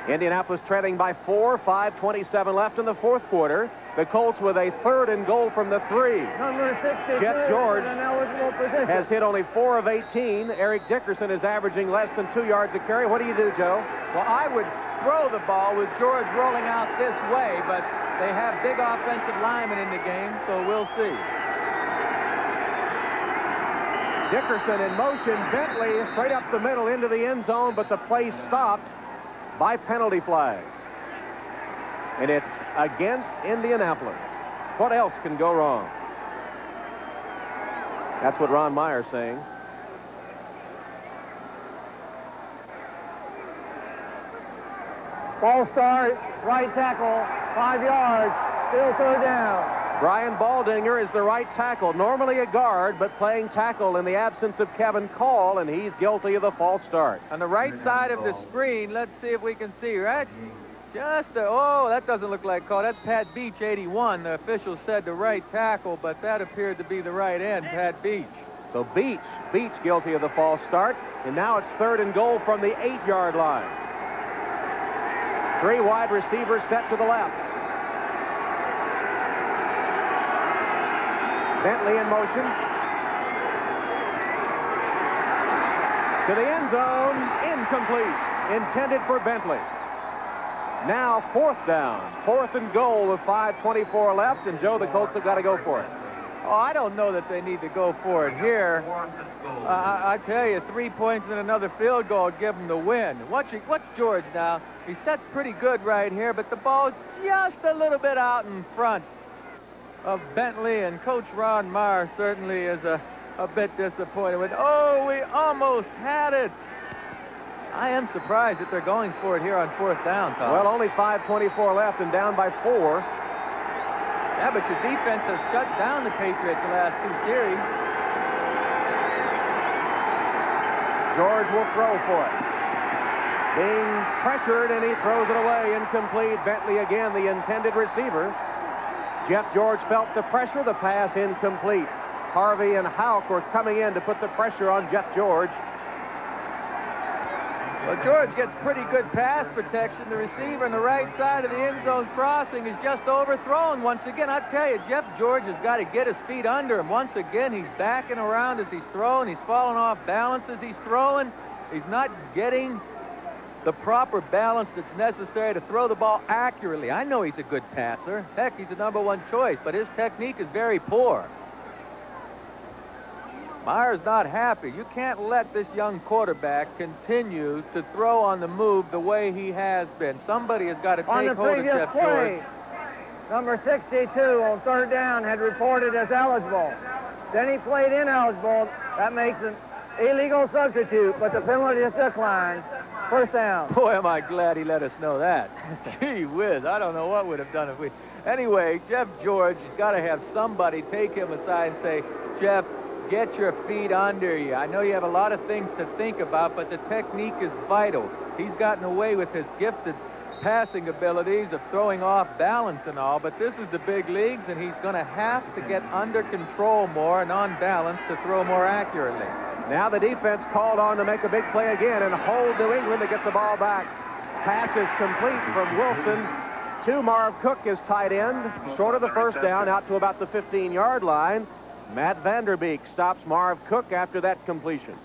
Indianapolis trailing by 4, 5:27 left in the 4th quarter. The Colts with a 3rd and goal from the 3. Number 62 Jeff George in an eligible position. has hit only 4 of 18. Eric Dickerson is averaging less than 2 yards a carry. What do you do, Joe? Well, I would throw the ball with George rolling out this way, but they have big offensive linemen in the game, so we'll see. Dickerson in motion. Bentley straight up the middle into the end zone, but the play stopped by penalty flags. And it's against Indianapolis. What else can go wrong? That's what Ron Meyer's saying. Ball start, right tackle, 5 yards, still 3rd down. Brian Baldinger is the right tackle, normally a guard, but playing tackle in the absence of Kevin Call, and he's guilty of the false start. On the right side of the screen, let's see if we can see, right? Oh, that doesn't look like call. That's Pat Beach, 81. The official said the right tackle, but that appeared to be the right end, Pat Beach. So Beach guilty of the false start, and now it's 3rd and goal from the 8-yard line. 3 wide receivers set to the left. Bentley in motion. To the end zone, incomplete. Intended for Bentley. Now 4th down. 4th and goal with 5:24 left, and Joe, the Colts have got to go for it. Oh, I don't know that they need to go for it here. I tell you, 3 points and another field goal give them the win. Watch George now. He sets pretty good right here, but the ball's just a little bit out in front of Bentley, and Coach Ron Meyer certainly is a bit disappointed with, oh, we almost had it. I am surprised that they're going for it here on 4th down, Tom. Well, only 5:24 left and down by 4. Yeah, but your defense has shut down the Patriots the last 2 series. George will throw for it. Being pressured, and he throws it away. Incomplete. Bentley again, the intended receiver. Jeff George felt the pressure. The pass incomplete. Harvey and Houck were coming in to put the pressure on Jeff George. Well, George gets pretty good pass protection. The receiver on the right side of the end zone crossing is just overthrown once again. I tell you, Jeff George has got to get his feet under him. Once again, he's backing around as he's throwing. He's falling off balance as he's throwing. He's not getting the proper balance that's necessary to throw the ball accurately. I know he's a good passer. Heck, he's the #1 choice, but his technique is very poor. Meyer's not happy. You can't let this young quarterback continue to throw on the move the way he has been. Somebody has got to take hold of Jeff George. Number 62 on 3rd down had reported as eligible. Then he played ineligible. That makes an illegal substitute, but the penalty is declined. 1st down. Boy, am I glad he let us know that. Gee whiz, I don't know what would have done if we... Anyway, Jeff George has got to have somebody take him aside and say, Jeff, get your feet under you. I know you have a lot of things to think about, but the technique is vital. He's gotten away with his gifted passing abilities of throwing off balance and all, but this is the big leagues, and he's going to have to get under control more and on balance to throw more accurately. Now the defense called on to make a big play again and hold New England to get the ball back. Pass is complete from Wilson to Marv Cook, his tight end, short of the 1st down, out to about the 15-yard line. Matt Vanderbeek stops Marv Cook after that completion.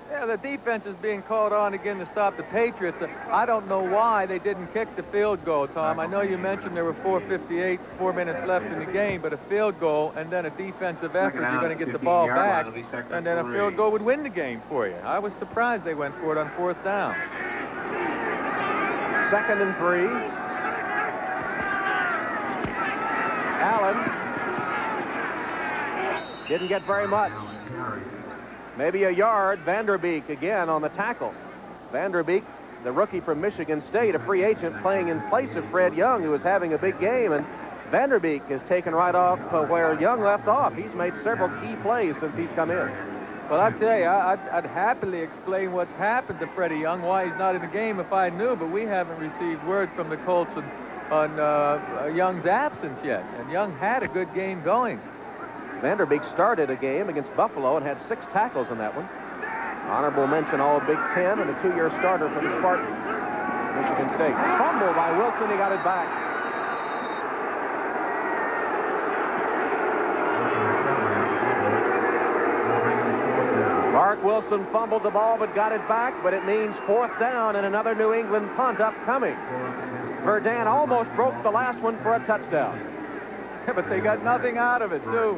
Yeah, the defense is being called on again to stop the Patriots. I don't know why they didn't kick the field goal, Tom. I know you mentioned there were 4:58, 4 minutes left in the game, but a field goal and then a defensive effort, you're going to get the ball back, and then a field goal would win the game for you. I was surprised they went for it on 4th down. 2nd and 3. Allen didn't get very much. Maybe a yard. Vanderbeek again on the tackle. Vanderbeek, the rookie from Michigan State, a free agent playing in place of Fred Young, who was having a big game, and Vanderbeek is taken right off where Young left off. He's made several key plays since he's come in. Well, I tell you, I'd happily explain what's happened to Freddie Young, why he's not in the game if I knew, but we haven't received word from the Colts on Young's absence yet, and Young had a good game going. Vanderbeek started a game against Buffalo and had 6 tackles in that one. Honorable mention all Big Ten and a 2-year starter for the Spartans. Michigan State. Fumble by Wilson, he got it back. Mark Wilson fumbled the ball but got it back, but it means 4th down and another New England punt upcoming. Verdun almost broke the last one for a touchdown. Yeah, but they got nothing out of it, too.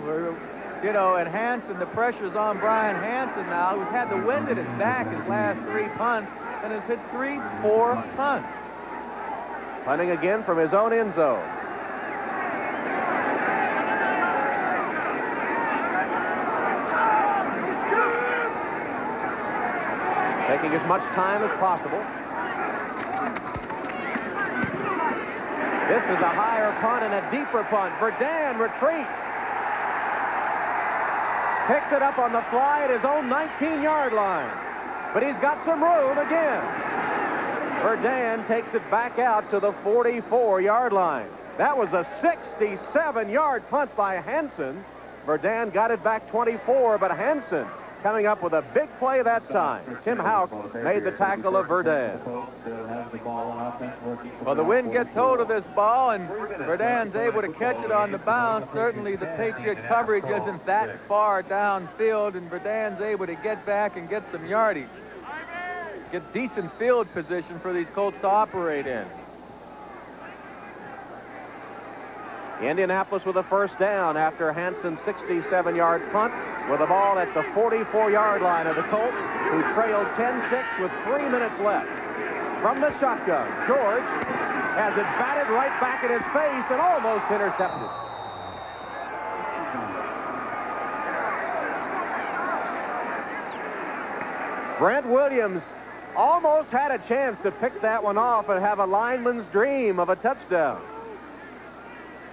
You know, and Hansen, the pressure's on Brian Hansen now, who's had the wind at his back his last 3 punts and has hit 3-4 punts. Punting again from his own end zone. Taking as much time as possible. This is a higher punt and a deeper punt. Verdun retreats. Picks it up on the fly at his own 19-yard line. But he's got some room again. Verdun takes it back out to the 44-yard line. That was a 67-yard punt by Hansen. Verdun got it back 24, but Hansen coming up with a big play that time. Tim Houck made the tackle of Verdun. Well, the wind gets hold of this ball, and Verdun's able to catch it on the bounce. Certainly the Patriot coverage isn't that far downfield, and Verdun's able to get back and get some yardage. Get decent field position for these Colts to operate in. Indianapolis with a 1st down after Hansen's 67-yard punt with the ball at the 44-yard line of the Colts, who trailed 10-6 with 3 minutes left. From the shotgun, George has it batted right back in his face and almost intercepted. Brent Williams almost had a chance to pick that one off and have a lineman's dream of a touchdown.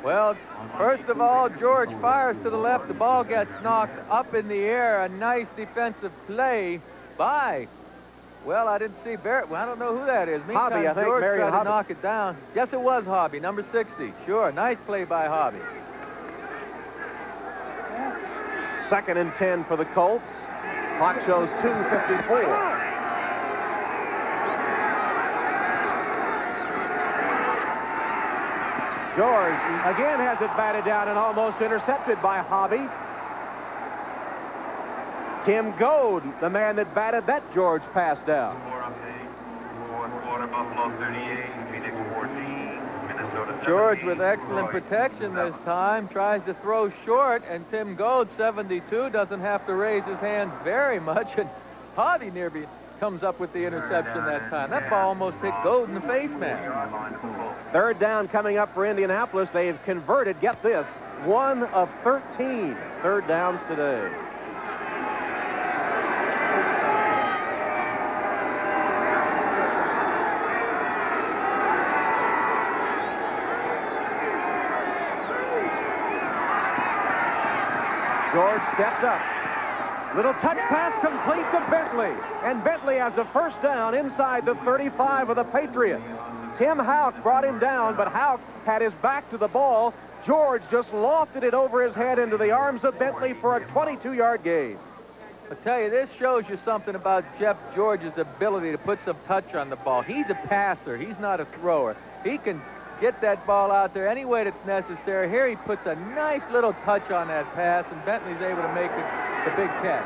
Well, first of all, George fires to the left. The ball gets knocked up in the air. A nice defensive play by, well, I didn't see Barrett. Well, I don't know who that is. Hobby, I think. George Marion tried Hobby. to knock it down. Yes, it was Hobby, number 60. Sure, nice play by Hobby. 2nd and 10 for the Colts. Clock shows 2:54. George again has it batted down and almost intercepted by Hobby. Tim Goad, the man that batted that George pass down. Buffalo 38, Phoenix 14, Minnesota 17. George with excellent protection this time, tries to throw short, and Tim Goad, 72, doesn't have to raise his hands very much, and Hobby nearly comes up with the interception that time. That ball almost hit Goad in the face, man. 3rd down coming up for Indianapolis. They've converted, get this, 1 of 13 3rd downs today. George steps up. Little touch pass complete to Bentley. And Bentley has a 1st down inside the 35 of the Patriots. Tim Houck brought him down, but Houck had his back to the ball. George just lofted it over his head into the arms of Bentley for a 22-yard gain. I tell you, this shows you something about Jeff George's ability to put some touch on the ball. He's a passer. He's not a thrower. He can get that ball out there any way that's necessary. Here he puts a nice little touch on that pass, and Bentley's able to make the big catch.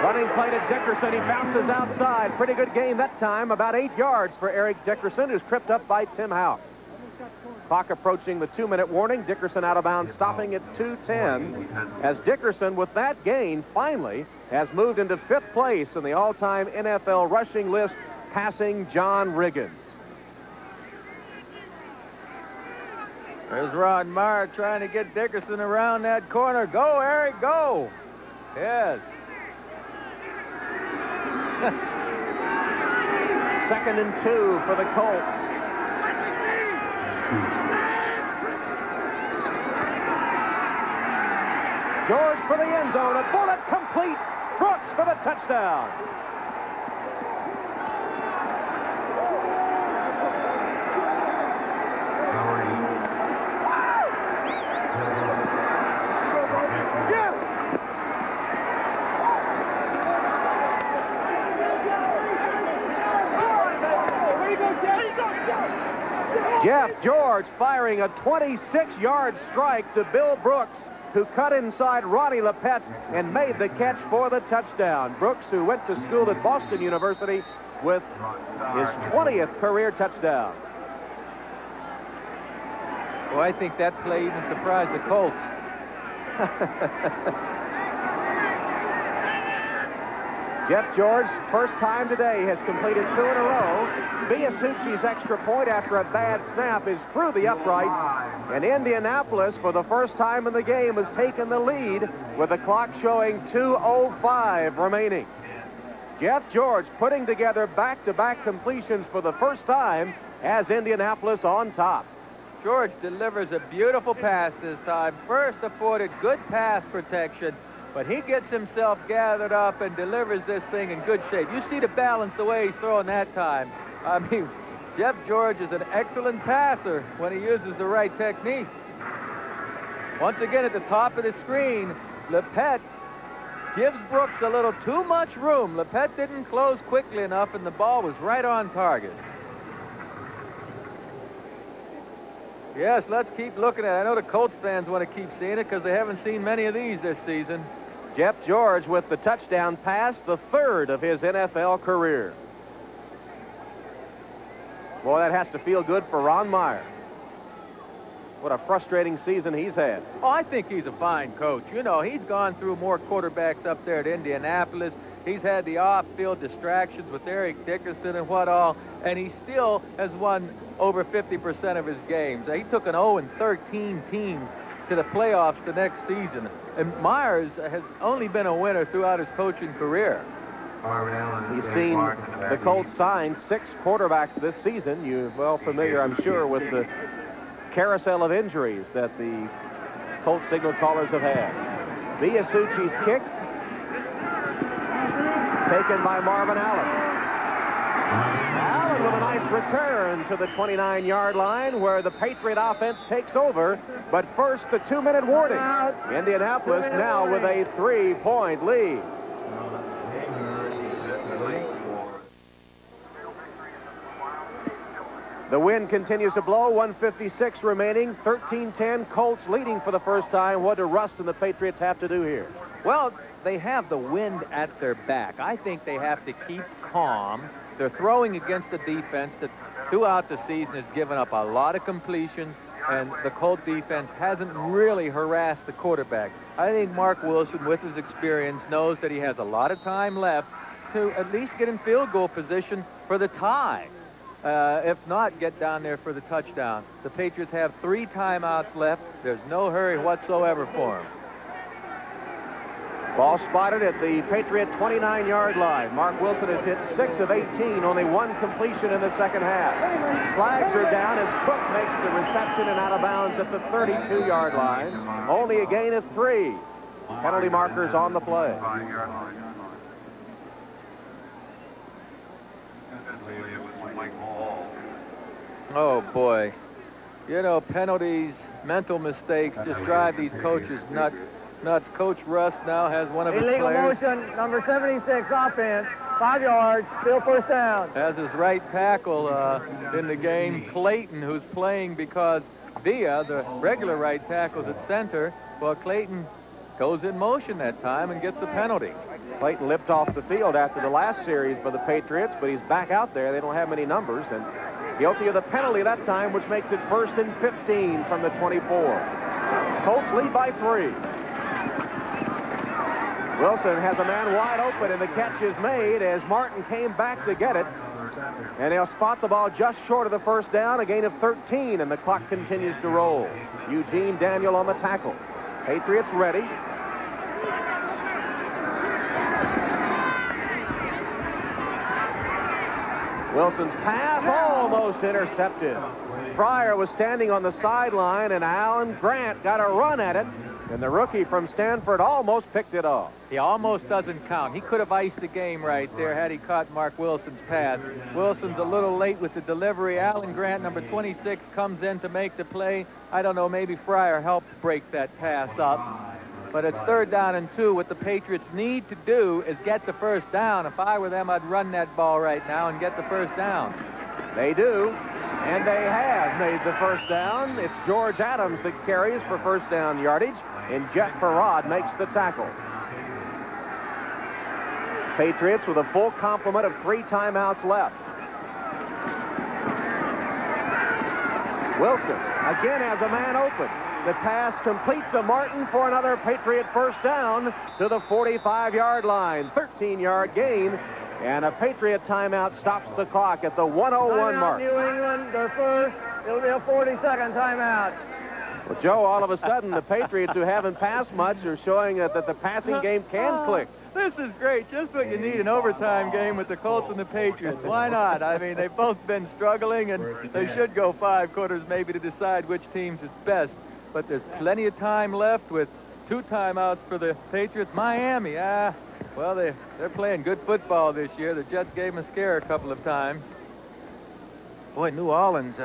Running play to Dickerson. He bounces outside. Pretty good game that time. About 8 yards for Eric Dickerson, who's tripped up by Tim Houck. Clock approaching the 2-minute warning. Dickerson out of bounds, stopping at 2:10. As Dickerson, with that gain, finally has moved into 5th place in the all-time NFL rushing list, passing John Riggins. There's Ron Meyer trying to get Dickerson around that corner. Go, Eric, go. Yes. 2nd and 2 for the Colts. George for the end zone. A bullet complete. Brooks for the touchdown. Jeff George firing a 26-yard strike to Bill Brooks, who cut inside Ronnie Lepet and made the catch for the touchdown. Brooks, who went to school at Boston University, with his 20th career touchdown. Well, I think that play even surprised the Colts. Jeff George, first time today, has completed 2 in a row. Biasucci's extra point after a bad snap is through the uprights. And Indianapolis, for the first time in the game, has taken the lead with the clock showing 2:05 remaining. Jeff George putting together back-to-back completions for the first time as Indianapolis on top. George delivers a beautiful pass this time. First afforded good pass protection, but he gets himself gathered up and delivers this thing in good shape. You see the balance the way he's throwing that time. I mean, Jeff George is an excellent passer when he uses the right technique. Once again at the top of the screen, Lepet gives Brooks a little too much room. Lepet didn't close quickly enough, and the ball was right on target. Yes, let's keep looking at it. I know the Colts fans want to keep seeing it because they haven't seen many of these this season. Jeff George with the touchdown pass, the 3rd of his NFL career. Boy, that has to feel good for Ron Meyer. What a frustrating season he's had. Oh, I think he's a fine coach. You know, he's gone through more quarterbacks up there at Indianapolis. He's had the off-field distractions with Eric Dickerson and what all, and he still has won over 50% of his games. He took an 0-13 team to the playoffs the next season. And Myers has only been a winner throughout his coaching career. He's seen the Colts sign 6 quarterbacks this season. You're well familiar, I'm sure, with the carousel of injuries that the Colts signal callers have had. Biasucci's kick taken by Marvin Allen. Allen with a nice return to the 29-yard line where the Patriot offense takes over. But first, the 2-minute warning. Indianapolis now with a 3-point lead. The wind continues to blow, 1:56 remaining, 13-10, Colts leading for the first time. What do Rust and the Patriots have to do here? Well, they have the wind at their back. I think they have to keep calm. They're throwing against the defense that throughout the season has given up a lot of completions, and the Colt defense hasn't really harassed the quarterback. I think Mark Wilson, with his experience, knows that he has a lot of time left to at least get in field goal position for the tie. If not, get down there for the touchdown. The Patriots have 3 timeouts left. There's no hurry whatsoever for them. Ball spotted at the Patriot 29-yard line. Mark Wilson has hit 6 of 18, only 1 completion in the second half. Flags are down as Cook makes the reception and out of bounds at the 32-yard line. Only a gain of 3. Penalty markers on the play. Oh, boy. You know, penalties, mental mistakes just drive these coaches nuts. Coach Rust now has one of his illegal players. motion, number 76, offense, 5 yards, still first down. Has his right tackle in the game, Clayton, who's playing because Villa, the regular right tackle's at center. Well, Clayton goes in motion that time and gets the penalty. Clayton limped off the field after the last series for the Patriots, but he's back out there. They don't have many numbers, and guilty of the penalty that time, which makes it 1st and 15 from the 24. Colts lead by 3. Wilson has a man wide open, and the catch is made as Martin came back to get it. And they'll spot the ball just short of the first down, a gain of 13, and the clock continues to roll. Eugene Daniel on the tackle. Patriots ready. Wilson's pass almost intercepted. Fryer was standing on the sideline, and Alan Grant got a run at it, and the rookie from Stanford almost picked it off. He almost doesn't count. He could have iced the game right there had he caught Mark Wilson's pass. Wilson's a little late with the delivery. Alan Grant, number 26, comes in to make the play. I don't know, maybe Fryer helped break that pass up. But it's 3rd down and 2. What the Patriots need to do is get the first down. If I were them, I'd run that ball right now and get the first down. They do, and they have made the first down. It's George Adams that carries for first down yardage, and Jeff Farad makes the tackle. Patriots with a full complement of 3 timeouts left. Wilson again has a man open. The pass complete to Martin for another Patriot first down to the 45-yard line. 13-yard gain, and a Patriot timeout stops the clock at the 1:01 mark. New England, their first. It'll be a 40-second timeout. Well, Joe, all of a sudden, the Patriots, who haven't passed much, are showing that the passing game can click. This is great. Just what you need, an overtime game with the Colts and the Patriots. Why not? I mean, they've both been struggling, and they should go 5 quarters maybe to decide which team's is best. But there's plenty of time left with 2 timeouts for the Patriots. Miami, well, they're playing good football this year. The Jets gave them a scare a couple of times. Boy, New Orleans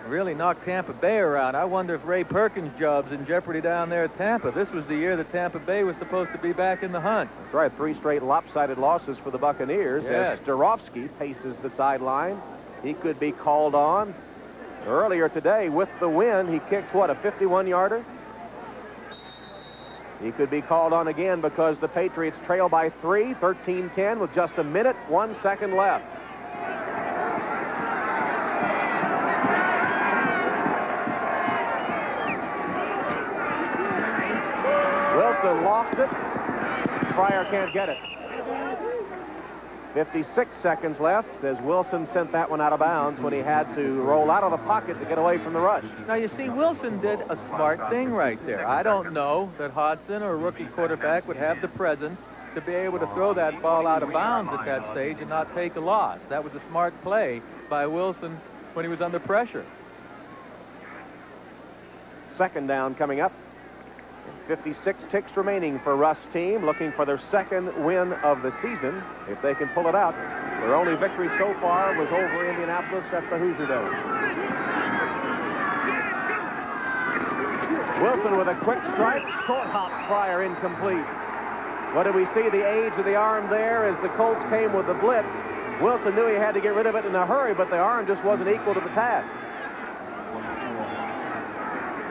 really knocked Tampa Bay around. I wonder if Ray Perkins' job's in jeopardy down there at Tampa. This was the year that Tampa Bay was supposed to be back in the hunt. That's right, 3 straight lopsided losses for the Buccaneers. Yes. As Starofsky paces the sideline. He could be called on. Earlier today, with the win, he kicked, what, a 51-yarder? He could be called on again because the Patriots trail by 3, 13-10, with just a minute, 1 second left. Wilson lost it. Fryer can't get it. 56 seconds left as Wilson sent that one out of bounds when he had to roll out of the pocket to get away from the rush. Now, you see, Wilson did a smart thing right there. I don't know that Hodgson or a rookie quarterback would have the presence to be able to throw that ball out of bounds at that stage and not take a loss. That was a smart play by Wilson when he was under pressure. 2nd down coming up. 56 ticks remaining for Russ' team, looking for their 2nd win of the season, if they can pull it out. Their only victory so far was over Indianapolis at the Hoosier Dome. Wilson with a quick strike, short hop, Fryer incomplete. What did we see? The age of the arm there as the Colts came with the blitz. Wilson knew he had to get rid of it in a hurry, but the arm just wasn't equal to the task.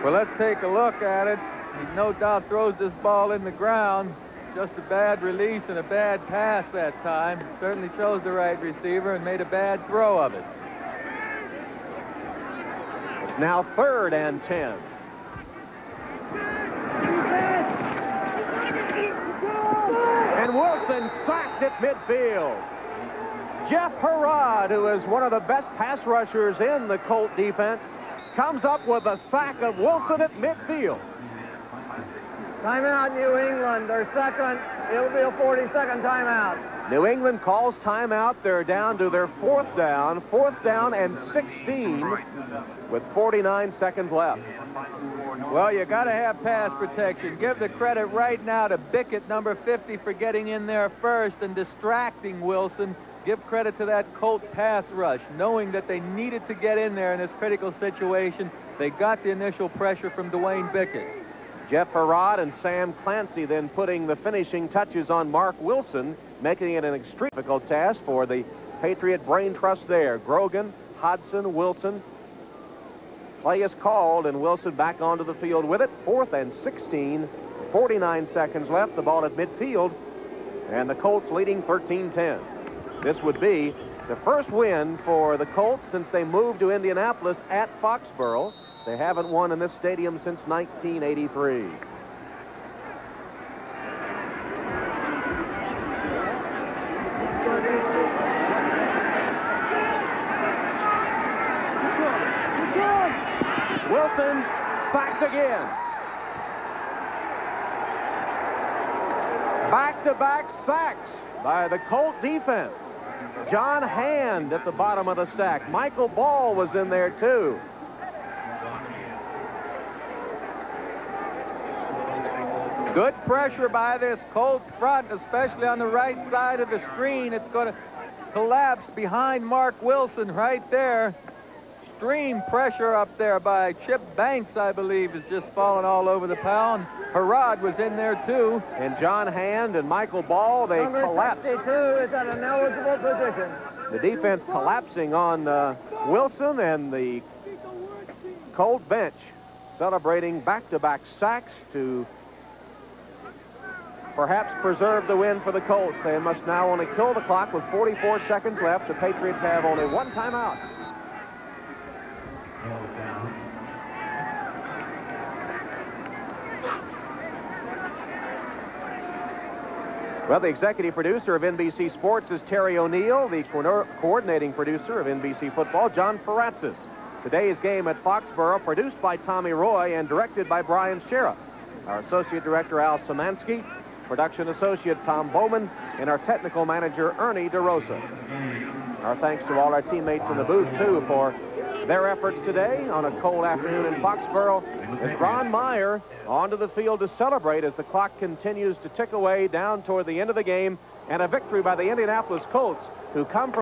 Well, let's take a look at it. He no doubt throws this ball in the ground. Just a bad release and a bad pass that time. Certainly chose the right receiver and made a bad throw of it. It's now 3rd and 10. And Wilson sacked at midfield. Jeff Harrod, who is one of the best pass rushers in the Colt defense, comes up with a sack of Wilson at midfield. Timeout, New England. Their 2nd. It'll be a 40-second timeout. New England calls timeout. They're down to their 4th down. 4th down and 16 with 49 seconds left. Well, you got to have pass protection. Give the credit right now to Bickett, number 50, for getting in there first and distracting Wilson. Give credit to that Colt pass rush, knowing that they needed to get in there in this critical situation. They got the initial pressure from Dwayne Bickett. Jeff Harrod and Sam Clancy then putting the finishing touches on Mark Wilson, making it an extremely difficult task for the Patriot brain trust there. Grogan, Hodgson, Wilson. Play is called, and Wilson back onto the field with it. 4th and 16, 49 seconds left. The ball at midfield. and the Colts leading 13-10. This would be the first win for the Colts since they moved to Indianapolis at Foxborough. They haven't won in this stadium since 1983. Wilson sacked again. Back-to-back sacks by the Colt defense. John Hand at the bottom of the stack. Michael Ball was in there too. Good pressure by this Colts front, especially on the right side of the screen. It's going to collapse behind Mark Wilson right there. Extreme pressure up there by Chip Banks, I believe, is just falling all over the pound. Harrod was in there too. And John Hand and Michael Ball, they collapsed. Number 62 is at an eligible position. The defense collapsing on Wilson, and the Colt bench celebrating back-to-back sacks to perhaps preserve the win for the Colts. They must now only kill the clock with 44 seconds left. The Patriots have only one timeout. Well, the executive producer of NBC Sports is Terry O'Neill. The coordinating producer of NBC Football, John Faratzis. Today's game at Foxborough, produced by Tommy Roy and directed by Brian Sheriff. Our associate director, Al Szymanski, production associate, Tom Bowman, and our technical manager, Ernie DeRosa. Our thanks to all our teammates in the booth, too, for their efforts today on a cold afternoon in Foxborough. As Ron Meyer onto the field to celebrate as the clock continues to tick away down toward the end of the game, and a victory by the Indianapolis Colts, who come from